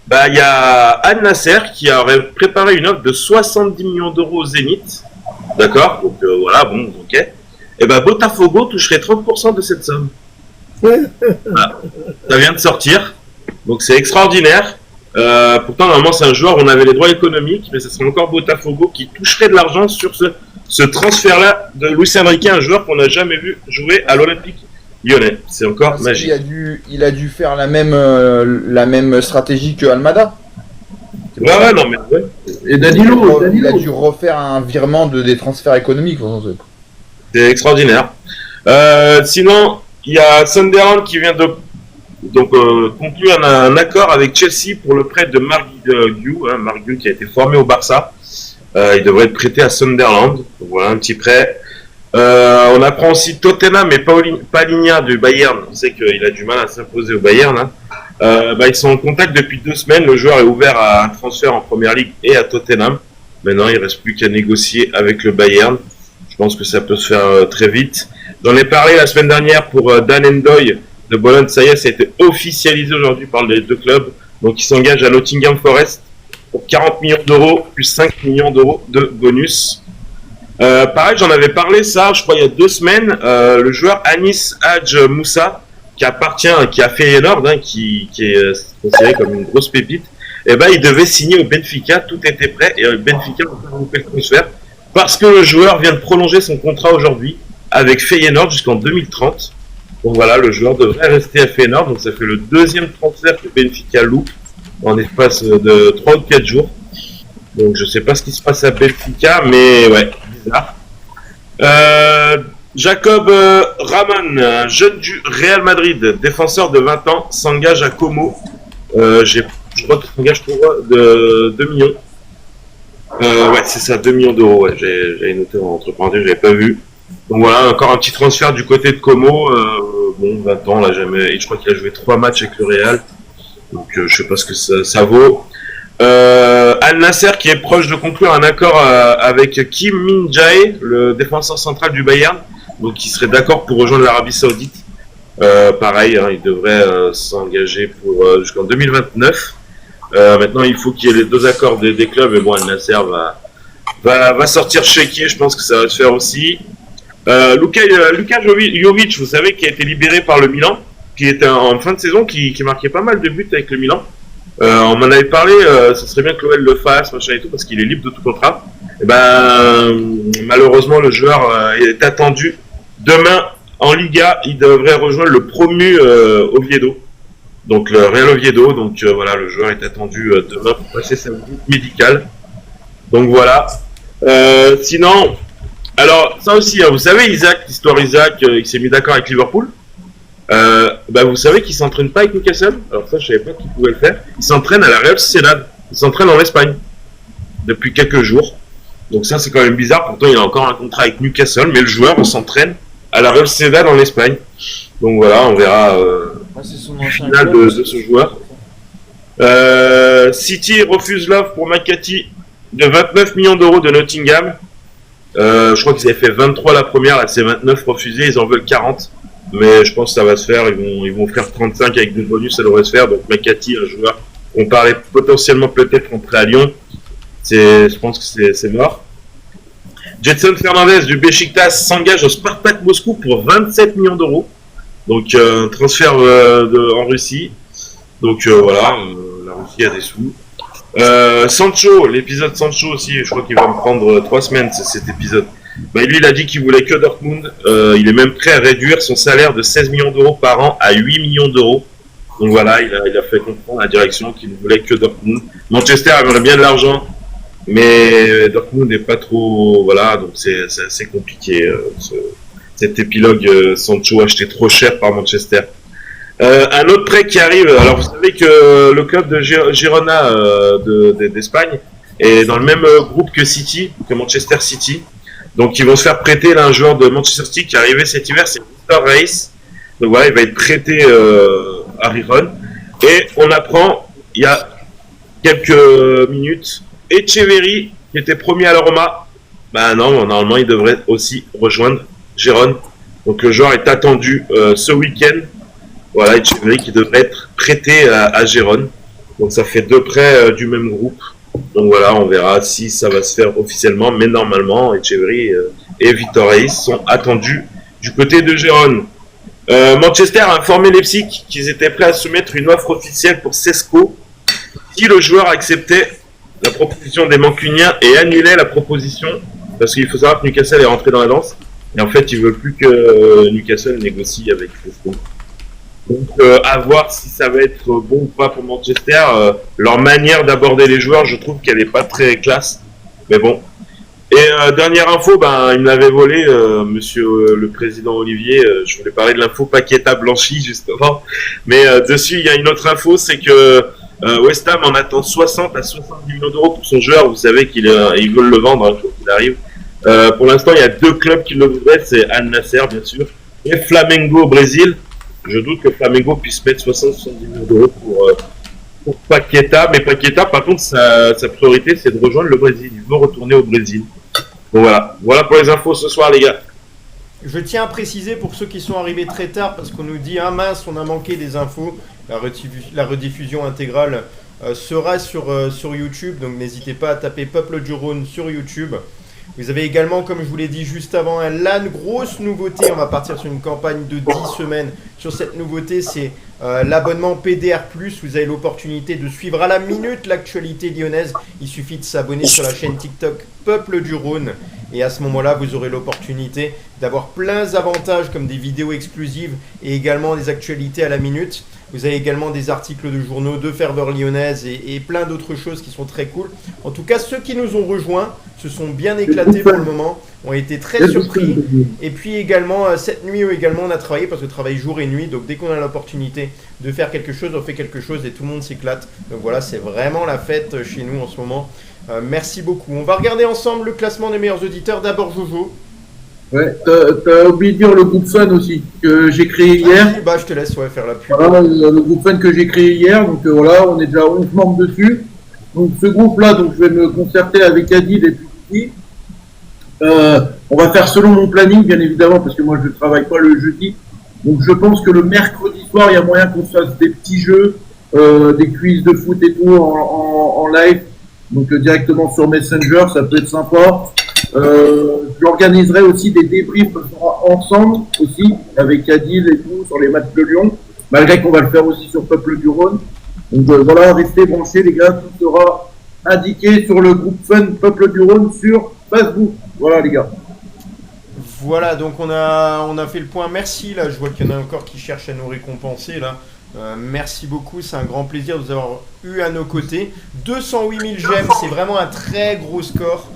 Bah, il y a Al Nasser qui aurait préparé une offre de 70 millions d'euros au Zénith. D'accord? Donc voilà, bon, ok. Et bah, Botafogo toucherait 30% de cette somme. Voilà. Ça vient de sortir, donc c'est extraordinaire. Pourtant, normalement, c'est un joueur, on avait les droits économiques, mais ce serait encore Botafogo qui toucherait de l'argent sur ce transfert-là de Luis Enrique, un joueur qu'on n'a jamais vu jouer à l'Olympique Lyonnais. C'est encore Parce magique. Il a dû faire la même stratégie que Almada. Ouais, non, mais ouais. Et Danilo, Il a dû refaire un virement des transferts économiques. C'est extraordinaire. Sinon, il y a Sunderland qui vient de conclure un accord avec Chelsea pour le prêt de Marc Guiu, Marc Guiu qui a été formé au Barça. Il devrait être prêté à Sunderland. Donc, voilà un petit prêt. On apprend aussi Tottenham et Paligna du Bayern. On sait qu'il a du mal à s'imposer au Bayern. Ils sont en contact depuis 2 semaines. Le joueur est ouvert à un transfert en Première Ligue et à Tottenham. Maintenant, il ne reste plus qu'à négocier avec le Bayern. Je pense que ça peut se faire très vite. J'en ai parlé la semaine dernière pour Dan Endoy de Bologne. Ça y est, ça a été officialisé aujourd'hui par les 2 clubs. Donc, il s'engage à Nottingham Forest pour 40 millions d'euros plus 5 millions d'euros de bonus. Pareil, j'en avais parlé ça, je crois, il y a 2 semaines. Le joueur Anis Hadj Moussa, qui a fait Feyenoord, qui est considéré comme une grosse pépite. Et il devait signer au Benfica, tout était prêt, et Benfica a fait le transfert parce que le joueur vient de prolonger son contrat aujourd'hui avec Feyenoord jusqu'en 2030. Donc voilà, le joueur devrait rester à Feyenoord, donc ça fait le 2e transfert que Benfica loupe en espace de 3 ou 4 jours. Donc je sais pas ce qui se passe à Benfica, mais ouais, bizarre. Jacob Ramon, un jeune du Real Madrid, défenseur de 20 ans, s'engage à Como. Je crois qu'il s'engage pour de 2 millions. Ouais, c'est ça, 2 millions d'euros. Ouais, j'avais noté entre parenthèses, je l'avais pas vu. Donc voilà, encore un petit transfert du côté de Como. Bon, 20 ans, là, jamais. Et je crois qu'il a joué 3 matchs avec le Real. Donc je sais pas ce que ça vaut. Al Nasser qui est proche de conclure un accord avec Kim Min-jae, le défenseur central du Bayern, donc qui serait d'accord pour rejoindre l'Arabie Saoudite. Pareil, il devrait s'engager pour jusqu'en 2029. Maintenant, il faut qu'il y ait les 2 accords des clubs, et bon, Al Nasser va sortir chéquier, je pense que ça va se faire aussi. Luka Jovic, vous savez, qui a été libéré par le Milan, qui était en fin de saison, qui marquait pas mal de buts avec le Milan. On m'en avait parlé, ce serait bien que l'OL le fasse, machin et tout, parce qu'il est libre de tout contrat. Et malheureusement, le joueur est attendu demain en Liga. Il devrait rejoindre le promu Oviedo, donc le Real Oviedo. Donc voilà, le joueur est attendu demain pour passer sa visite médicale. Donc voilà. Sinon, alors ça aussi, vous savez, l'histoire Isaac, il s'est mis d'accord avec Liverpool. Vous savez qu'il s'entraîne pas avec Newcastle. Alors ça, je savais pas qu'il pouvait le faire. Il s'entraîne à la Real Sociedad. Il s'entraîne en Espagne depuis quelques jours. Donc ça, c'est quand même bizarre. Pourtant, il a encore un contrat avec Newcastle, mais le joueur s'entraîne à la Real Sociedad en Espagne. Donc voilà, on verra C'est son le ancien final club. de ce joueur. City refuse l'offre pour McCarthy de 29 millions d'euros de Nottingham. Je crois qu'ils avaient fait 23 la première, là c'est 29 refusés, ils en veulent 40. mais je pense que ça va se faire. Ils vont offrir 35 avec des bonus, ça devrait se faire. Donc Makati, un joueur qu'on parlait potentiellement peut-être rentrer à Lyon, je pense que c'est mort. Jetson Fernandez du Beşiktaş s'engage au Spartak Moscou pour 27 millions d'euros. Donc un transfert en Russie. Donc voilà, la Russie a des sous. Sancho, l'épisode Sancho aussi, je crois qu'il va me prendre 3 semaines cet épisode. Bah, lui, il a dit qu'il voulait que Dortmund. Il est même prêt à réduire son salaire de 16 millions d'euros par an à 8 millions d'euros. Donc voilà, il a fait comprendre à la direction qu'il ne voulait que Dortmund. Manchester aimerait bien de l'argent, mais Dortmund n'est pas trop... Voilà, donc c'est assez compliqué, cet épilogue Sancho acheté trop cher par Manchester. Un autre prêt qui arrive, alors vous savez que le club de Girona d'Espagne est dans le même groupe que City, que Manchester City. Donc ils vont se faire prêter là un joueur de Manchester City qui est arrivé cet hiver, c'est Victor Reis. Donc voilà, il va être prêté à Riron. Et on apprend, il y a quelques minutes, Echeverry, qui était promis à la Roma, ben non, normalement il devrait aussi rejoindre Gérone. Donc le joueur est attendu ce week-end. Voilà, Echeverry qui devrait être prêté à Gérone. Donc ça fait 2 prêts du même groupe. Donc voilà, on verra si ça va se faire officiellement. Mais normalement, Echeverry et Victor Reis sont attendus du côté de Gérone. Manchester a informé Leipzig qu'ils étaient prêts à soumettre une offre officielle pour Sesko si le joueur acceptait la proposition des Mancuniens et annulait la proposition, parce qu'il faut savoir que Newcastle est rentré dans la danse et en fait ils veulent plus que Newcastle négocie avec Sesko. Donc à voir si ça va être bon ou pas pour Manchester. Leur manière d'aborder les joueurs, je trouve qu'elle n'est pas très classe, mais bon. Et dernière info, il me l'avait volé, monsieur le président Olivier. Je voulais parler de l'info Paqueta blanchi justement, mais dessus il y a une autre info, c'est que West Ham en attend 60 à 70 millions d'euros pour son joueur. Vous savez qu'ils veulent le vendre hein, qu'il arrive. Pour l'instant, il y a 2 clubs qui le voudraient, c'est Al Nasser bien sûr et Flamengo au Brésil. Je doute que Flamengo puisse mettre 60-70 millions d'euros pour Paqueta, mais Paqueta par contre sa priorité c'est de rejoindre le Brésil. Il veut retourner au Brésil. Donc voilà pour les infos ce soir les gars. Je tiens à préciser pour ceux qui sont arrivés très tard, parce qu'on nous dit ah mince, on a manqué des infos. La rediffusion intégrale sera sur YouTube, donc n'hésitez pas à taper Peuple du Rhône sur YouTube. Vous avez également, comme je vous l'ai dit juste avant, la grosse nouveauté. On va partir sur une campagne de 10 semaine. Sur cette nouveauté, c'est l'abonnement PDR+. Vous avez l'opportunité de suivre à la minute l'actualité lyonnaise. Il suffit de s'abonner sur la chaîne TikTok Peuple du Rhône. Et à ce moment-là, vous aurez l'opportunité d'avoir plein d'avantages comme des vidéos exclusives et également des actualités à la minute. Vous avez également des articles de journaux de ferveur lyonnaise et plein d'autres choses qui sont très cool. En tout cas, ceux qui nous ont rejoints se sont bien éclatés pour le moment, ont été très surpris. Et puis également, cette nuit également, on a travaillé parce que travaille jour et nuit. Donc dès qu'on a l'opportunité de faire quelque chose, on fait quelque chose et tout le monde s'éclate. Donc voilà, c'est vraiment la fête chez nous en ce moment. Merci beaucoup. On va regarder ensemble le classement des meilleurs auditeurs. D'abord Jojo. Ouais, t'as oublié de dire le groupe Fun aussi, que j'ai créé hier. Ah, bah, je te laisse faire la pub. Voilà, le groupe Fun que j'ai créé hier, donc voilà, on est déjà 11 membres dessus. Donc ce groupe-là, donc je vais me concerter avec Adil et puis on va faire selon mon planning, bien évidemment, parce que moi je ne travaille pas le jeudi. Donc je pense que le mercredi soir, il y a moyen qu'on se fasse des petits jeux, des quiz de foot et tout en live. Donc directement sur Messenger, ça peut être sympa. J'organiserai aussi des débriefs ensemble aussi avec Adil et tout sur les matchs de Lyon, malgré qu'on va le faire aussi sur Peuple du Rhône. Donc voilà, restez branchés les gars, tout sera indiqué sur le groupe Fun Peuple du Rhône sur Facebook. Voilà les gars. Voilà, donc on a fait le point. Merci là, je vois qu'il y en a encore qui cherchent à nous récompenser là. Merci beaucoup, c'est un grand plaisir de vous avoir eu à nos côtés. 208 000 j'aime, c'est vraiment un très gros score.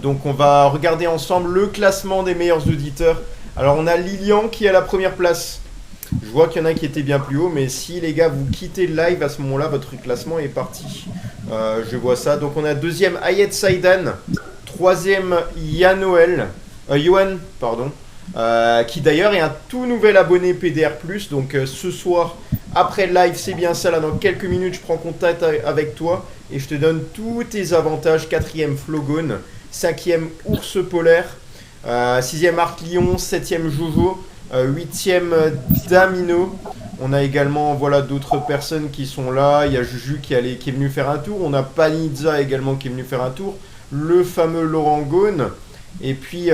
Donc on va regarder ensemble le classement des meilleurs auditeurs. Alors on a Lilian qui est à la première place. Je vois qu'il y en a qui étaient bien plus haut, mais si les gars vous quittez le live à ce moment-là, votre classement est parti. Je vois ça. Donc on a deuxième Ayed Saïdan, troisième Yohan, qui d'ailleurs est un tout nouvel abonné PDR+. Donc ce soir, après le live, c'est bien ça, là dans quelques minutes, je prends contact avec toi et je te donne tous tes avantages. Quatrième Flogone, cinquième Ours Polaire, sixième Arc Lyon, septième Jojo, 8e Damino. On a également voilà, d'autres personnes qui sont là. Il y a Juju qui est venu faire un tour. On a Panizza également qui est venu faire un tour. Le fameux Laurent Gaune. Et puis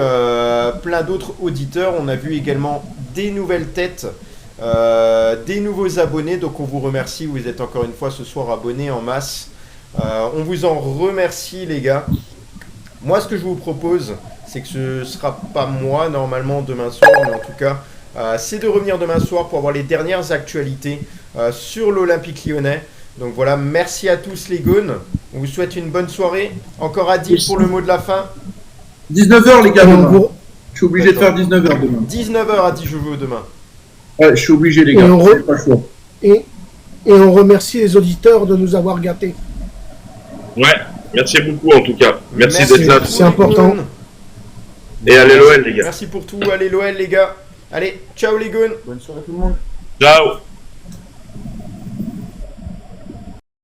plein d'autres auditeurs. On a vu également des nouvelles têtes, des nouveaux abonnés. Donc on vous remercie. Vous êtes encore une fois ce soir abonnés en masse. On vous en remercie les gars. Moi ce que je vous propose, c'est que ce ne sera pas moi normalement demain soir, mais en tout cas c'est de revenir demain soir pour avoir les dernières actualités sur l'Olympique Lyonnais. Donc voilà, merci à tous les gones. On vous souhaite une bonne soirée. Encore Adil pour le mot de la fin. 19h les gars, Et on demain. vous- Je suis obligé de faire 19h demain. 19h Adil, je veux demain. Ouais, je suis obligé les Et gars, on j'ai pas le choix. et on remercie les auditeurs de nous avoir gâtés. Ouais, merci beaucoup en tout cas. Merci d'être là. pour C'est les important. gones. Et allez l'OL les gars. Merci pour tout. Allez l'OL les gars. Allez, ciao les gones. Bonne soirée tout le monde. Ciao.